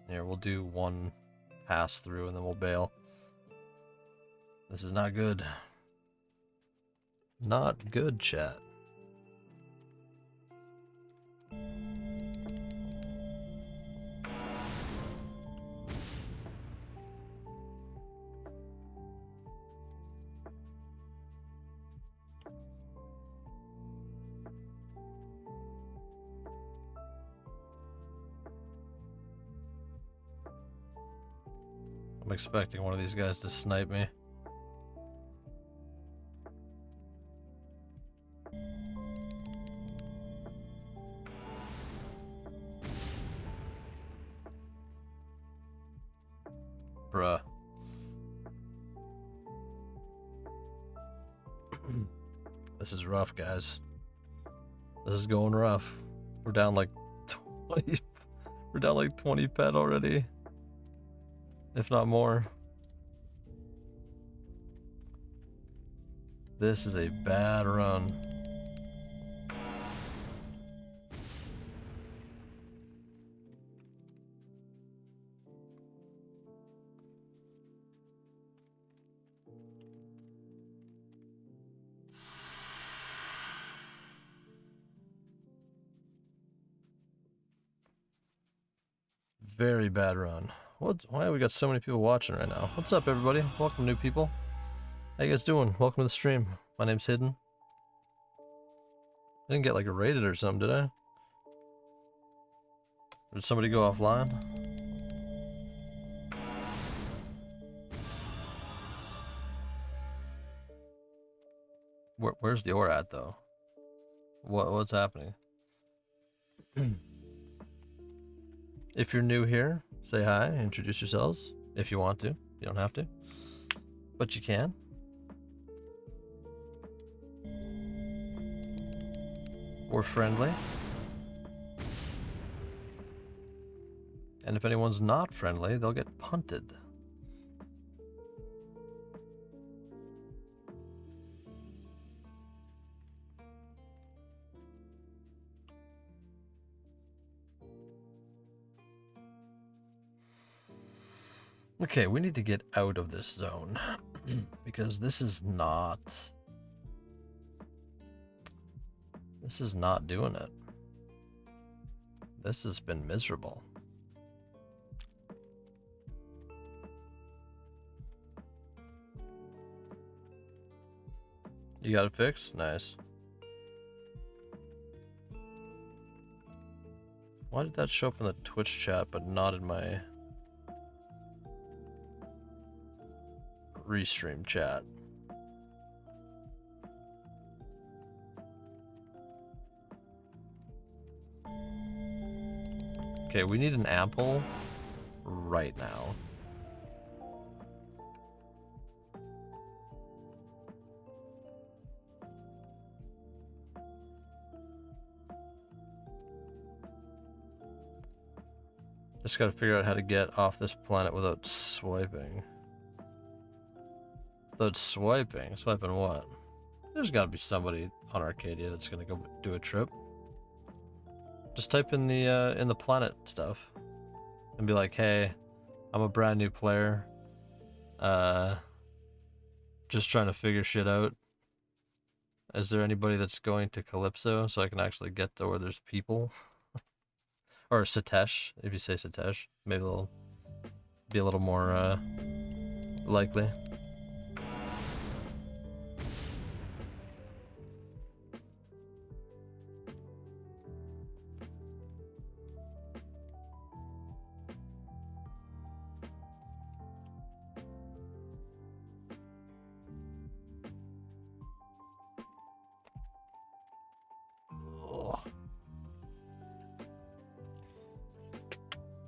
Speaker 1: Here, we'll do one pass through and then we'll bail. This is not good. Not good, chat. I'm expecting one of these guys to snipe me. Bruh. This is rough, guys. This is going rough. We're down like 20. We're down like 20 pet already. If not more. This is a bad run. Very bad run. Why we got so many people watching right now? What's up, everybody? Welcome, new people. How you guys doing? Welcome to the stream. My name's Hidden. I didn't get like raided or something, did I? Or did somebody go offline? Where's the ore at though? What's happening? If you're new here, say hi, introduce yourselves if you want to. You don't have to, but you can. We're friendly. And if anyone's not friendly, they'll get punted. Okay, we need to get out of this zone because this is not doing it. This has been miserable. You got it fixed? Nice. Why did that show up in the Twitch chat but not in my restream chat? Okay, we need an apple right now. Just gotta figure out how to get off this planet without swiping. Without swiping? Swiping what? There's gotta be somebody on Arcadia that's gonna go do a trip. Just type in the planet stuff and be like, hey, I'm a brand new player. Just trying to figure shit out. Is there anybody that's going to Calypso so I can actually get to where there's people? Or Satesh, if you say Satesh, maybe they'll be a little more likely.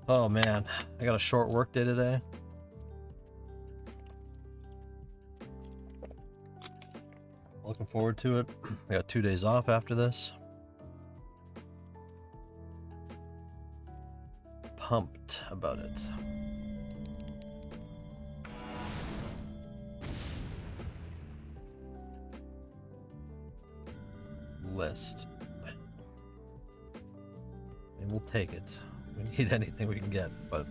Speaker 1: Oh man, I got a short work day today. Looking forward to it. I got 2 days off after this. Pumped about it. List. And we'll take it. We need anything we can get, but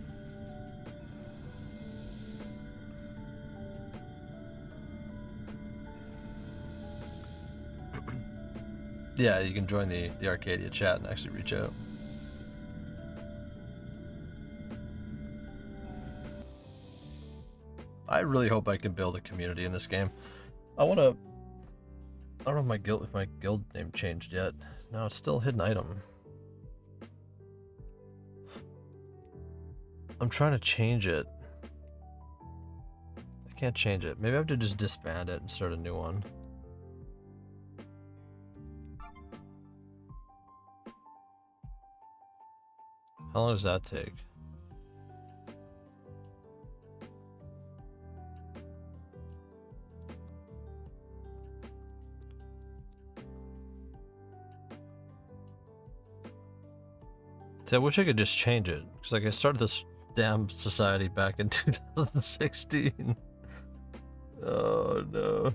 Speaker 1: yeah, you can join the Arcadia chat and actually reach out. I really hope I can build a community in this game. I don't know if my guild name changed yet. No, it's still hidden item. I'm trying to change it. I can't change it. Maybe I have to just disband it and start a new one. How long does that take? See, I wish I could just change it. Because like I started this damn society back in 2016. Oh no.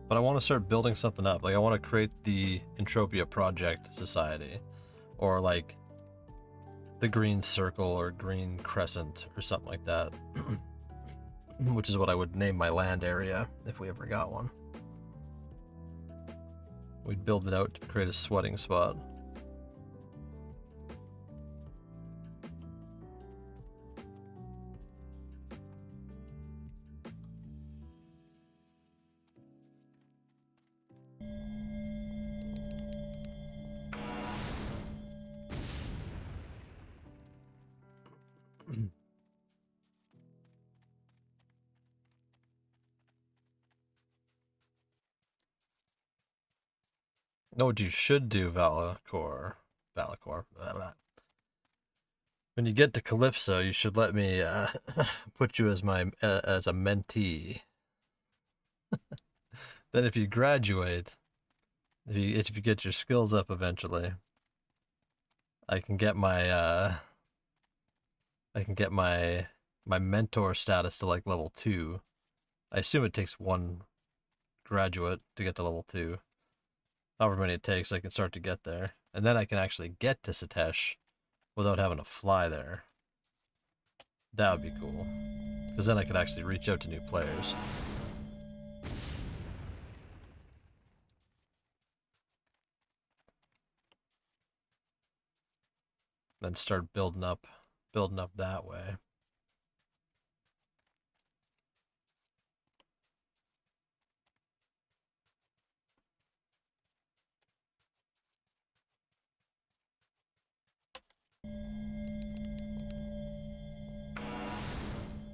Speaker 1: But I want to start building something up. Like I want to create the Entropia Project Society, or like the Green Circle or Green Crescent or something like that. Which is what I would name my land area if we ever got one. we'd build it out to create a sweating spot. Know what you should do, Valacor. Blah, blah. When you get to Calypso, you should let me put you as my as a mentee. Then, if you graduate, if you get your skills up eventually, I can get my my mentor status to like level 2. I assume it takes one graduate to get to level 2. However many it takes, I can start to get there. And then I can actually get to Satesh without having to fly there. That would be cool. Because then I could actually reach out to new players. Then start building up that way.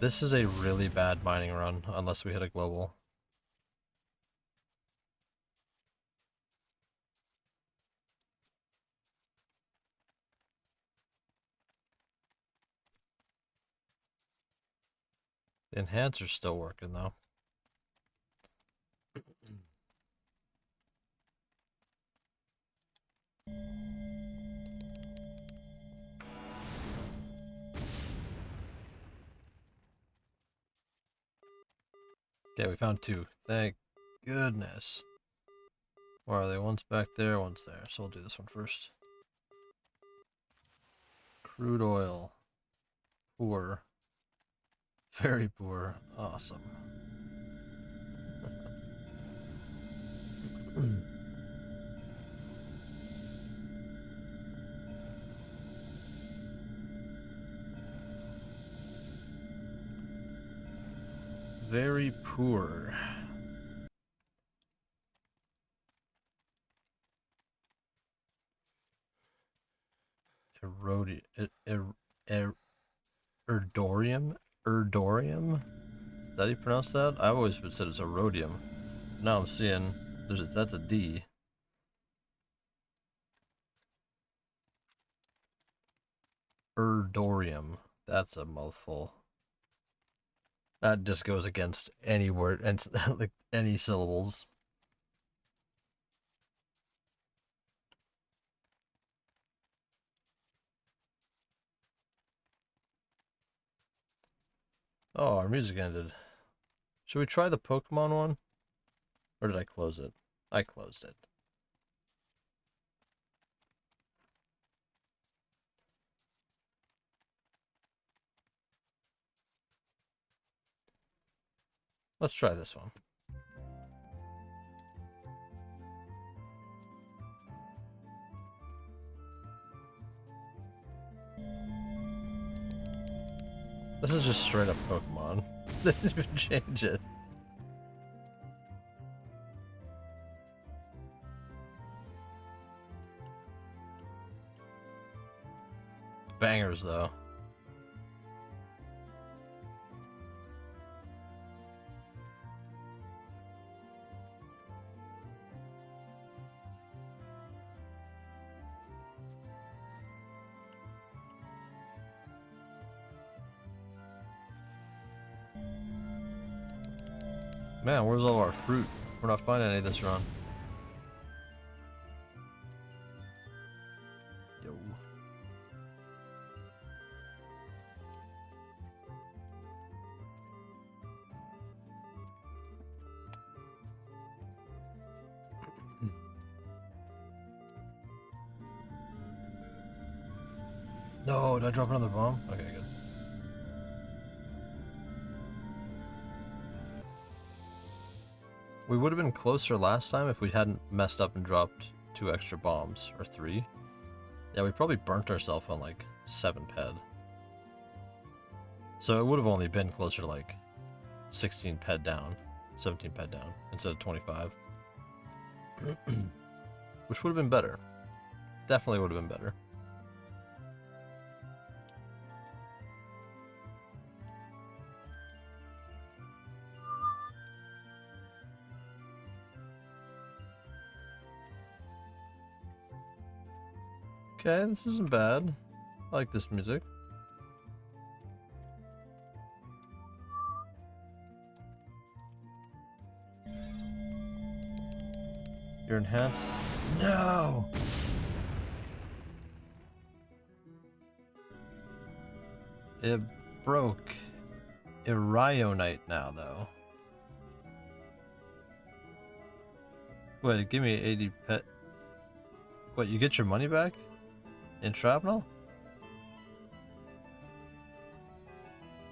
Speaker 1: This is a really bad mining run, unless we hit a global. The enhancer's still working, though. Okay, we found 2. Thank goodness. Where are they? One's back there, one's there. So we'll do this one first. Crude oil. Poor. Very poor. Awesome. Very poor. Erdorium? Erdorium? Is that how you pronounce that? I always said it's erodium. Now I'm seeing that's a D. Erdorium. That's a mouthful. That just goes against any word and like any syllables. Oh, our music ended. Should we try the Pokemon one? Or did I close it? I closed it. Let's try this one. This is just straight up Pokemon. They didn't even change it. Bangers though. Man, where's all our fruit? We're not finding any this run. Yo. No, did I drop another bomb? Okay, good. We would have been closer last time if we hadn't messed up and dropped 2 extra bombs, or 3. Yeah, we probably burnt ourselves on like 7 ped. So it would have only been closer to like 16 ped down, 17 ped down, instead of 25. Which would have been better. Definitely would have been better. Okay, this isn't bad. I like this music. You're enhanced? No! It broke Irionite now, though. Wait, give me 80 pet. What, you get your money back? In shrapnel?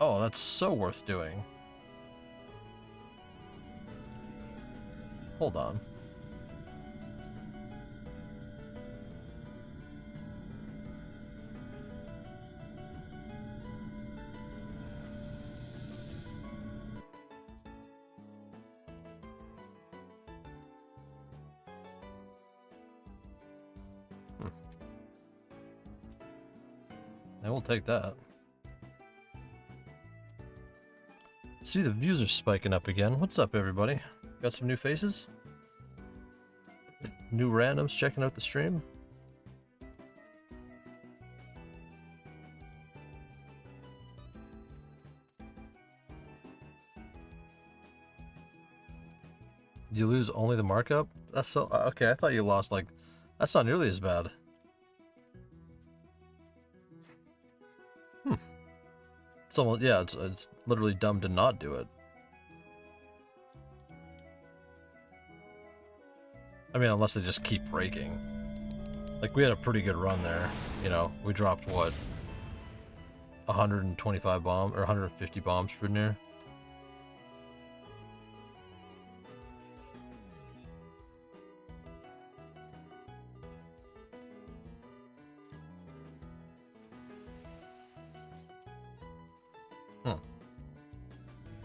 Speaker 1: Oh, that's so worth doing. Hold on. I will take that. See, the views are spiking up again. What's up, everybody? Got some new faces? New randoms checking out the stream? You lose only the markup? That's so... Okay, I thought you lost, like... That's not nearly as bad. It's almost... Yeah, it's literally dumb to not do it. I mean, unless they just keep breaking. Like, we had a pretty good run there. You know, we dropped, what? 125 bombs, or 150 bombs per near.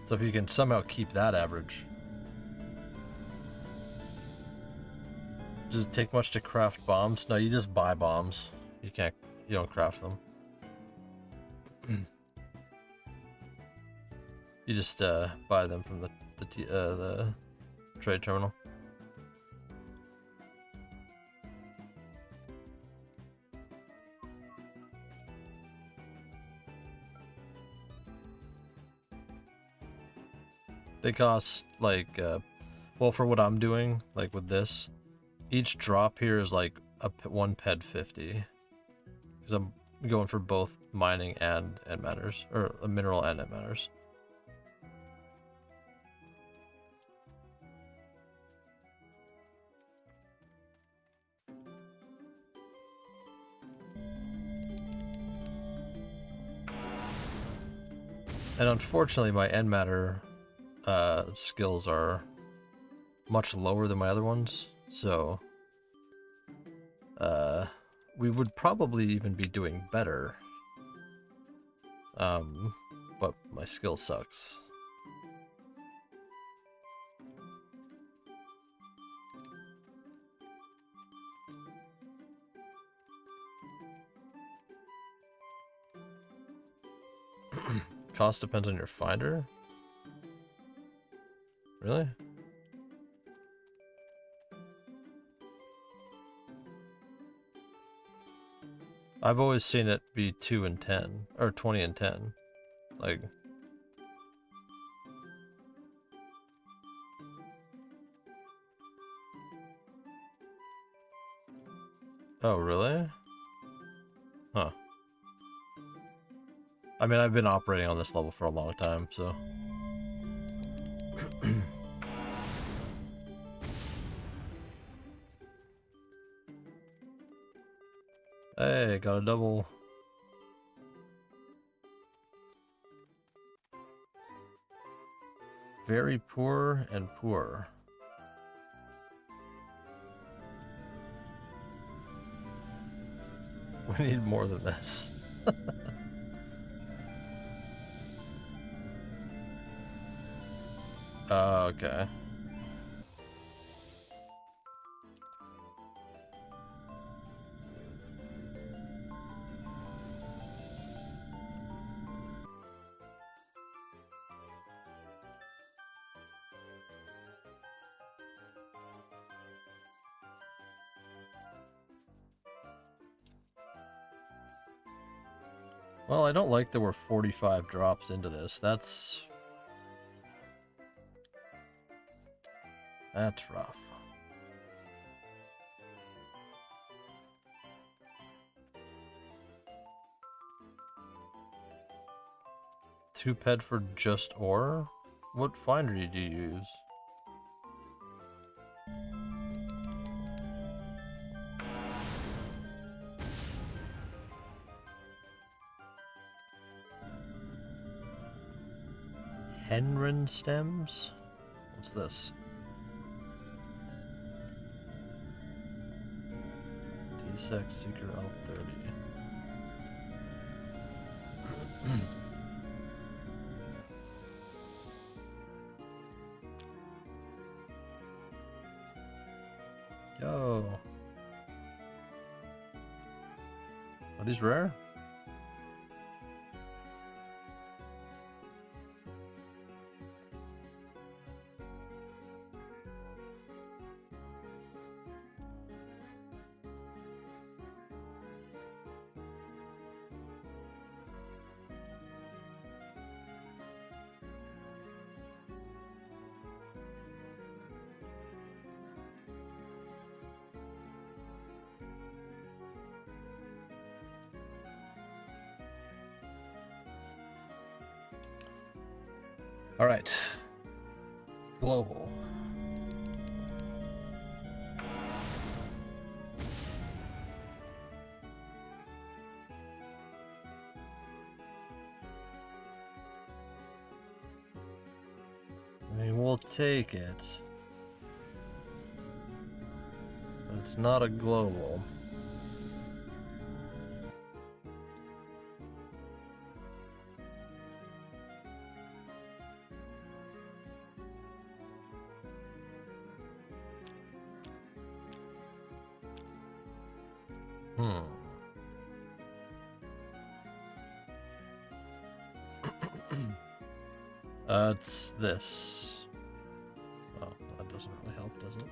Speaker 1: So if you can somehow keep that average. Does it take much to craft bombs? No, you just buy bombs. You don't craft them. You just buy them from the trade terminal. They cost like, well, for what I'm doing, like with this, each drop here is like one ped 50, because I'm going for both mining and matters, or a mineral and it matters. And unfortunately, my end matter skills are much lower than my other ones, so we would probably even be doing better, but my skill sucks. Cost depends on your finder? Really? I've always seen it be 2 and 10, or 20 and 10. Like... Oh, really? Huh. I mean, I've been operating on this level for a long time, so... Hey, got a double. Very poor and poor. We need more than this. Okay. Well, I don't like that we're 45 drops into this. That's rough. Two ped for just ore? What finery do you use? Henrin stems? What's this? D-Sec Seeker L30. Yo. Are these rare? All right. Global. I mean, we'll take it. But it's not a global. It's this. Oh, that doesn't really help, does it?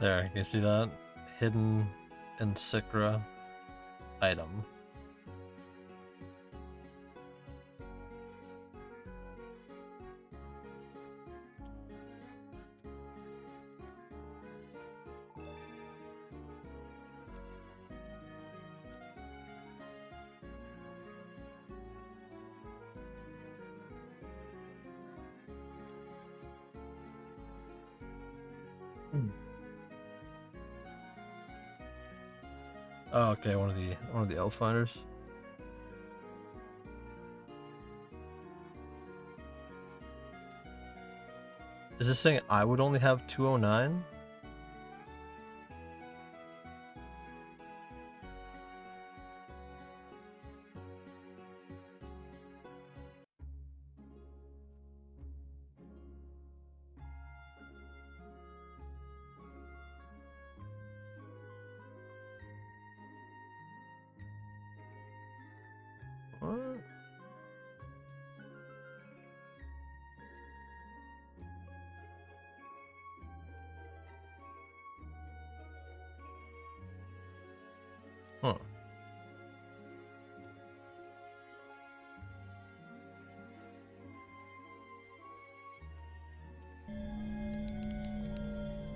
Speaker 1: There, can you see that? Hidden in Sikra item. Oh, okay, one of the elf finders. Is this saying I would only have 209? What? Huh.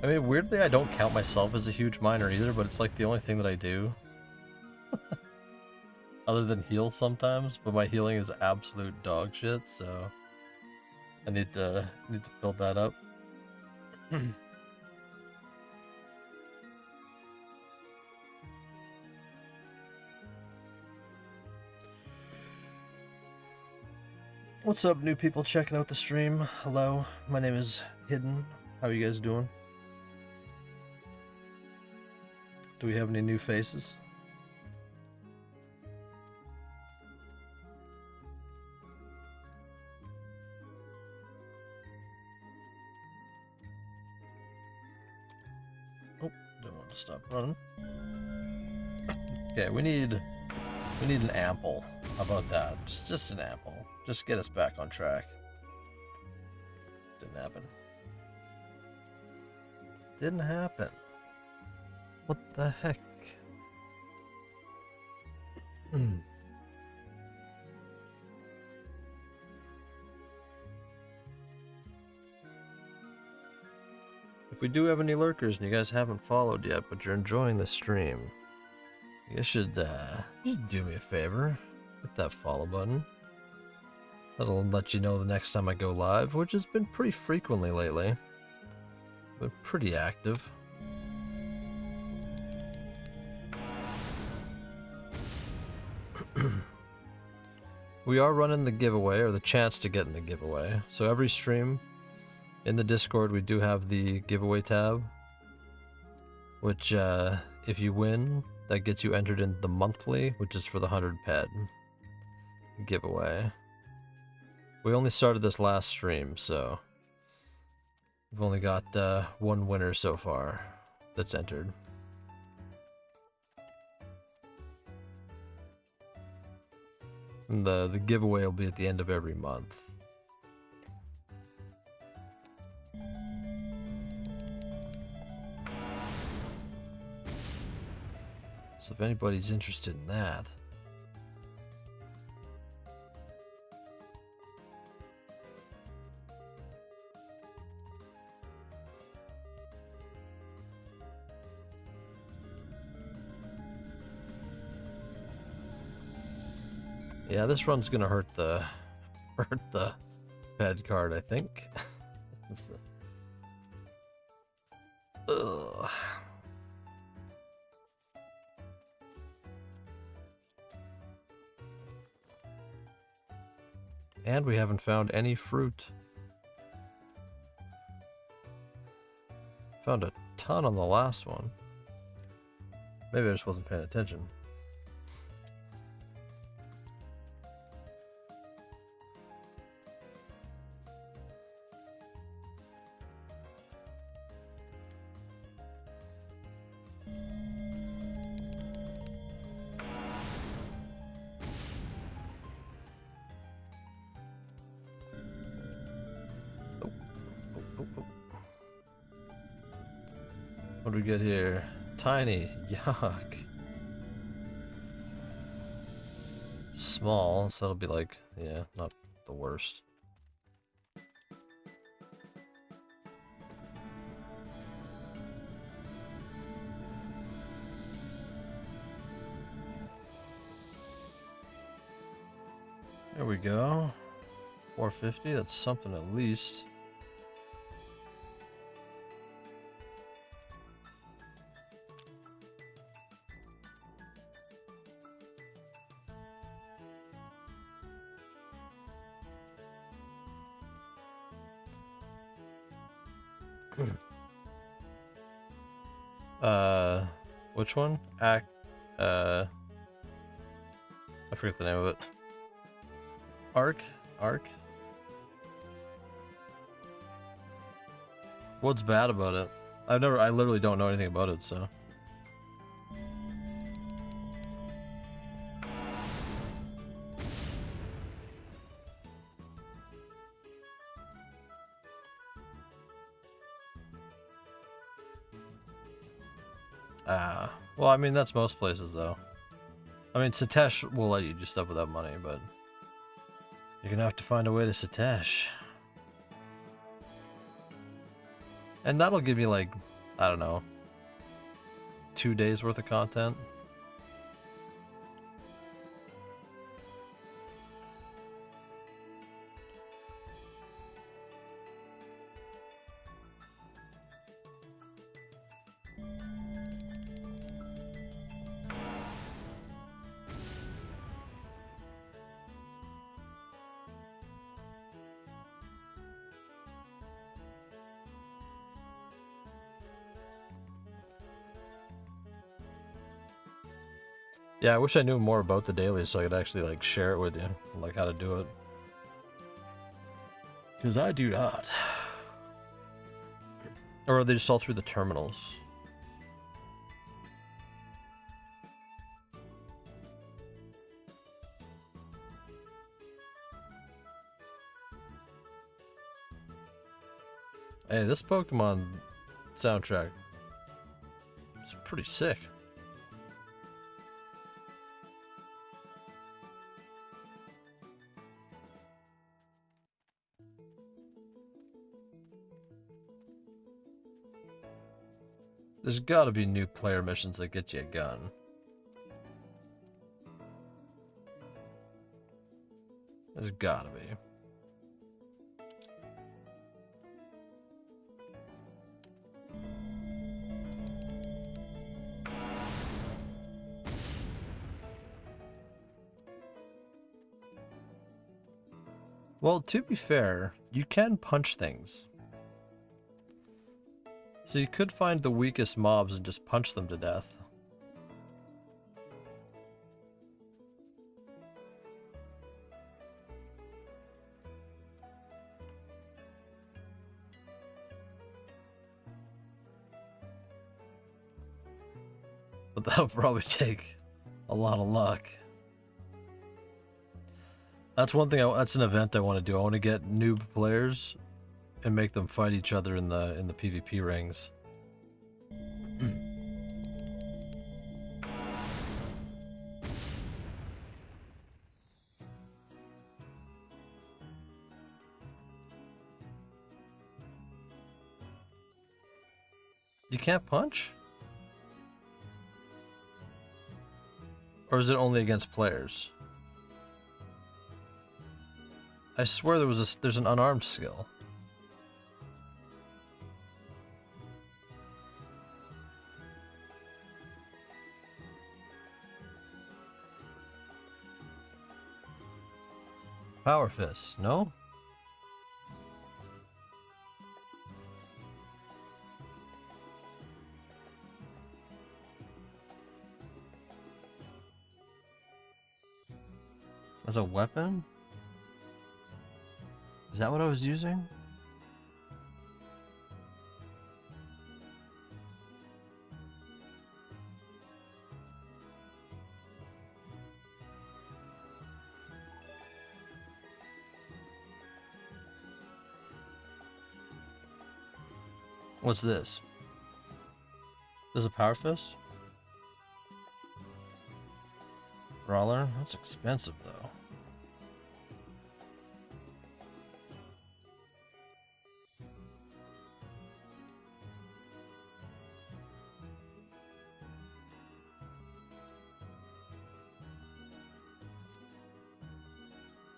Speaker 1: I mean, weirdly, I don't count myself as a huge miner either, but it's like the only thing that I do. Other than heal sometimes, but my healing is absolute dog shit, so I need to build that up. What's up, new people checking out the stream? Hello, my name is Hidden. How are you guys doing? Do we have any new faces? Oh, don't want to stop running. Okay, we need an ample. How about that? Just an ample. Just get us back on track. Didn't happen. Didn't happen. What the heck? If we do have any lurkers and you guys haven't followed yet, but you're enjoying the stream, you guys should do me a favor. Hit that follow button. That'll let you know the next time I go live, which has been pretty frequently lately. Been pretty active. We are running the giveaway, or the chance to get in the giveaway. So every stream in the Discord, we do have the giveaway tab, which if you win, that gets you entered in the monthly, which is for the 100 ped giveaway. We only started this last stream, so we've only got one winner so far that's entered. And the giveaway will be at the end of every month. So if anybody's interested in that. Yeah, this run's gonna hurt the ped card, I think. Ugh. And we haven't found any fruit. Found a ton on the last one. Maybe I just wasn't paying attention. What do we get here? Tiny. Yuck. Small, so that'll be like, yeah, not the worst. There we go. 450, that's something at least. Which one? I forget the name of it. Arc? What's bad about it? I literally don't know anything about it, so. Well, I mean, that's most places, though. I mean, Satosh will let you do stuff without money, but you're gonna have to find a way to Satosh. And that'll give you, like, I don't know, 2 days worth of content. Yeah, I wish I knew more about the dailies so I could actually like share it with you, like how to do it. Because I do not. Or are they just all through the terminals? Hey, this Pokemon soundtrack is pretty sick. There's gotta be new player missions that get you a gun. There's gotta be. Well, to be fair, you can punch things. So you could find the weakest mobs and just punch them to death. But that'll probably take a lot of luck. That's one thing. That's an event I want to do. I want to get noob players and make them fight each other in the PvP rings. You can't punch? Or is it only against players? I swear there's an unarmed skill. Power Fist, no? As a weapon? Is that what I was using? What's this? This is a Power Fist? Brawler? That's expensive though.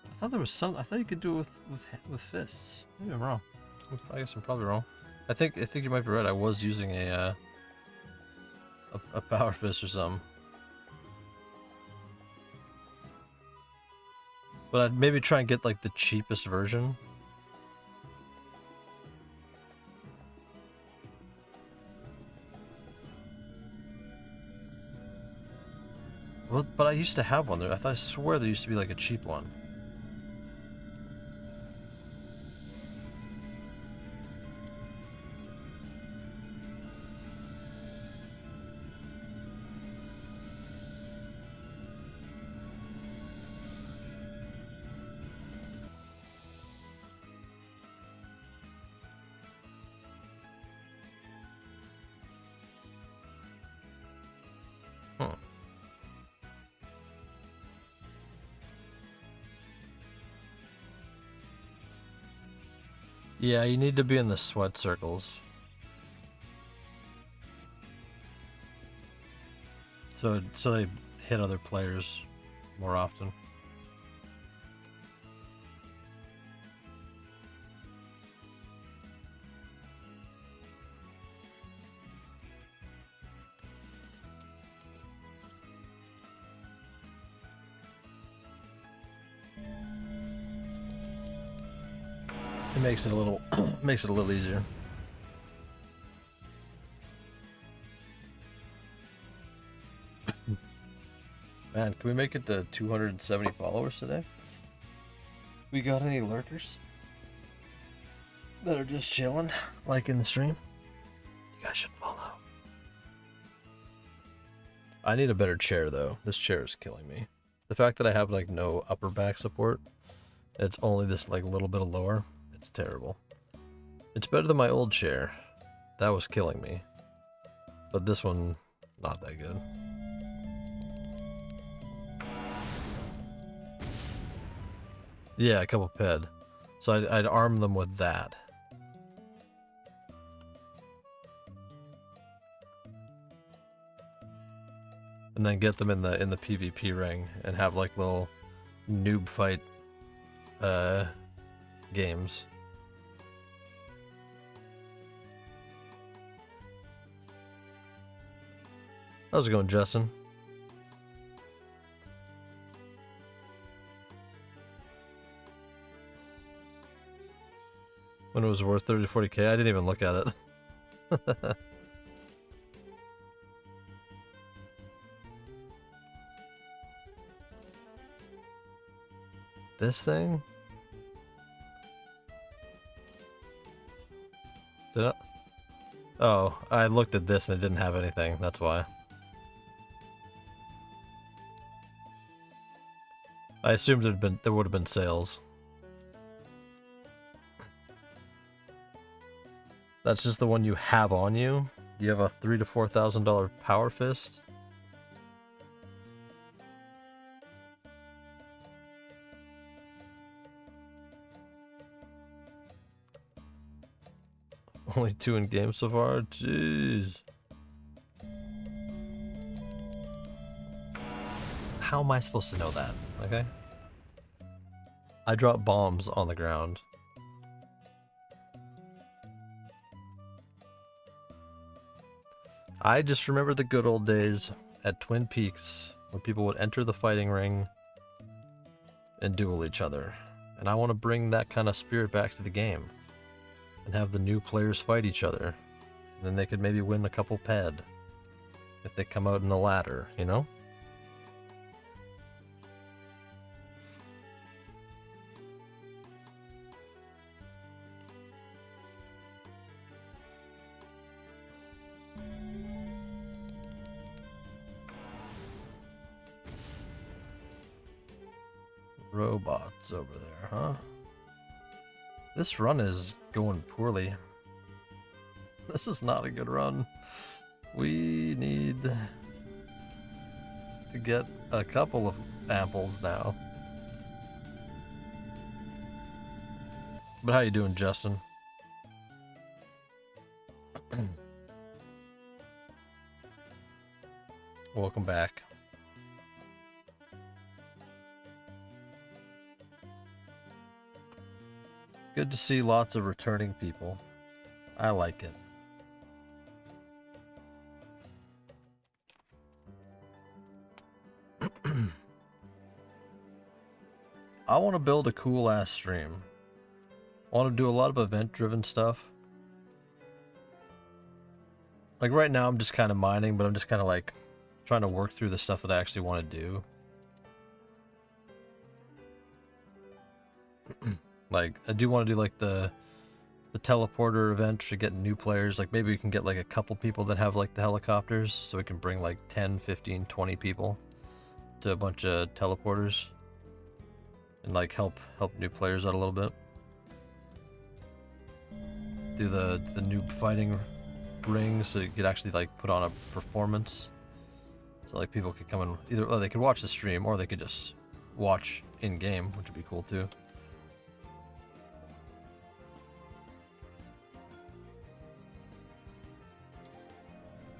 Speaker 1: I thought there was some. I thought you could do it with fists. Maybe I'm wrong. I guess I'm probably wrong. I think you might be right. I was using a Power Fist or something. But I'd maybe try and get like the cheapest version. Well, but I used to have one there. I swear there used to be like a cheap one. Yeah, you need to be in the sweat circles. So they hit other players more often. It makes it a little easier. Man, can we make it to 270 followers today? We got any lurkers that are just chilling, like in the stream? You guys should follow. I need a better chair though. This chair is killing me. The fact that I have like no upper back support, it's only this like little bit of lower, it's terrible. It's better than my old chair. That was killing me. But this one, not that good. Yeah, a couple ped. So I'd arm them with that. And then get them in the PvP ring and have like little noob fight games. How's it going, Justin? When it was worth 30 to 40k, I didn't even look at it. This thing? Did I? Oh, I looked at this and it didn't have anything, that's why. I assumed there would have been sales. That's just the one you have on you? You have a $3,000 to $4,000 power fist? Only 2 in game so far? Jeez. How am I supposed to know that? Okay. I drop bombs on the ground. I just remember the good old days at Twin Peaks when people would enter the fighting ring and duel each other. And I want to bring that kind of spirit back to the game. And have the new players fight each other. And then they could maybe win a couple ped. If they come out in the ladder, you know? Robots over there, huh? This run is going poorly. This is not a good run. We need to get a couple of amples now. But how you doing, Justin? Welcome back. Good to see lots of returning people. I like it. I want to build a cool ass stream. I want to do a lot of event driven stuff. Like right now I'm just kind of mining, but I'm just kind of like trying to work through the stuff that I actually want to do. Like, I do want to do like the teleporter event to get new players. Like maybe we can get like a couple people that have like the helicopters so we can bring like 10, 15, 20 people to a bunch of teleporters and like help new players out a little bit. Do the noob fighting ring so you could actually like put on a performance. So like people could come in either, they could watch the stream or they could just watch in game, which would be cool too.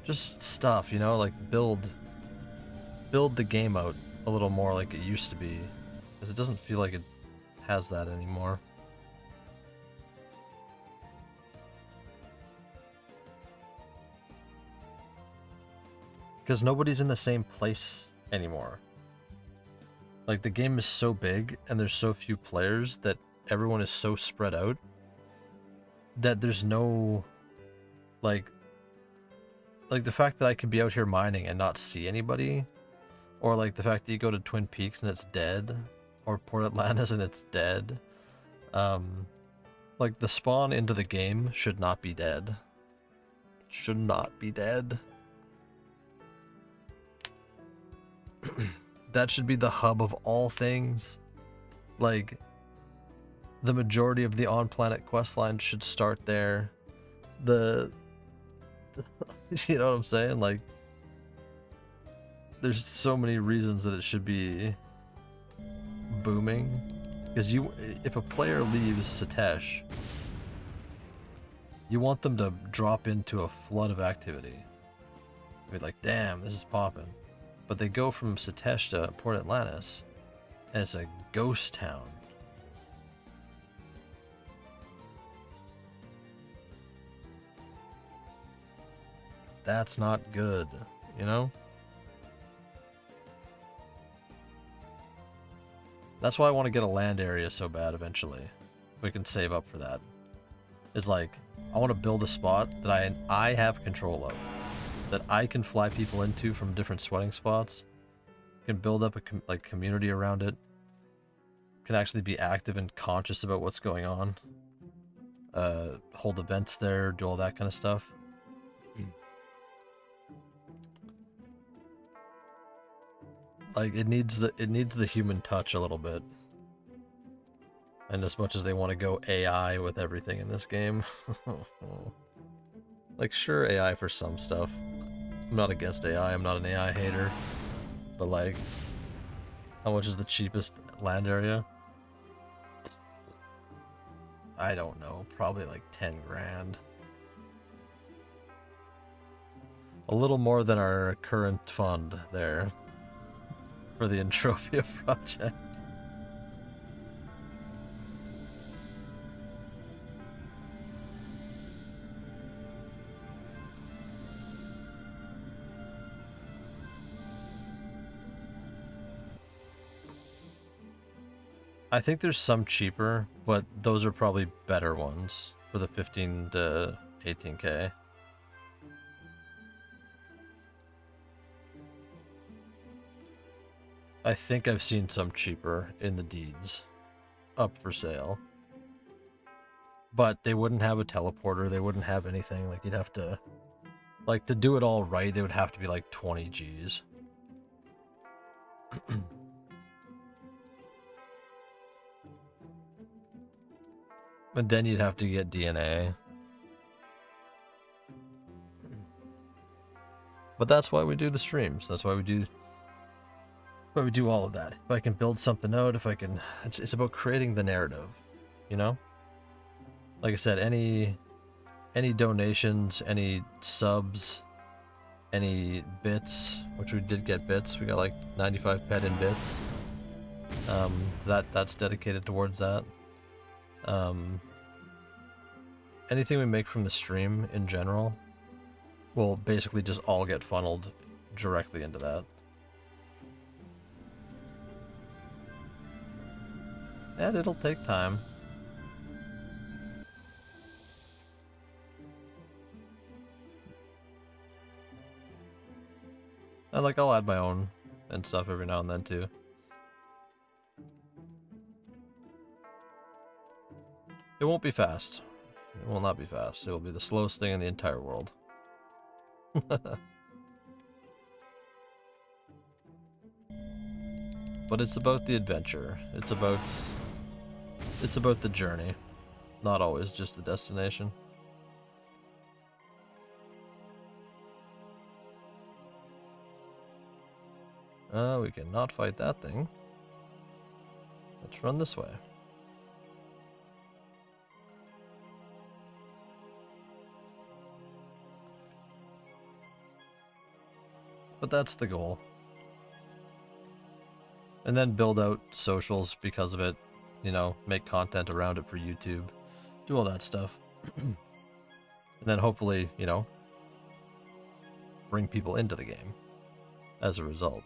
Speaker 1: Just stuff, you know, like build the game out a little more like it used to be, because it doesn't feel like it has that anymore. Because nobody's in the same place anymore. Like the game is so big and there's so few players that everyone is so spread out that there's no like the fact that I could be out here mining and not see anybody, Or like the fact that you go to Twin Peaks and it's dead, or Port Atlantis and it's dead. Like the spawn into the game should not be dead. Should not be dead. That should be the hub of all things. Like, the majority of the on-planet questline should start there. You know what I'm saying? Like, there's so many reasons that it should be booming. Because if a player leaves Satesh, you want them to drop into a flood of activity. Be like, damn, this is popping. But they go from Satesh to Port Atlantis, and it's a ghost town. That's not good, you know? That's why I want to get a land area so bad eventually. We can save up for that. It's like, I want to build a spot that I have control of. That I can fly people into from different sweating spots. Can build up a community around it. Can actually be active and conscious about what's going on. Hold events there, do all that kind of stuff. Like it needs the human touch a little bit. And as much as they want to go AI with everything in this game, like sure AI for some stuff. I'm not against AI. I'm not an AI hater. But like, how much is the cheapest land area? I don't know. Probably like 10 grand. A little more than our current fund there for the Entropia Project. I think there's some cheaper, but those are probably better ones for the 15 to 18k. I think I've seen some cheaper in the deeds up for sale. But they wouldn't have a teleporter, they wouldn't have anything. Like you'd have to, like to do it all right, it would have to be like 20 Gs. And then you'd have to get DNA. But that's why we do the streams. That's why we do all of that. If I can build something out, if I can, it's about creating the narrative, you know? Like I said, any donations, any subs, any bits, which we did get bits. We got like 95 pet in bits. That's dedicated towards that. Anything we make from the stream in general will basically just all get funneled directly into that. And it'll take time. And like I'll add my own and stuff every now and then too. It won't be fast. It will not be fast. It will be the slowest thing in the entire world. But it's about the adventure. It's about the journey, not always just the destination. We cannot fight that thing. Let's run this way. But that's the goal. And then build out socials because of it, you know, make content around it for YouTube, do all that stuff. And then hopefully, you know, bring people into the game as a result.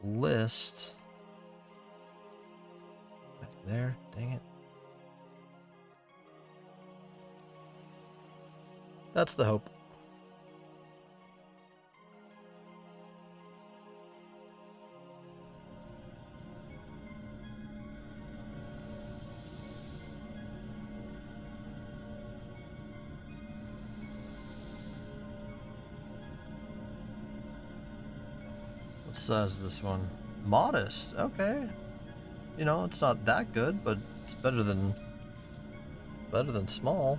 Speaker 1: List. there. Dang it. That's the hope. What size is this one? Modest. Okay. You know, it's not that good, but it's better than small.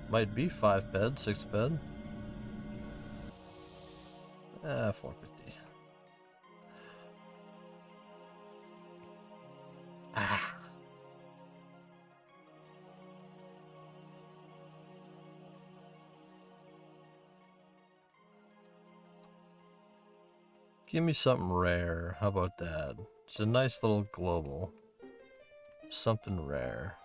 Speaker 1: Might be 5 bed, 6 bed. 450. Ah. Give me something rare. How about that? It's a nice little global. Something rare.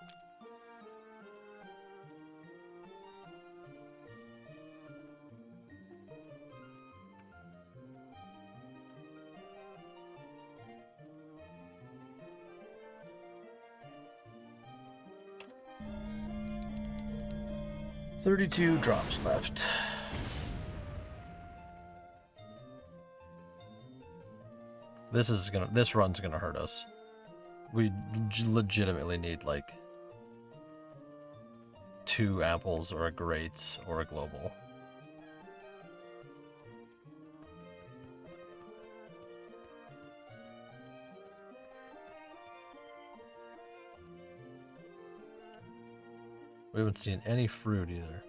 Speaker 1: $32 drops left. This run's gonna hurt us. We legitimately need like 2 apples or a great or a global. We haven't seen any fruit either.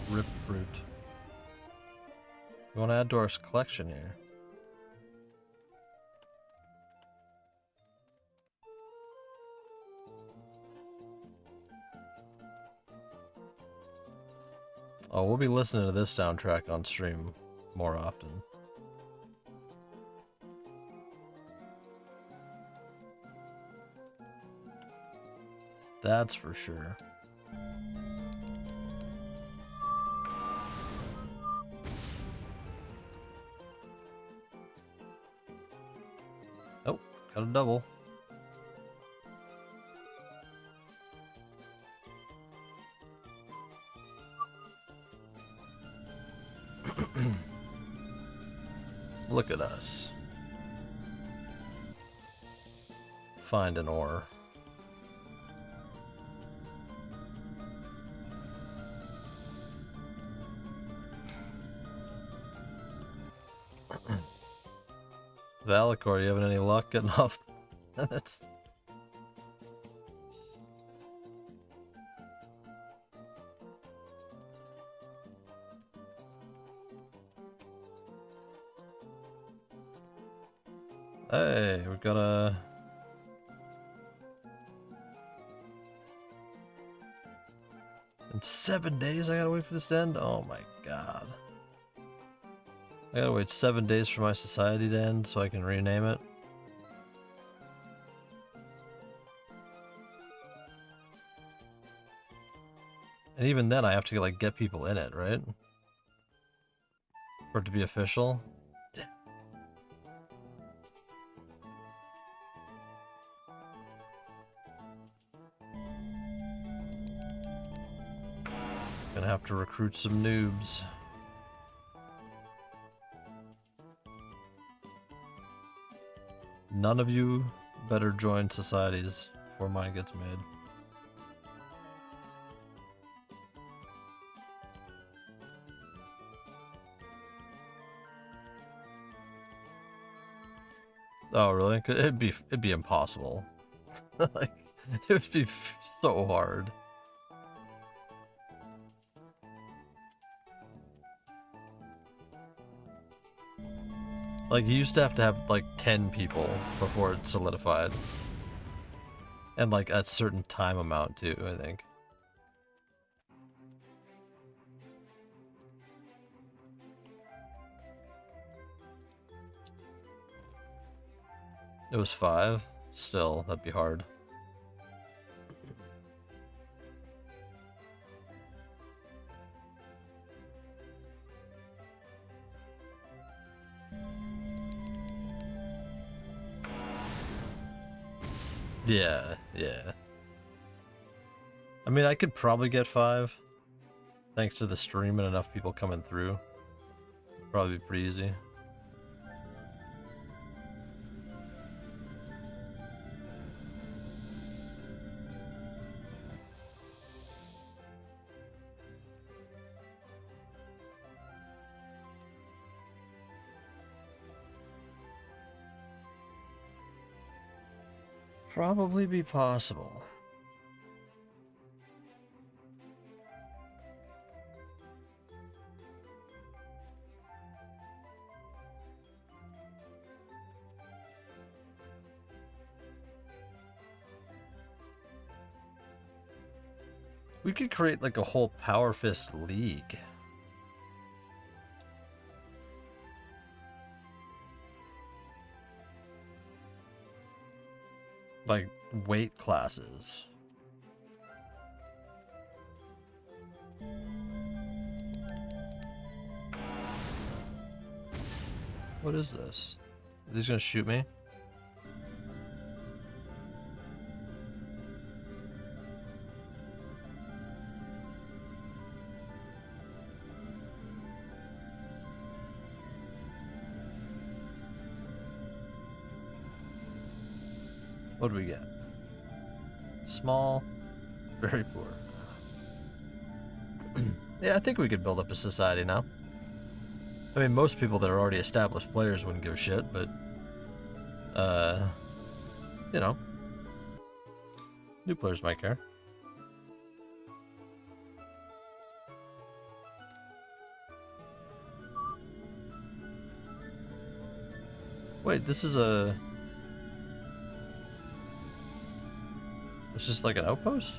Speaker 1: Rip fruit. We want to add to our collection here. Oh, we'll be listening to this soundtrack on stream more often. That's for sure. Oh, got a double. Look at us. Find an ore. Valacor, you having any luck getting off that? Hey, we got a... In 7 days I gotta wait for this to end? Oh my god. I gotta wait 7 days for my society to end so I can rename it. And even then I have to like get people in it, right? For it to be official. Gonna have to recruit some noobs. None of you better join societies before mine gets made. Oh really? 'Cause it'd be impossible. Like it would be so hard. Like, you used to have like 10 people before it's solidified. And like a certain time amount too, I think. It was 5. Still, that'd be hard. Yeah, yeah. I mean, I could probably get 5. Thanks to the stream and enough people coming through. Probably be pretty easy. Probably be possible. We could create like a whole Power Fist League. Like weight classes. What is this? Are these gonna shoot me? What do we get? Small, very poor. Yeah, I think we could build up a society now. I mean, most people that are already established players wouldn't give a shit, but, you know, new players might care. Wait, this is a... It's just like an outpost?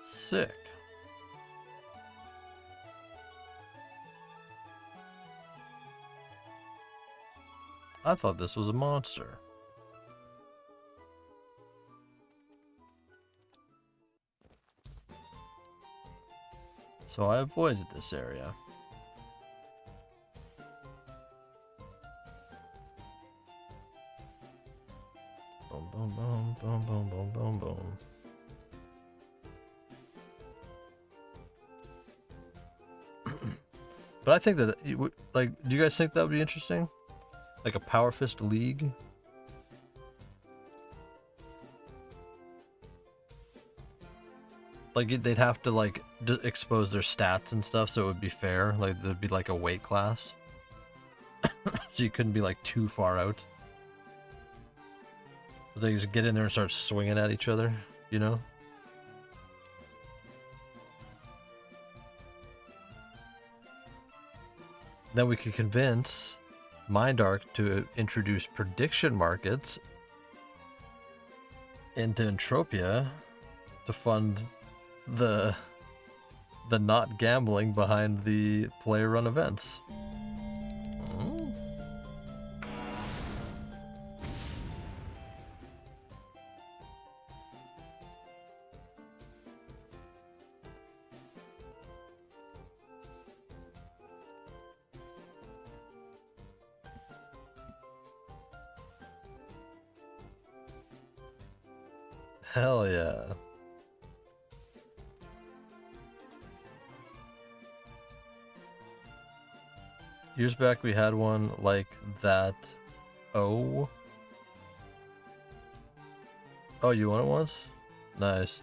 Speaker 1: Sick. I thought this was a monster. So I avoided this area. Boom, boom, boom, boom, boom, boom, boom, boom. But I think that, like, do you guys think that would be interesting? Like a Power Fist League? Like, they'd have to, like, expose their stats and stuff so it would be fair. Like, there'd be, like, a weight class. So you couldn't be, like, too far out. But they just get in there and start swinging at each other, you know? Then we could convince Mindark to introduce prediction markets into Entropia to fund the not gambling behind the player run events. Hell yeah. Years back we had one like that. Oh, you want it once? Nice.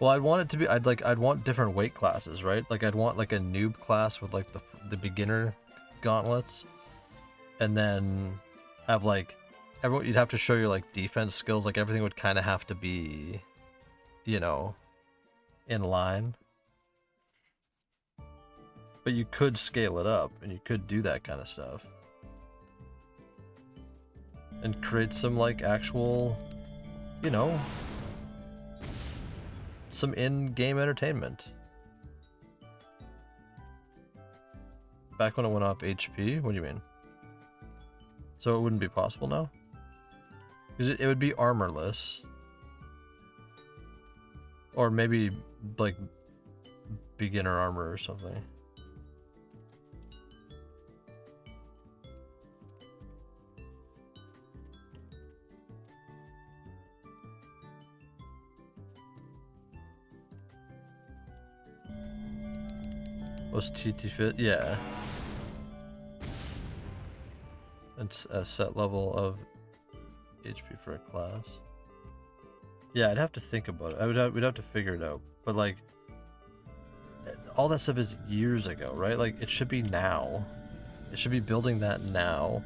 Speaker 1: Well, I'd want it to be, I'd want different weight classes, right? Like I'd want like a noob class with like the beginner gauntlets, and then have like everyone, you'd have to show your like defense skills. Like everything would kind of have to be, you know, in line. But you could scale it up, and you could do that kind of stuff, and create some like actual, you know, some in-game entertainment. Back when it went up HP? What do you mean? So it wouldn't be possible now? Because it would be armorless. Or maybe, like, beginner armor or something. Was TT fit? Yeah. It's a set level of HP for a class. Yeah, I'd have to think about it. We'd have to figure it out. But like, all that stuff is years ago, right? Like, it should be now. It should be building that now,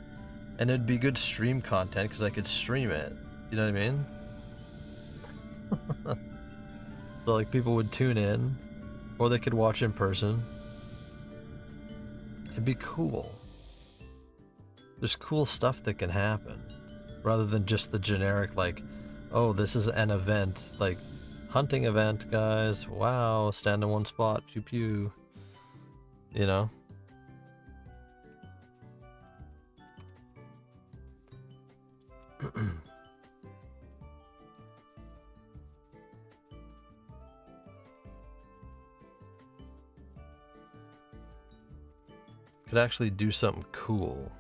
Speaker 1: and it'd be good stream content because I could stream it. You know what I mean? So like, people would tune in, or they could watch in person. It'd be cool. There's cool stuff that can happen, rather than just the generic like, oh, this is an event, like hunting event, guys. Wow, stand in one spot, pew pew. You know? Could actually do something cool.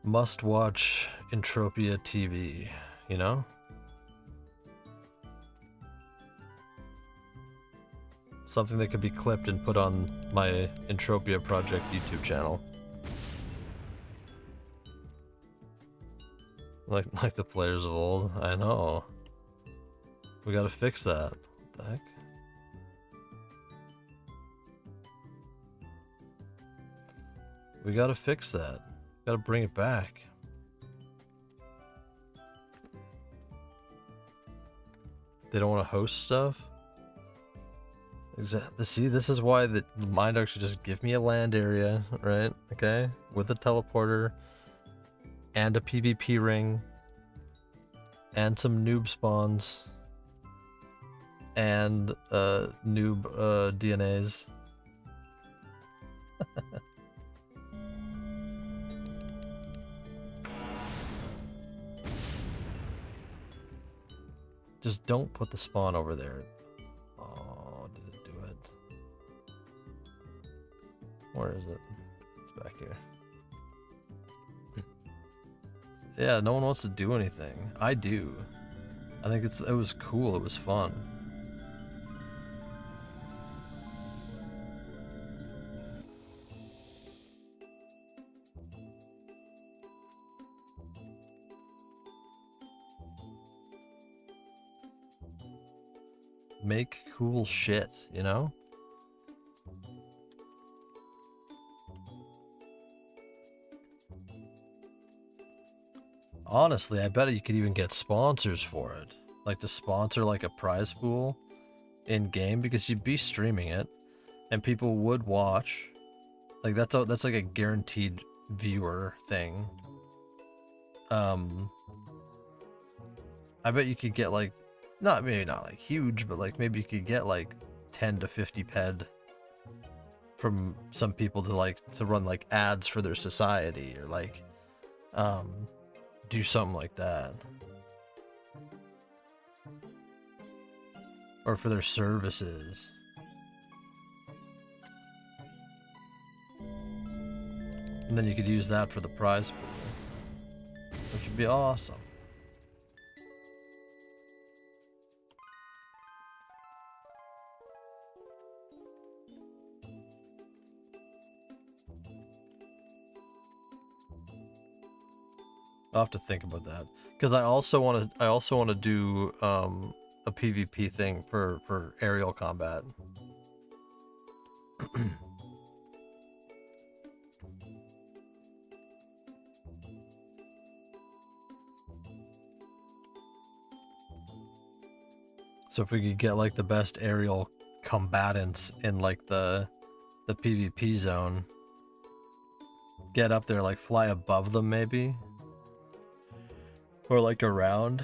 Speaker 1: Must watch Entropia TV, you know? Something that could be clipped and put on my Entropia Project YouTube channel. Like the players of old. I know. We gotta fix that. What the heck? We gotta fix that. Gotta bring it back. They don't want to host stuff? Exactly. See, this is why the Mindark should just give me a land area, right? Okay? With a teleporter, and a PvP ring, and some noob spawns, and noob DNAs. Just don't put the spawn over there. Oh, did it do it? Where is it? It's back here. Yeah, no one wants to do anything. I do. I think it was cool. It was fun. Make cool shit, you know? Honestly, I bet you could even get sponsors for it. Like to sponsor like a prize pool in game, because you'd be streaming it and people would watch. Like that's like a guaranteed viewer thing. I bet you could get like, maybe not like huge, but like maybe you could get like 10 to 50 ped from some people to run like ads for their society, or like do something like that, or for their services. And then you could use that for the prize pool, which would be awesome. I'll have to think about that, because I also want to do a PvP thing for aerial combat. So if we could get like the best aerial combatants in like the PvP zone, get up there, like fly above them maybe, or like around,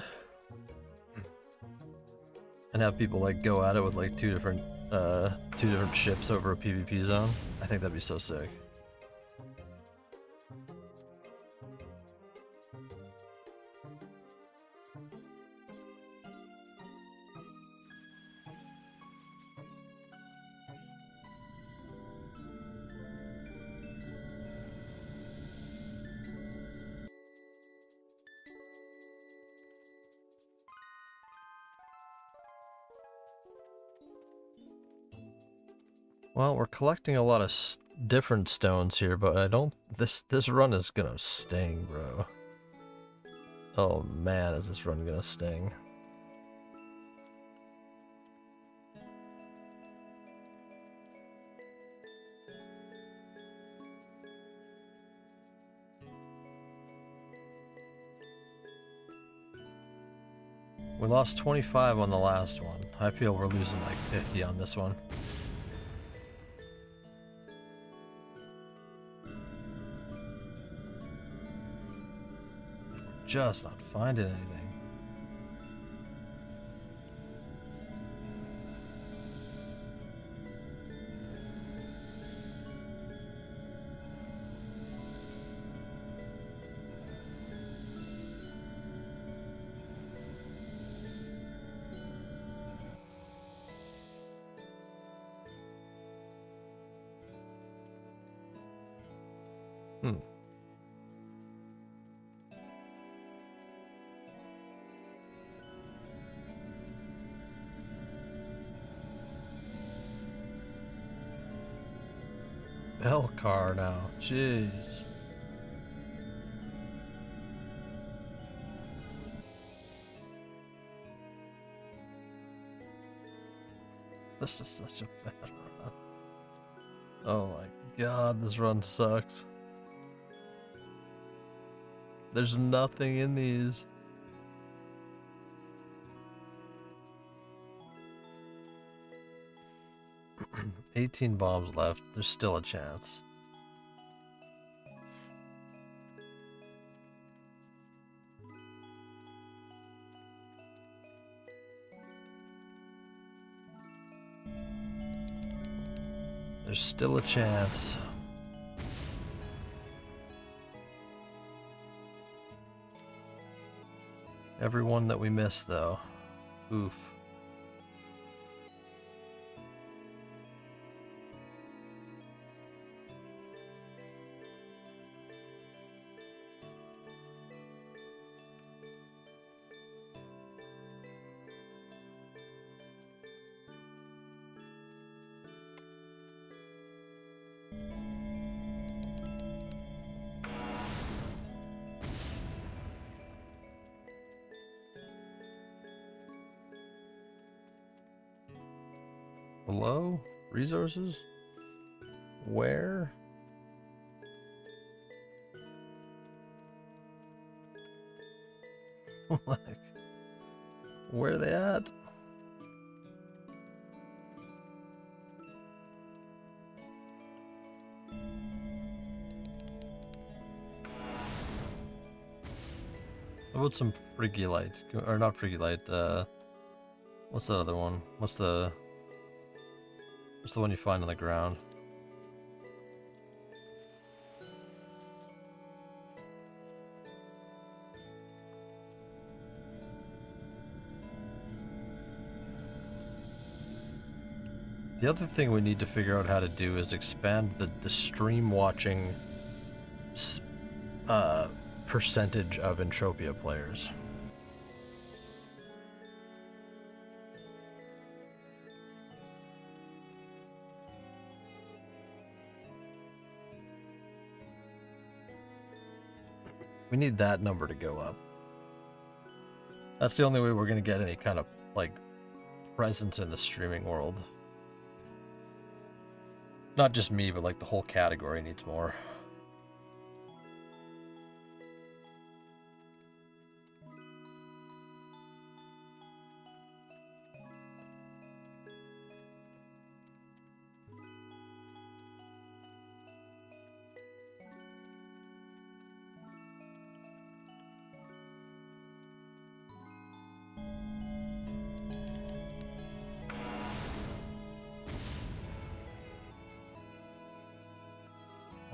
Speaker 1: and have people like go at it with like two different ships over a PvP zone. I think that'd be so sick. Well, we're collecting a lot of different stones here, but I don't. This run is gonna sting, bro. Oh man, is this run gonna sting? We lost 25 on the last one. I feel we're losing like 50 on this one. Just not finding anything. Bell car now, jeez. This is such a bad run. Oh my god, this run sucks. There's nothing in these. $18 bombs left. There's still a chance. There's still a chance. Everyone that we missed, though. Oof. Hello? Resources? Where? Like, where are they at? How about some freaky light? Or not freaky light, what's that other one? What's the one you find on the ground? The other thing we need to figure out how to do is expand the stream watching percentage of Entropia players. We need that number to go up. That's the only way we're going to get any kind of, like, presence in the streaming world. Not just me, but, like, the whole category needs more.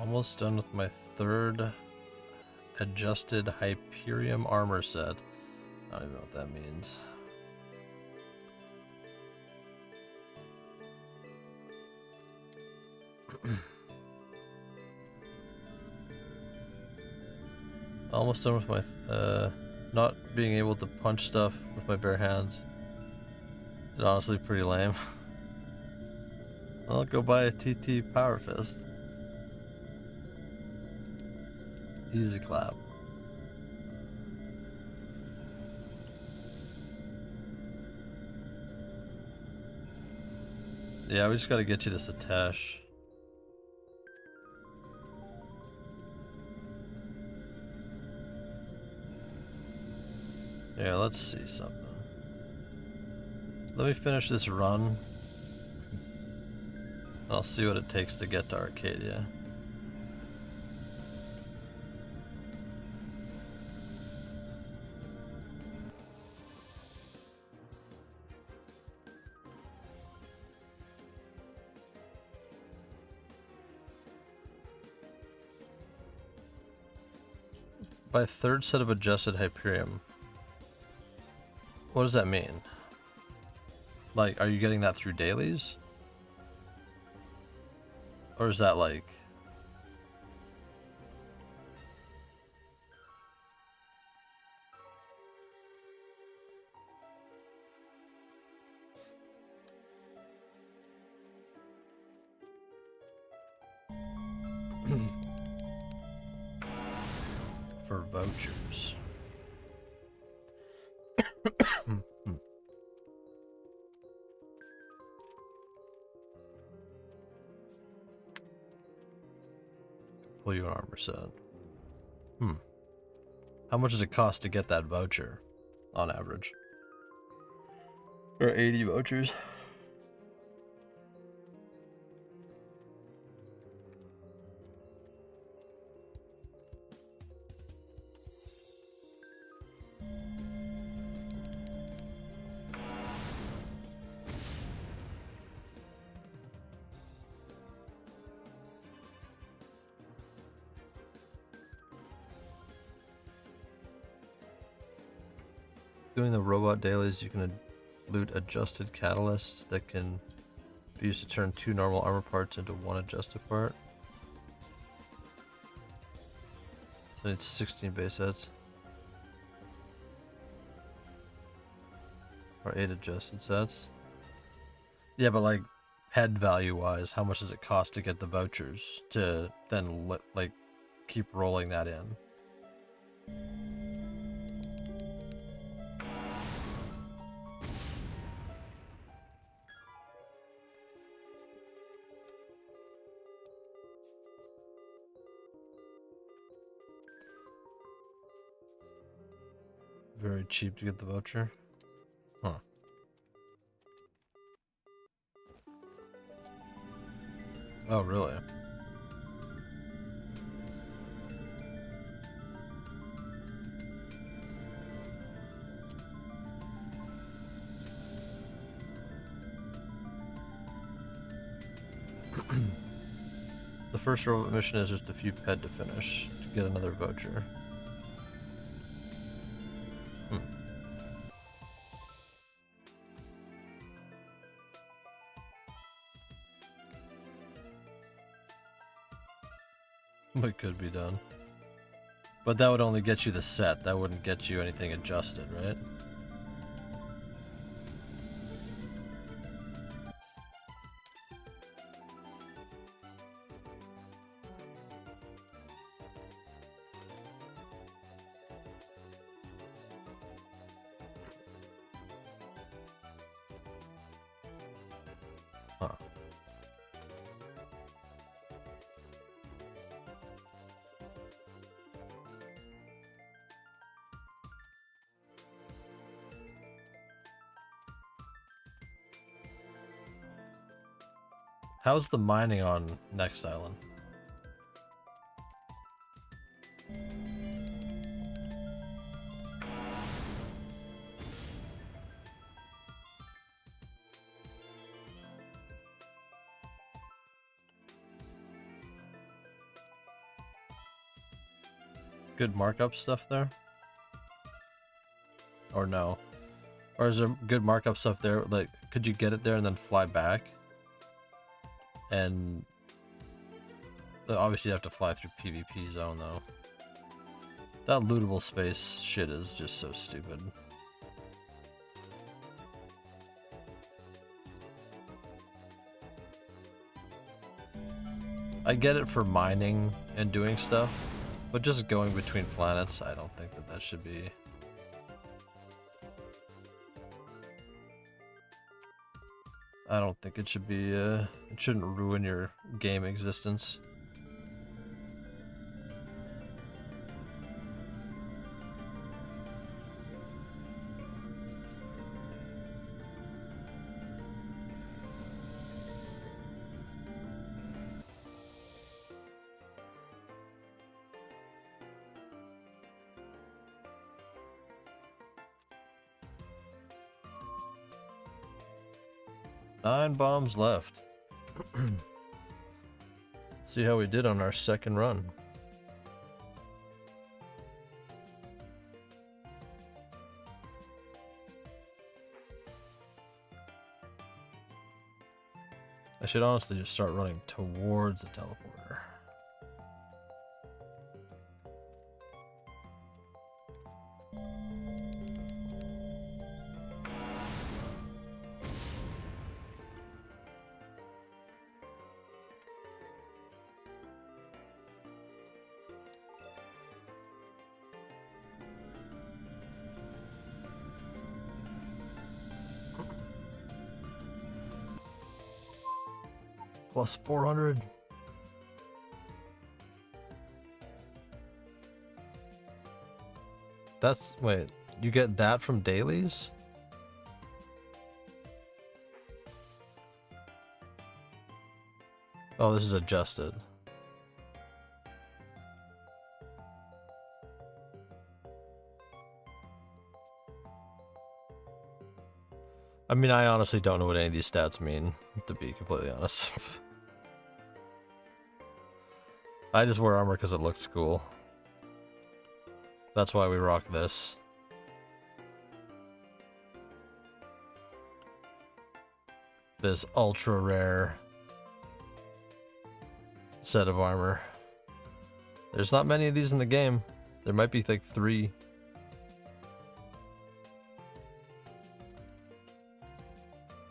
Speaker 1: Almost done with my third adjusted Hyperium armor set. I don't even know what that means. Almost done with my not being able to punch stuff with my bare hands. It's honestly pretty lame. I'll go buy a TT Power Fist. Easy clap. Yeah, we just gotta get you to Satesh. Yeah, let's see something. Let me finish this run. I'll see what it takes to get to Arcadia. By third set of adjusted Hyperium. What does that mean? Like, are you getting that through dailies? Or is that like... for vouchers? Pull you an armor set. How much does it cost to get that voucher on average? Or 80 vouchers? Doing the robot dailies, you can loot adjusted catalysts that can be used to turn 2 normal armor parts into 1 adjusted part. So it's 16 base sets. Or 8 adjusted sets. Yeah, but like head value wise, how much does it cost to get the vouchers to then like keep rolling that in? Very cheap to get the voucher. Huh. Oh, really? The first robot mission is just a few ped to finish to get another voucher. It could be done. But that would only get you the set. That wouldn't get you anything adjusted, right? Huh. How's the mining on next island? good markup stuff there? Or no? Or is there good markup stuff there? Like, could you get it there and then fly back? And obviously you have to fly through PvP zone though. That lootable space shit is just so stupid. I get it for mining and doing stuff, but just going between planets, I don't think that that should be. I don't think it should be, it shouldn't ruin your game existence. Nine bombs left. See how we did on our second run. I should honestly just start running towards the teleporter. Plus 400. That's, wait, you get that from dailies? Oh, this is adjusted. I mean, I honestly don't know what any of these stats mean, to be completely honest. I just wear armor because it looks cool. That's why we rock this. This ultra rare set of armor. There's not many of these in the game. There might be like 3.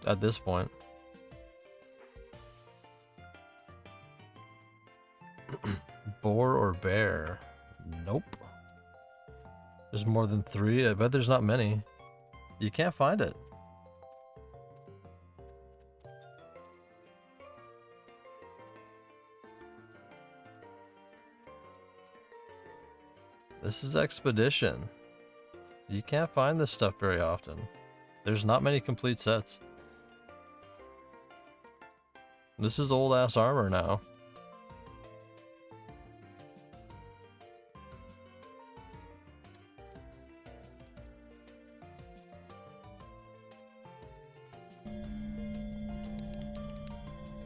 Speaker 1: At this point. Boar or bear? Nope. There's more than 3? I bet there's not many. You can't find it. This is Expedition. You can't find this stuff very often. There's not many complete sets. This is old ass armor now.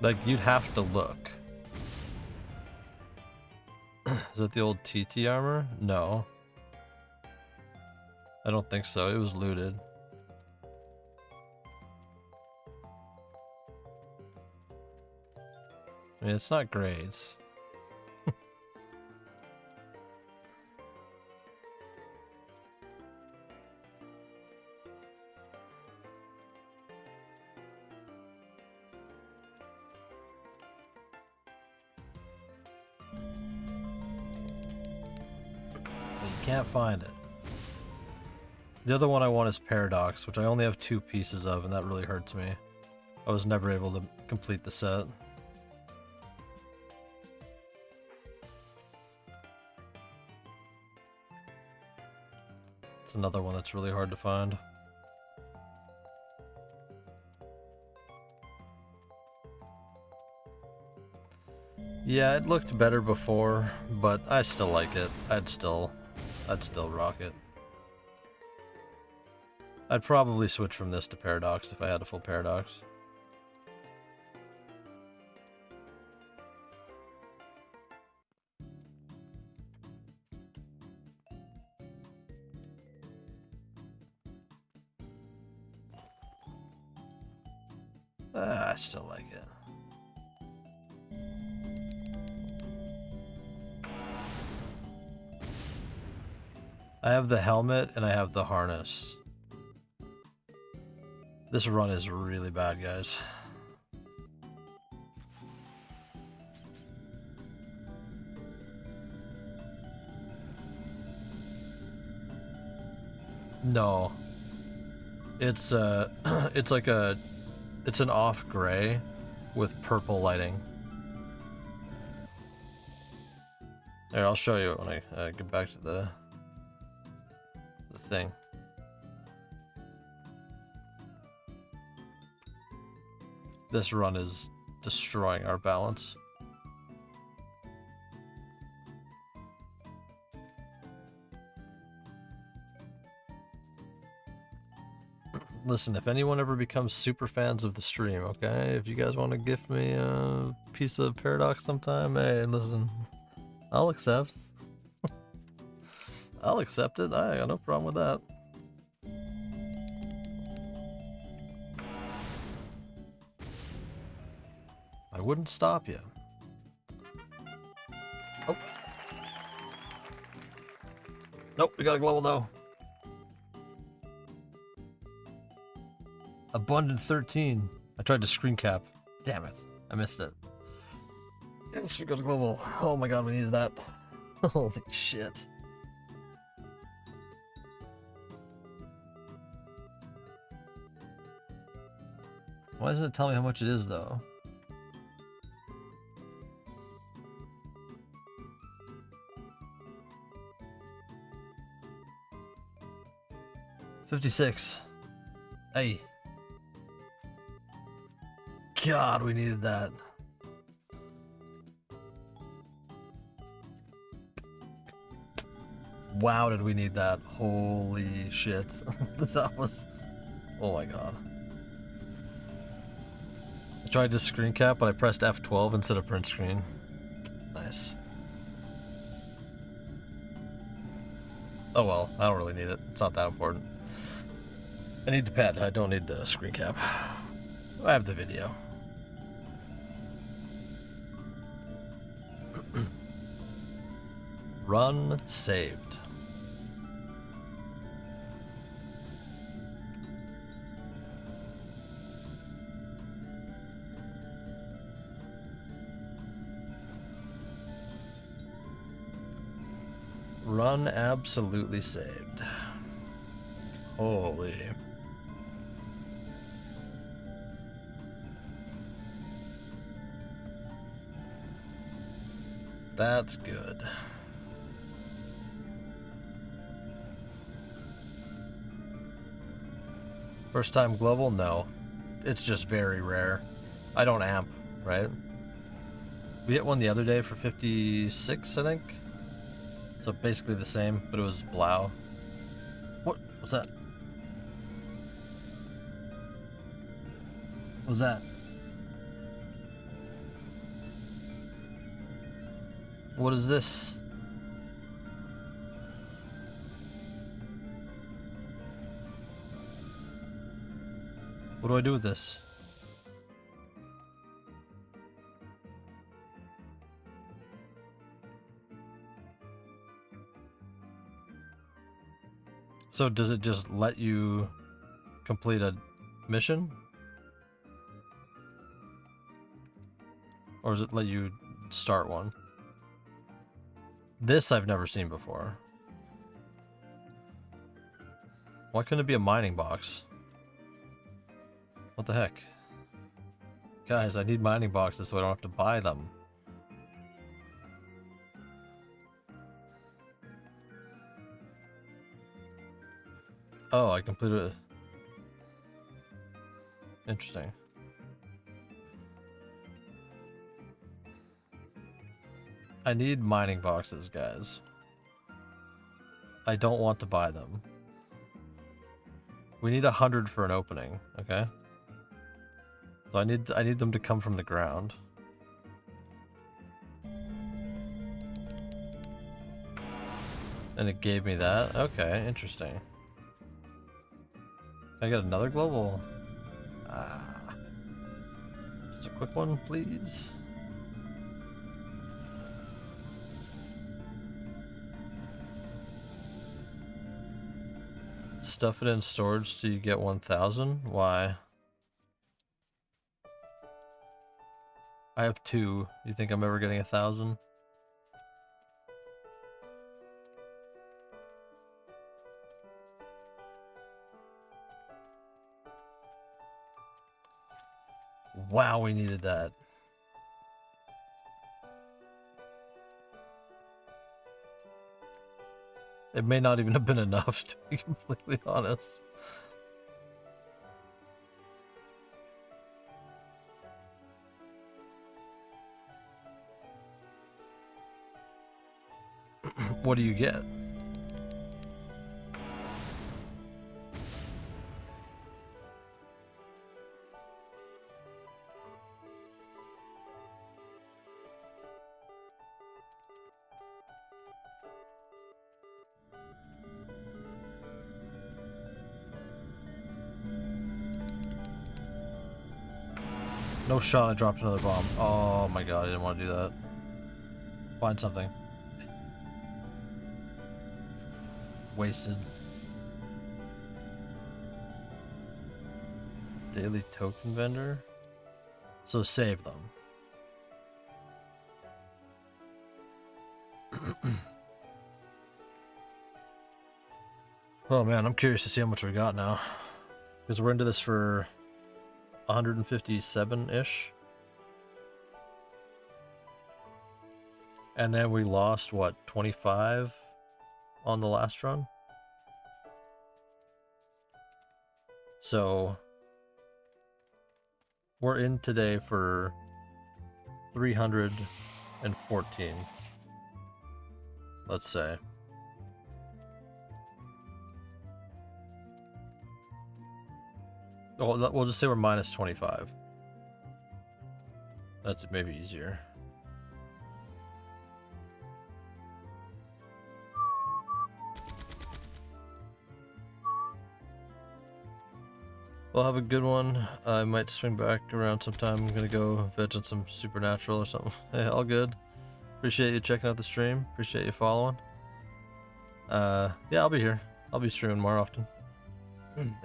Speaker 1: Like, you'd have to look. Is that the old TT armor? No. I don't think so. It was looted. I mean, it's not great. Can't find it. The other one I want is Paradox, which I only have 2 pieces of, and that really hurts me. I was never able to complete the set. It's another one that's really hard to find. Yeah, it looked better before, but I still like it. I'd still rock it. I'd probably switch from this to Paradox if I had a full Paradox. I still like it. I have the helmet and I have the harness. This run is really bad, guys. No. It's it's like it's an off gray with purple lighting. Here, I'll show you when I get back to the thing. This run is destroying our balance. Listen, if anyone ever becomes super fans of the stream, okay? If you guys want to gift me a piece of Paradox sometime, hey, listen, I'll accept. I'll accept it. I got no problem with that. I wouldn't stop you. Oh. Nope, we got a global though. Abundant 13. I tried to screen cap. Damn it. I missed it. Yes, we got a global. Oh my god, we needed that. Holy shit. Why doesn't it tell me how much it is though? $56. Hey. God, we needed that. Wow, did we need that? Holy shit. That was... Oh my god. I tried to screen cap, but I pressed F12 instead of print screen. Nice. Oh well, I don't really need it. It's not that important. I need the pad, I don't need the screen cap. I have the video. Run saved. Run absolutely saved. Holy. That's good. First time global? No. It's just very rare. I don't amp, right? We hit one the other day for 56, I think. So basically the same, but it was Blau. What was that? What was that? What is this? What do I do with this? So does it just let you complete a mission? Or does it let you start one? This I've never seen before. Why couldn't it be a mining box? What the heck? Guys, I need mining boxes so I don't have to buy them. Oh, I completed it. Interesting. I need mining boxes, guys. I don't want to buy them. We need 100 for an opening, okay? So I need them to come from the ground. And it gave me that? Okay, interesting. I got another global. Ah. Just a quick one, please. Stuff it in storage till you get 1,000? Why? I have 2. You think I'm ever getting 1,000? Wow, we needed that. It may not even have been enough, to be completely honest. What do you get? No shot, I dropped another bomb. Oh my god, I didn't want to do that. Find something. Wasted. Daily token vendor? So save them. Oh man, I'm curious to see how much we got now. Because we're into this for 157-ish. And then we lost, what, 25 on the last run? So we're in today for 314, let's say. Oh, we'll just say we're minus 25. That's maybe easier. Well, have a good one. I might swing back around sometime. I'm gonna go veg on some Supernatural or something. Hey, all good. Appreciate you checking out the stream. Appreciate you following. Yeah, I'll be here. I'll be streaming more often.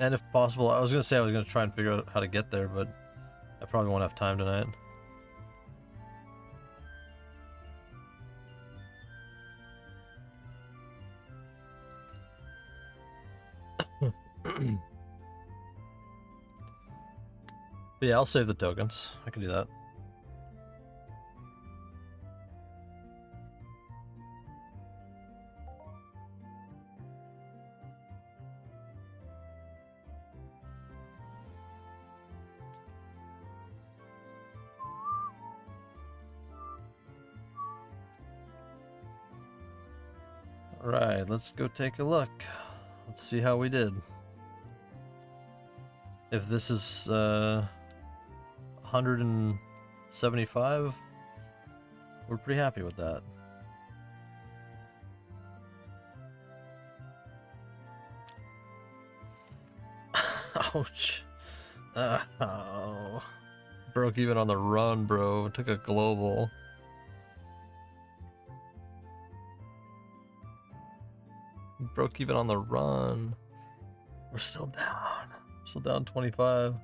Speaker 1: And if possible, I was gonna say I was gonna try and figure out how to get there, but I probably won't have time tonight. But yeah, I'll save the tokens. I can do that. Alright, let's go take a look. Let's see how we did. If this is 175, we're pretty happy with that. Ouch. Oh. Broke even on the run, bro. Took a global. Broke even on the run. We're still down. Still down 25.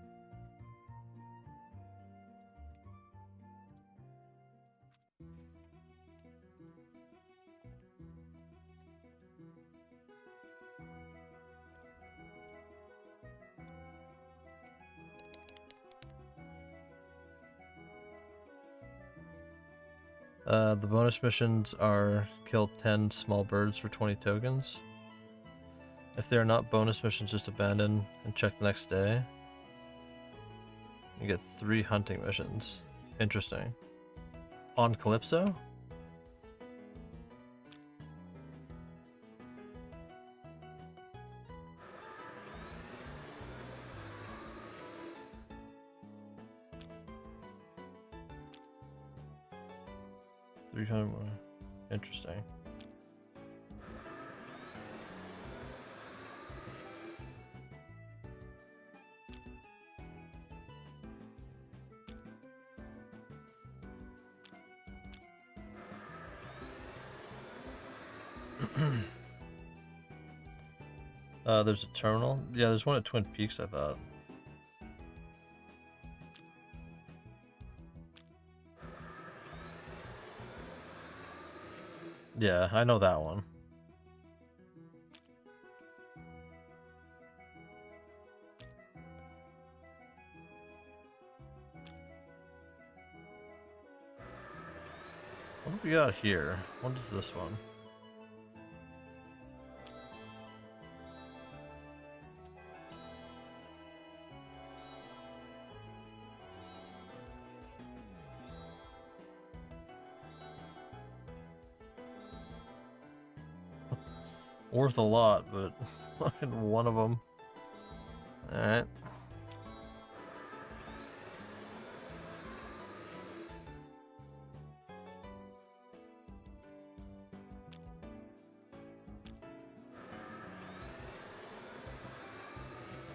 Speaker 1: The bonus missions are kill 10 small birds for 20 tokens. If they are not bonus missions, just abandon and check the next day. You get 3 hunting missions. Interesting. On Calypso? Interesting. There's a terminal. Yeah, there's one at Twin Peaks, I thought. Yeah, I know that one. What do we got here? What is this one? Worth a lot, but fucking one of them. Alright.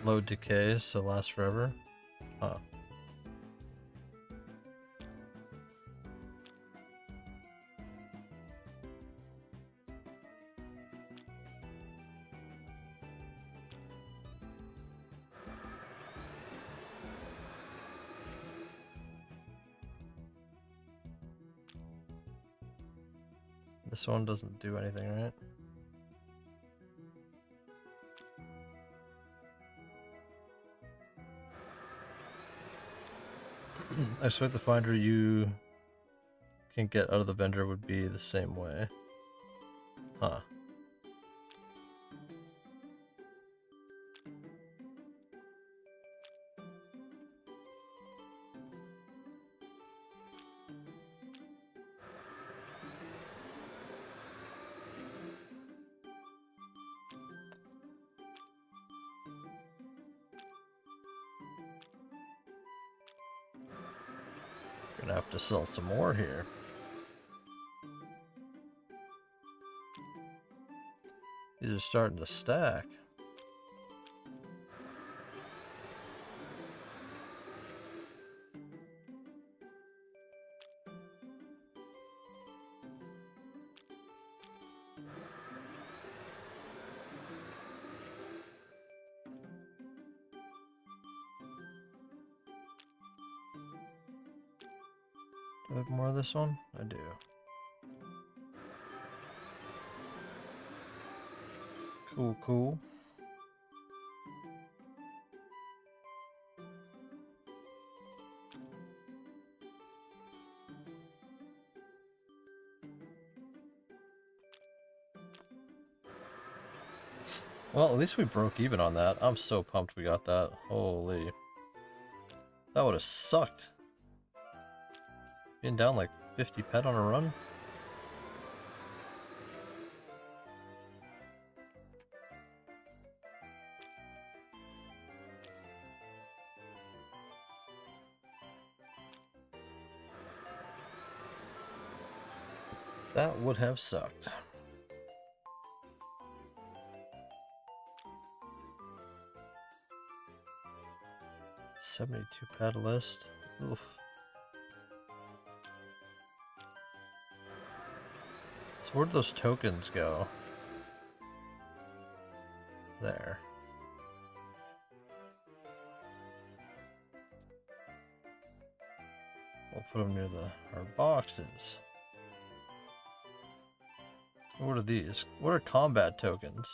Speaker 1: Low decay, so lasts forever. Huh. This one doesn't do anything, right? I expect the finder you can get out of the vendor would be the same way. Huh. Gonna have to sell some more here. These are starting to stack. Do I have more of this one? I do. Cool, cool. Well, at least we broke even on that. I'm so pumped we got that. Holy. That would have sucked. Being down like 50 pet on a run? That would have sucked. $72 pet list. Oof. So where'd those tokens go? There. We'll put them near our boxes. What are these? What are combat tokens?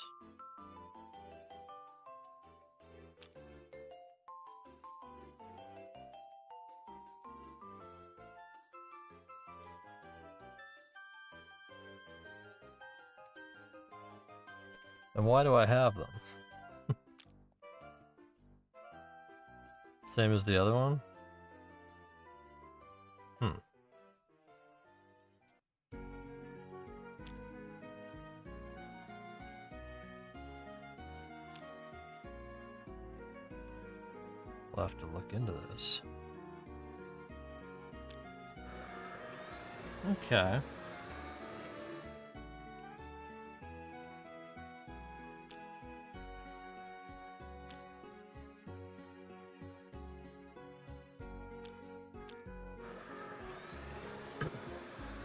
Speaker 1: And why do I have them? Same as the other one? We'll have to look into this. Okay.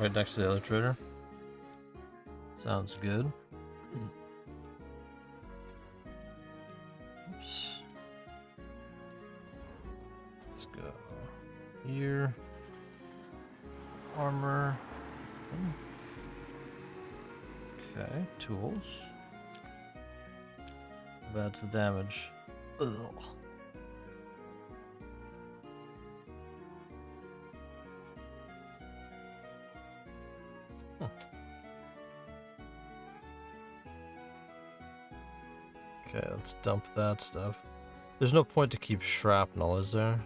Speaker 1: Right next to the other trader. Sounds good. Oops. Let's go here. Armor. Okay, tools. That's the damage. Ugh. Okay, let's dump that stuff. There's no point to keep shrapnel, is there?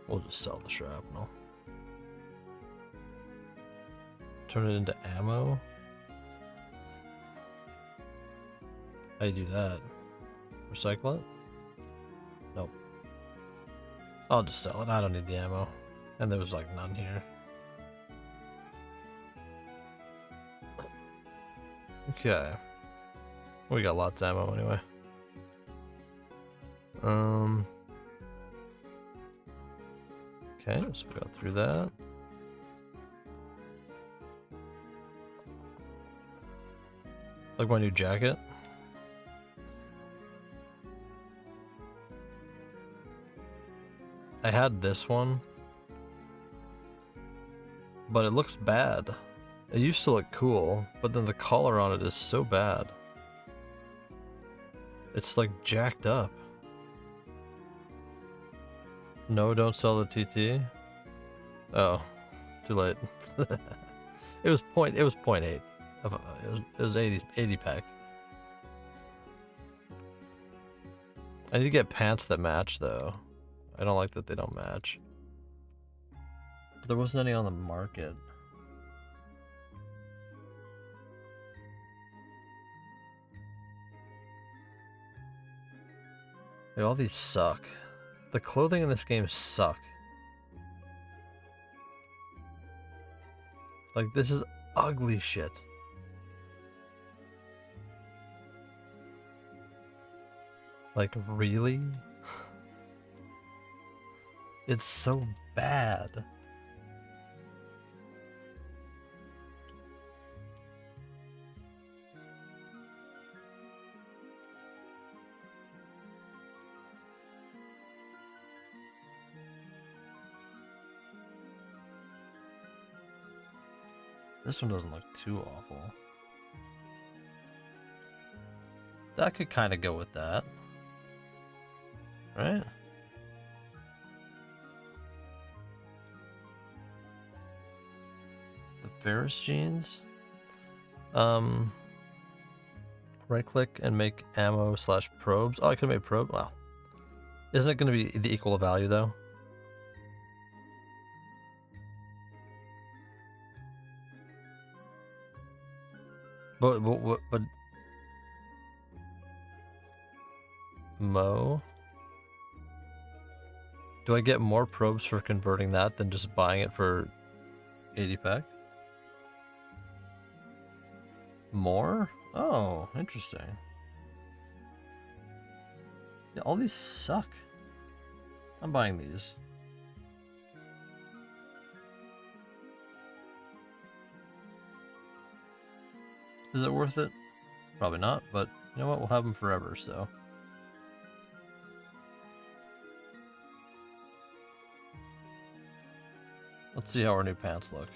Speaker 1: We'll just sell the shrapnel. Turn it into ammo? How do you do that? Recycle it? Nope. I'll just sell it. I don't need the ammo. And there was like none here. Okay. We got lots of ammo anyway. Okay, so we got through that. Like my new jacket. I had this one, but it looks bad. It used to look cool, but then the collar on it is so bad. It's like jacked up. No, don't sell the TT. Oh, too late. It was 0.8. It was 80 pack. I need to get pants that match though. I don't like that they don't match. But there wasn't any on the market. Hey, all these suck. The clothing in this game suck. Like, this is ugly shit. Like, really? It's so bad. This one doesn't look too awful. That could kind of go with that. Right? The Ferris jeans? Right click and make ammo / probes. Oh, I could make probe. Wow. Isn't it going to be the equal value though? But Mo? Do I get more probes for converting that than just buying it for 80 pack? More? Oh, interesting. Yeah, all these suck. I'm buying these. Is it worth it? Probably not, but you know what? We'll have them forever, so. Let's see how our new pants look.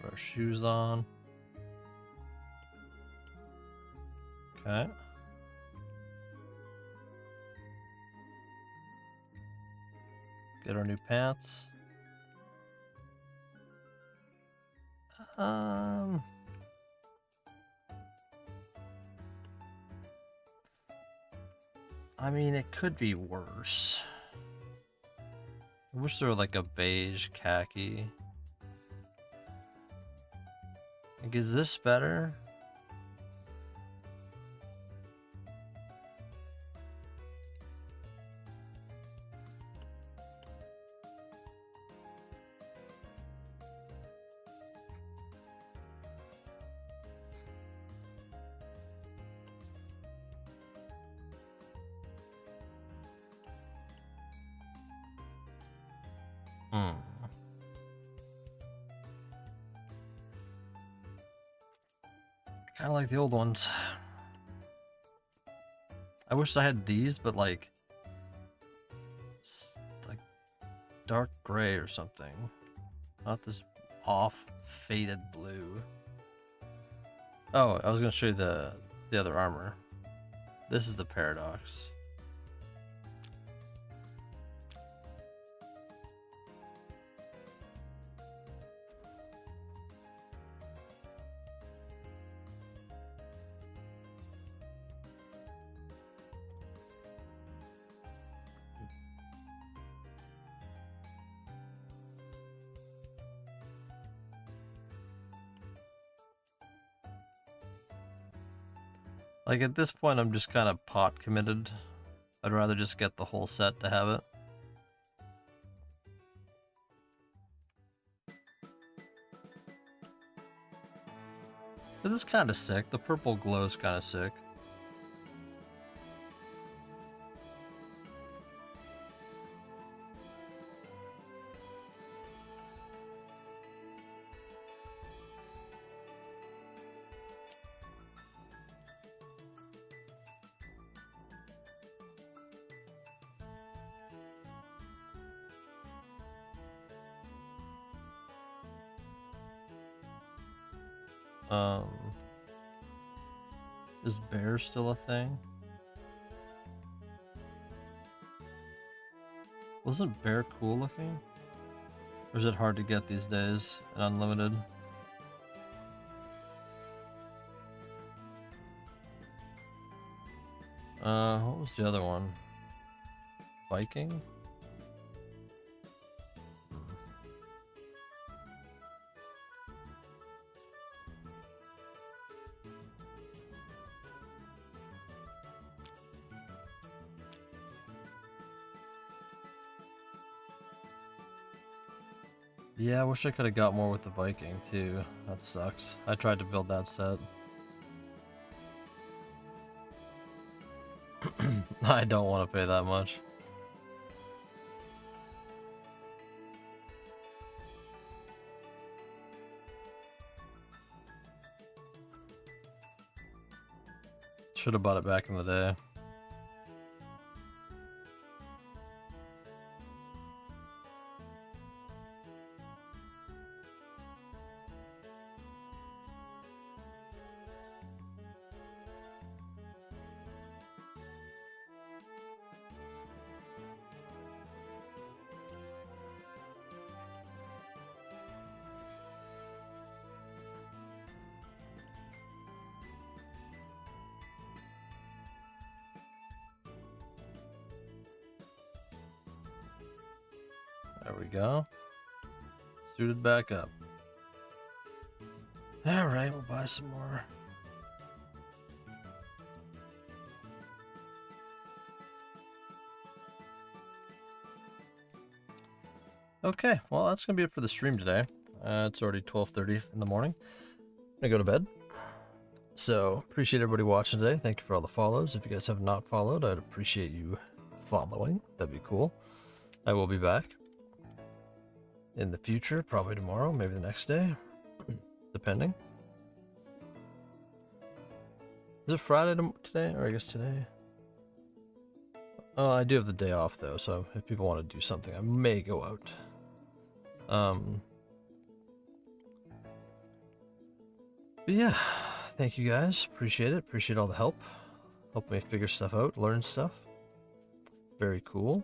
Speaker 1: Put our shoes on. Okay. Get our new pants. I mean, it could be worse. I wish there were like a beige khaki. Like, is this better? kind of like the old ones. I wish I had these, but like dark gray or something. Not this off faded blue. Oh, I was gonna show you the other armor. This is the Paradox. Like at this point, I'm just kind of pot committed. I'd rather just get the whole set to have it. This is kind of sick. The purple glow is kind of sick. Is bear still a thing? Wasn't bear cool looking? Or is it hard to get these days and unlimited? What was the other one? Viking? Yeah, I wish I could have got more with the Viking too. That sucks. I tried to build that set. I don't want to pay that much. Should have bought it back in the day. There we go. Suited back up. Alright, we'll buy some more. Okay, well that's gonna be it for the stream today. It's already 12:30 in the morning. I'm gonna go to bed. So, appreciate everybody watching today. Thank you for all the follows. If you guys have not followed, I'd appreciate you following. That'd be cool. I will be back in the future, probably tomorrow, maybe the next day, depending. Is it Friday today? Or I guess today? Oh, I do have the day off though, so if people want to do something, I may go out. But yeah, thank you guys. Appreciate it. Appreciate all the help. Help me figure stuff out, learn stuff. Very cool.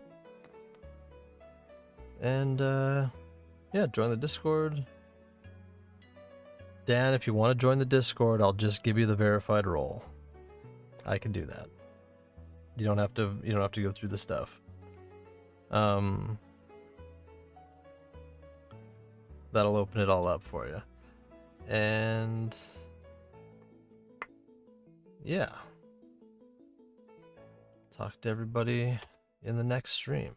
Speaker 1: And yeah, join the Discord. Dan, if you want to join the Discord, I'll just give you the verified role. I can do that. You don't have to go through the stuff. That'll open it all up for you. And yeah. Talk to everybody in the next stream.